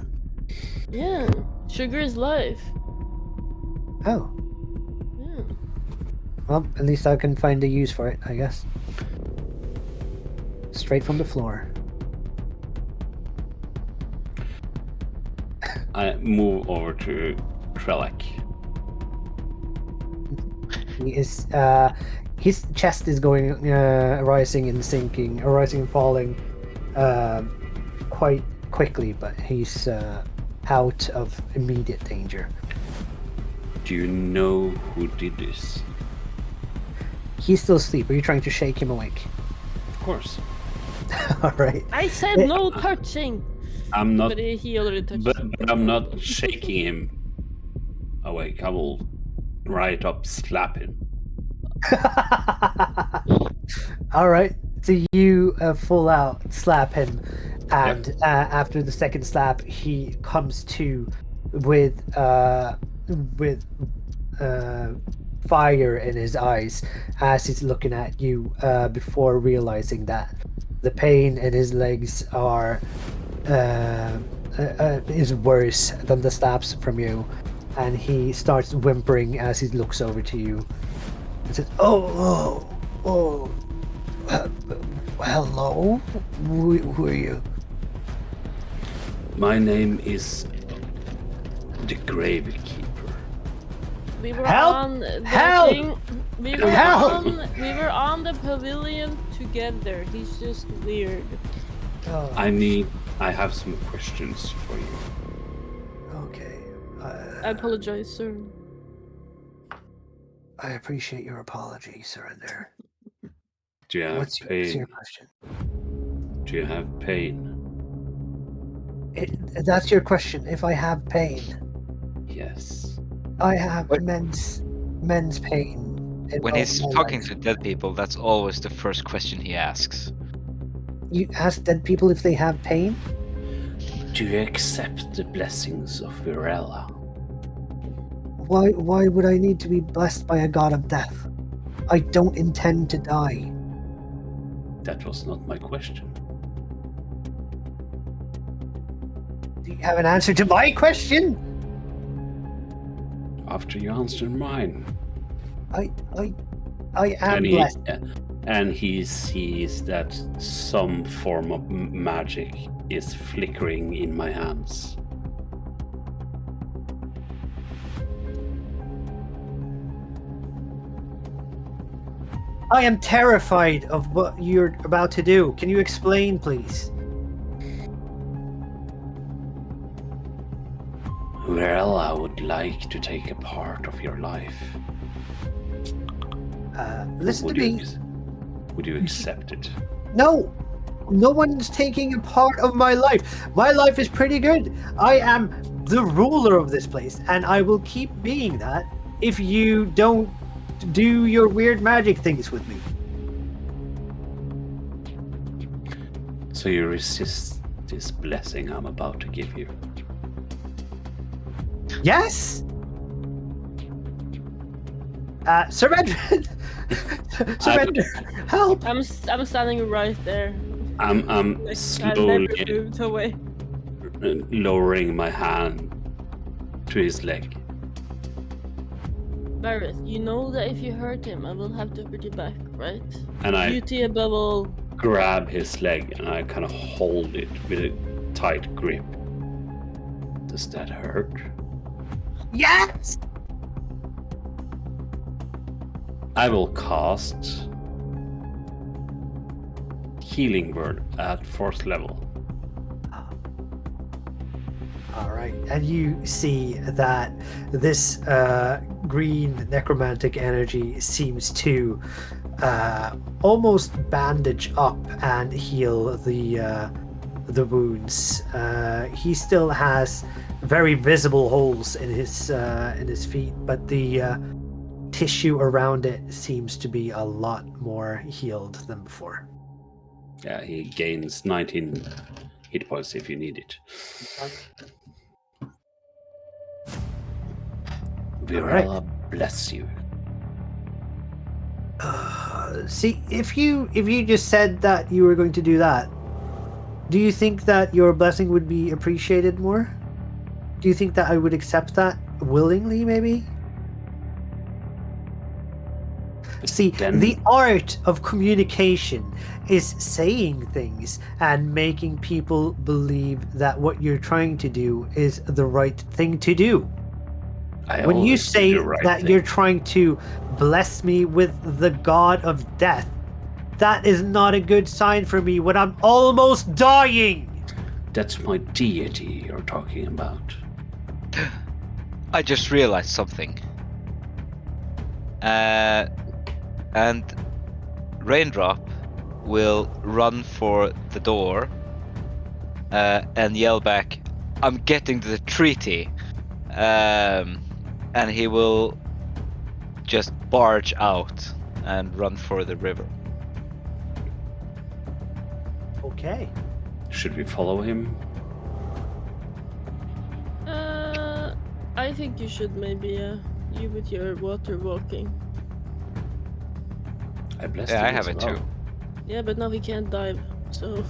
Yeah. Sugar is life. Oh, Yeah. well, at least I can find a use for it, I guess. Straight from the floor. I move over to Trelec. He is, his chest is going, rising and sinking, or rising and falling, quite quickly, but he's out of immediate danger. Do you know who did this? He's still asleep. Are you trying to shake him awake? Of course. All right. I said no touching! I'm not, But he already touched but me. I'm not shaking him awake. I will right up slap him. All right. So you full out slap him, and after the second slap, he comes to with fire in his eyes as he's looking at you, before realizing that the pain in his legs are is worse than the slaps from you, and he starts whimpering as he looks over to you and says, "Oh, hello. Who are you?" My name is the Gravekeeper. We were Help! on the Help! thing. We were Hell! on the pavilion together. He's just weird. Oh, I have some questions for you. okay. I apologize, sir. I appreciate your apology, Surrender. Do you have What's pain? your question? Do you have pain? That's your question. If I have pain, Yes. I have What- immense pain. in When both he's my talking legs. to dead people, that's always the first question he asks. You ask dead people if they have pain? Do you accept the blessings of Virella? Why would I need to be blessed by a god of death? I don't intend to die. That was not my question. Do you have an answer to my question? After you answered mine. I am And blessed. and he sees that some form of magic is flickering in my hands. I am terrified of what you're about to do. Can you explain, please? Virella would like to take a part of your life. Listen to me. Would you accept it? No, no one's taking a part of my life. My life is pretty good. I am the ruler of this place, and I will keep being that if you don't do your weird magic things with me. So you resist this blessing I'm about to give you. Yes? Surrender! Surrender! Help! I'm standing right there. I'm Like, I never slowly moved away. lowering my hand to his leg. Varys, you know that if you hurt him, I will have to hurt you back, right? And I Beauty above all. grab his leg and I kind of hold it with a tight grip. Does that hurt? Yes! I will cast Healing Word at 4th level. All right, and you see that this green necromantic energy seems to almost bandage up and heal the wounds. He still has very visible holes in his feet, but the tissue around it seems to be a lot more healed than before. Yeah, he gains 19 hit points if you need it. Virella, bless you. See, if you just said that you were going to do that, do you think that your blessing would be appreciated more? Do you think that I would accept that willingly, maybe? See, Then- the art of communication is saying things and making people believe that what you're trying to do is the right thing to do. I When you always do say the right that thing. you're trying to bless me with the god of death, that is not a good sign for me when I'm almost dying. That's my deity you're talking about. I just realized something. And Raindrop will run for the door and yell back, "I'm getting to the treaty." And he will just barge out and run for the river. Okay. Should we follow him? I think you should maybe, you with your water walking. I blessed Yeah, him I have as it well. too. Yeah, but now he can't dive, so...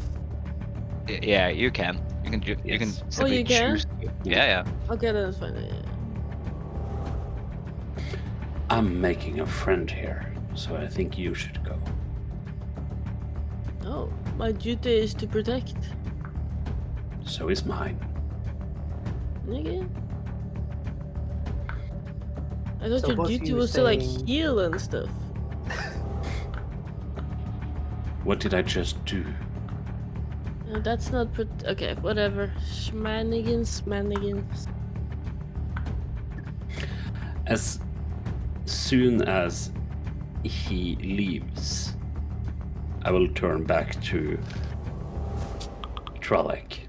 Yeah, you can. You can. You can Yes. simply you can? choose to. Yeah. Okay, that's fine. Yeah. I'm making a friend here, so I think you should go. Oh, my duty is to protect. So is mine. Okay. I thought So your both of duty you was to like saying- heal and stuff. What did I just do? No, that's not okay, whatever. Shenanigans. As soon as he leaves, I will turn back to Trolek.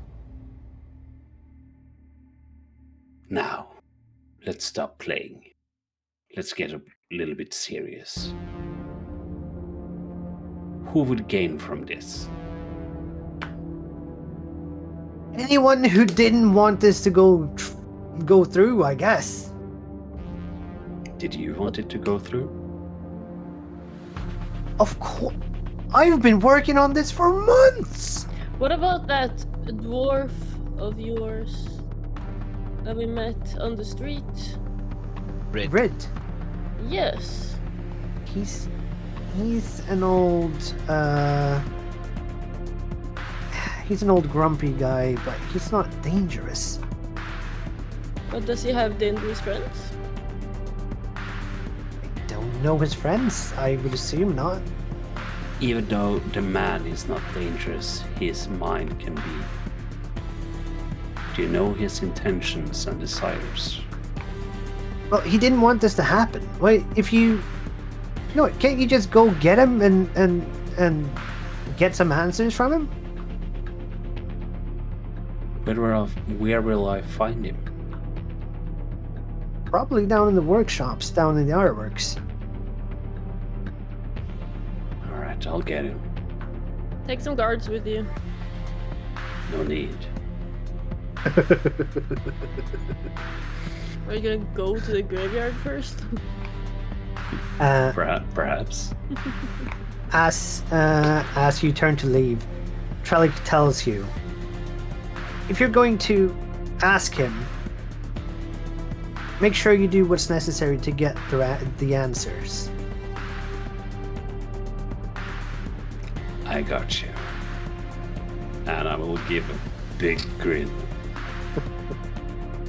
Now, let's stop playing. Let's get a little bit serious. Who would gain from this? Anyone who didn't want this to go through, I guess. Did you want it to go through? Of course. I've been working on this for months. What about that dwarf of yours that we met on the street? Rid. Yes. He's an old he's an old grumpy guy, but he's not dangerous. But does he have dangerous friends? I don't know his friends. I would assume not. Even though the man is not dangerous, his mind can be. Do you know his intentions and desires? Well, he didn't want this to happen. Wait, if you know, can't you just go get him and get some answers from him? Where will I find him? Probably down in the workshops, down in the artworks. Alright, I'll get him. Take some guards with you. No need. Are you gonna go to the graveyard first? Perhaps. As you turn to leave, Trellick tells you, if you're going to ask him, make sure you do what's necessary to get the answers. I got you. And I will give a big grin.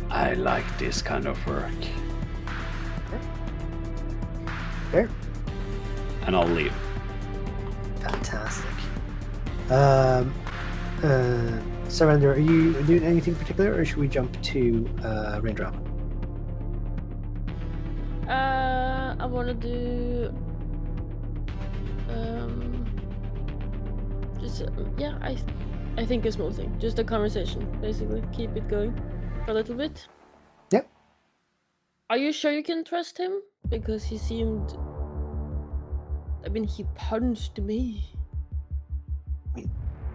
I like this kind of work. Fair. And I'll leave. Fantastic. Surrender, are you doing anything particular, or should we jump to Raindrop? I wanna do just yeah, I think a small thing, just a conversation, basically. Keep it going for a little bit. Yep. Are you sure you can trust him? Because he seemed, I mean, he punched me.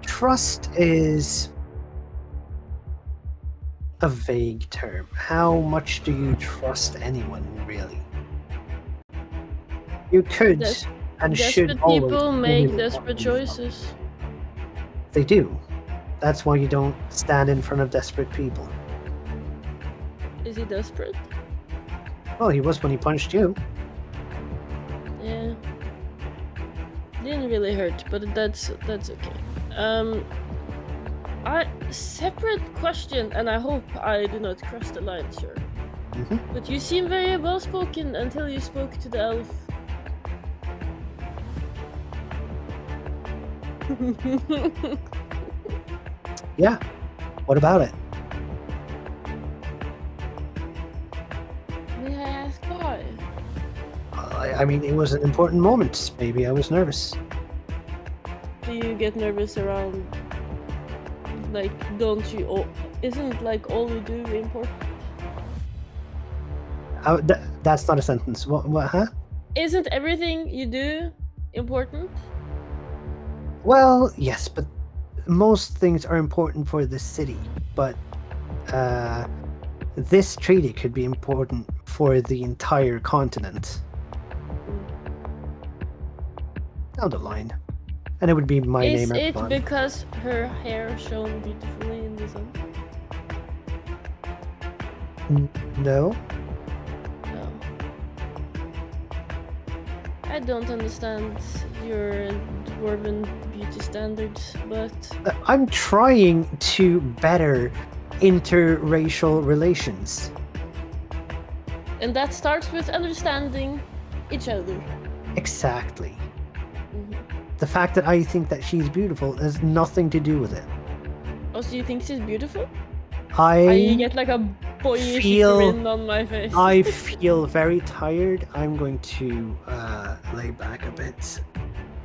Trust is a vague term. How much do you trust anyone, really? You could and should Desperate always people be make able to desperate trust them. choices. They do. That's why you don't stand in front of desperate people. Is he desperate? Well, he was when he punched you. Yeah. Didn't really hurt, but that's okay. Separate question, and I hope I do not cross the line, sir. Mhm. But you seem very well spoken until you spoke to the elf. Yeah. What about it? May I ask why? I mean, it was an important moment. Maybe I was nervous. Do you get nervous around, like, don't you, isn't like all you do important? That's not a sentence. What, huh? Isn't everything you do important? Well, yes, but most things are important for the city. But this treaty could be important for the entire continent. Down the line. And it would be my Is name. it everyone. because her hair shone beautifully in the sun? No. No. I don't understand your dwarven beauty standards, but I'm trying to better interracial relations. And that starts with understanding each other. Exactly. Mhm. The fact that I think that she's beautiful has nothing to do with it. Oh, so you think she's beautiful? I I get like a boyish feel- grin on my face. I feel very tired. I'm going to lay back a bit.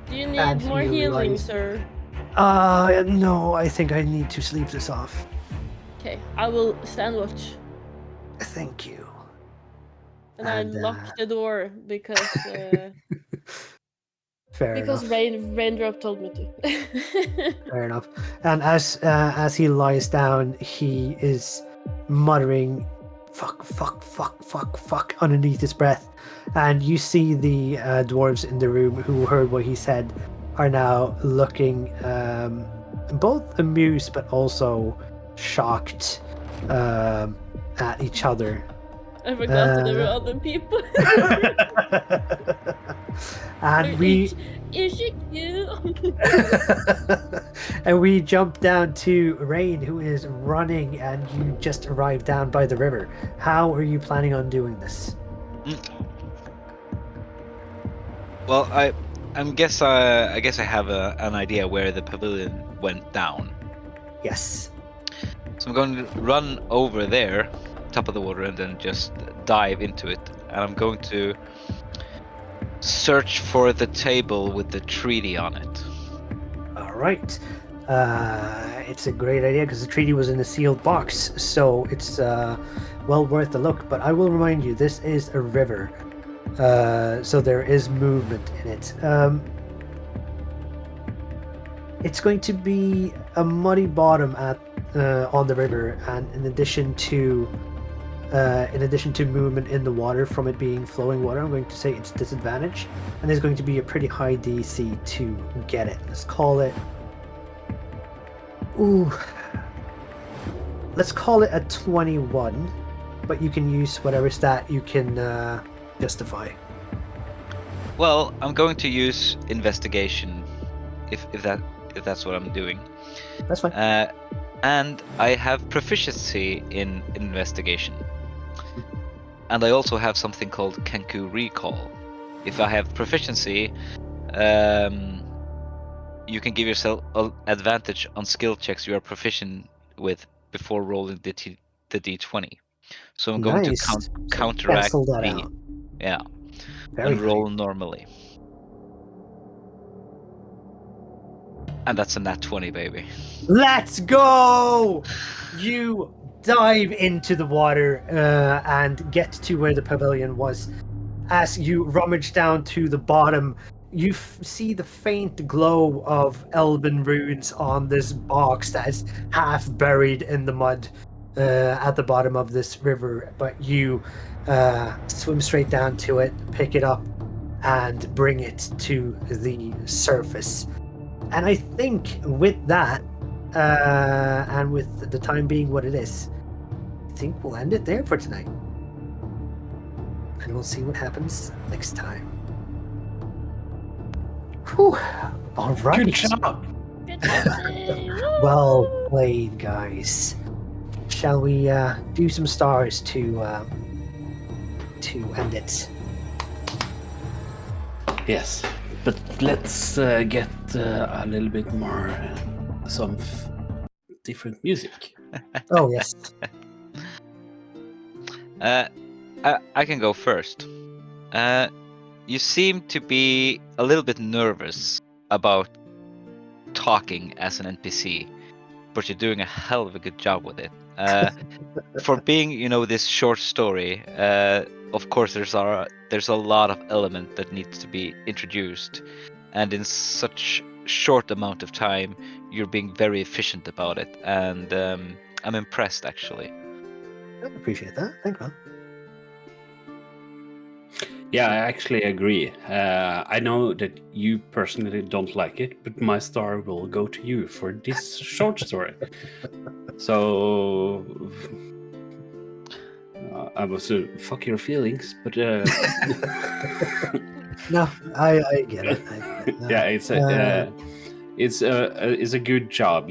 Do you need and more you healing, realize- sir? No, I think I need to sleep this off. Okay, I will stand watch. Thank you. And I And, lock the door because Fair enough. Raindrop told me to. Fair enough. And as he lies down, he is muttering, "Fuck, fuck, fuck, fuck, fuck," underneath his breath. And you see the dwarves in the room who heard what he said are now looking both amused but also shocked at each other. I forgot that there were other people. And we Is she cute? and we jump down to Rain, who is running, and you just arrived down by the river. How are you planning on doing this? Well, I guess I have an idea where the pavilion went down. Yes. So I'm going to run over there, top of the water, and then just dive into it. And I'm going to search for the table with the treaty on it. All right. It's a great idea because the treaty was in a sealed box, so it's well worth a look. But I will remind you, this is a river, so there is movement in it. It's going to be a muddy bottom on the river, and in addition to movement in the water from it being flowing water, I'm going to say it's disadvantage, and there's going to be a pretty high DC to get it. Let's call it. Let's call it a 21, but you can use whatever stat you can justify. Well, I'm going to use investigation, if that's what I'm doing. That's fine. And I have proficiency in investigation. And I also have something called Kenku Recall. If I have proficiency, you can give yourself an advantage on skill checks you are proficient with before rolling the D20. So I'm going Nice. to So counteract cancel that out. Yeah, Very and roll normally. And that's a nat 20, baby. Let's go! You dive into the water and get to where the pavilion was. As you rummage down to the bottom, you see the faint glow of elven runes on this box that is half buried in the mud at the bottom of this river. But you swim straight down to it, pick it up, and bring it to the surface. And I think with that, and with the time being what it is, I think we'll end it there for tonight. And we'll see what happens next time. Whew. All right. Good job. Good job. Well played, guys. Shall we do some stars to end it? Yes, but let's get a little bit more some different music. Oh yes. I can go first. You seem to be a little bit nervous about talking as an NPC, but you're doing a hell of a good job with it. For being, this short story, of course there's a lot of element that needs to be introduced, and in such short amount of time, you're being very efficient about it, and I'm impressed actually. I appreciate that. Thank you. Yeah, I actually agree. I know that you personally don't like it, but my star will go to you for this short story. So I was fuck your feelings, but No, I get it. yeah, it's a good job.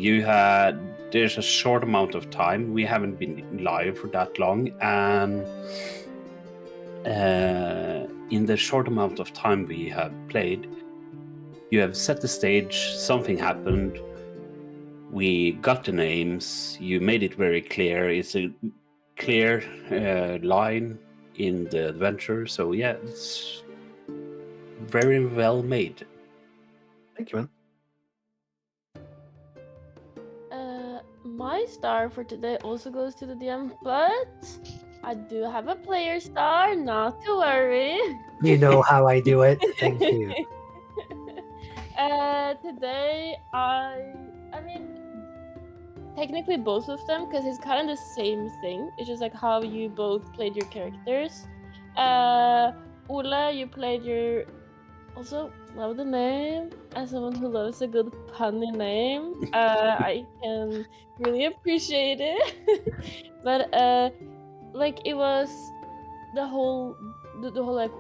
There's a short amount of time. We haven't been live for that long, and in the short amount of time we have played, you have set the stage, something happened, we got the names, you made it very clear. It's a clear line in the adventure, so yeah, it's very well made. Thank you, man. My star for today also goes to the DM, but I do have a player star, not to worry. You know how I do it. Thank you. Today, I mean, technically both of them, because it's kind of the same thing. It's just like how you both played your characters. Ola, you played your... Also, love the name. As someone who loves a good punny name, I can really appreciate it. But like it was the whole like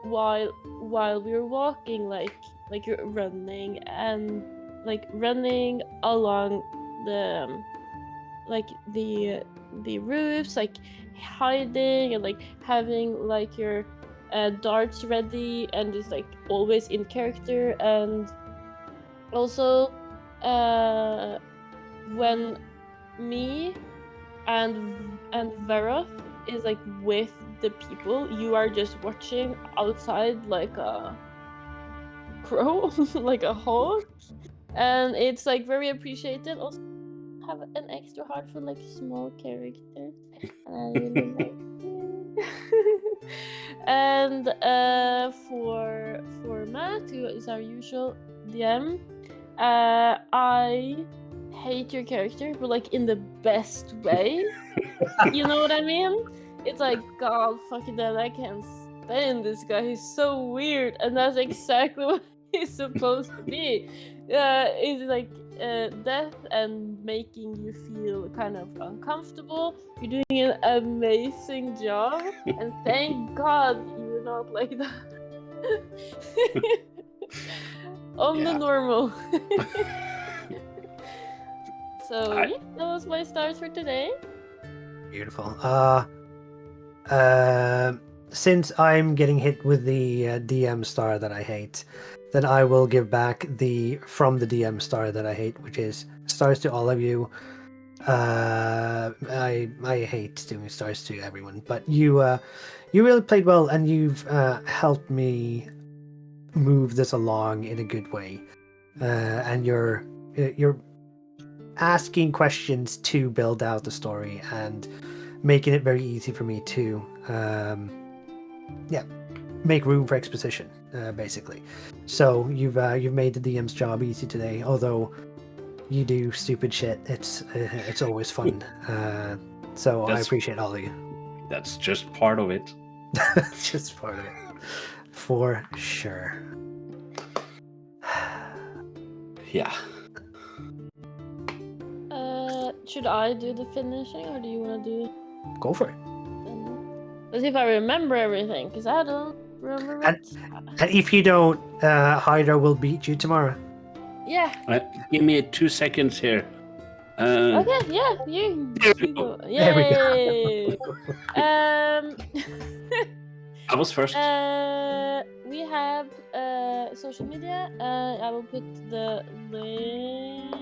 while we were walking, like you're running and like running along the like the roofs, like hiding and like having like your darts ready and just like always in character. And also when me and Veroth is like with the people, you are just watching outside like a crow, like a hawk, and it's like very appreciated. Also have an extra heart for like small characters, and I really like it. And for Matt, who is our usual DM, I hate your character, but like in the best way. You know what I mean? It's like, God fucking damn, I can't stand this guy. He's so weird, and that's exactly what he's supposed to be. It's like death and making you feel kind of uncomfortable. You're doing an amazing job, and thank God you're not like that. On the Yeah. normal. So yeah, that was my stars for today. Beautiful. Since I'm getting hit with the DM star that I hate, then I will give back from the DM star that I hate, which is stars to all of you. I hate doing stars to everyone, but you really played well, and you've helped me move this along in a good way. And you're asking questions to build out the story and making it very easy for me to make room for exposition, basically. So you've made the DM's job easy today, although you do stupid shit. It's always fun. So I appreciate all of you. That's just part of it. Just part of it, for sure. Yeah. Should I do the finishing, or do you want to do? Go for it. Let's see if I remember everything, because I don't remember it. And if you don't, Hydra will beat you tomorrow. Yeah. Give me 2 seconds here. Okay. Yeah. You go. There we Yay. I was first. We have social media. I will put the link.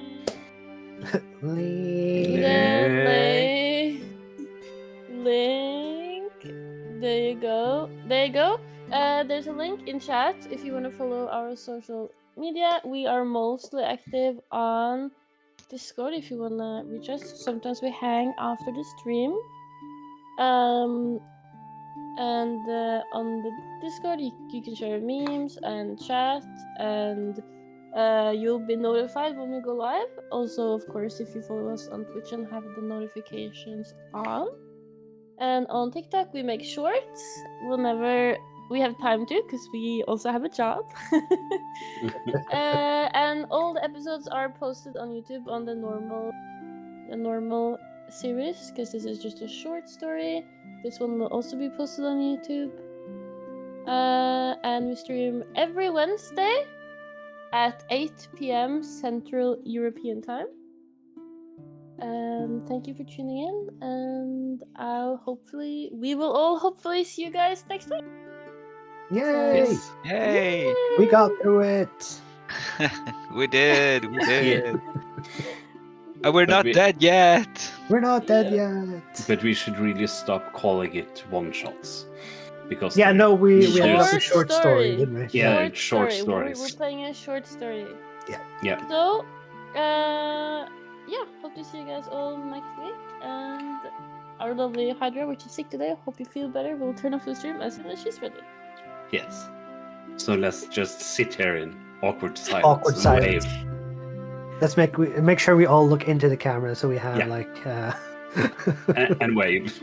Link. There you go. There's a link in chat if you want to follow our social media. We are mostly active on Discord if you want to reach us. Sometimes we hang after the stream. And on the Discord you can share memes and chat, and you'll be notified when we go live. Also, of course, if you follow us on Twitch and have the notifications on. And on TikTok we make shorts whenever we have time to, because we also have a job. And all the episodes are posted on YouTube on the normal series, because this is just a short story. This one will also be posted on YouTube. And we stream every Wednesday at 8 p.m. Central European Time. And thank you for tuning in. And we will all hopefully see you guys next week. Yay! Yes. Yay! We got through it. We did. We did. And we're But not we- dead yet. We're not dead Yeah. yet. But we should really stop calling it one shots. Because Yeah, no, we ended up Short with short story, didn't we? Yeah. Short short story. We're stories. playing a short story. Yeah. So, hope to see you guys all next week. And our lovely Hydra, which is sick today, hope you feel better. We'll turn off the stream as soon as she's ready. Yes. So let's just sit here in awkward silence. Awkward and silence. wave. Let's make sure we all look into the camera so we have Yeah. like And wave.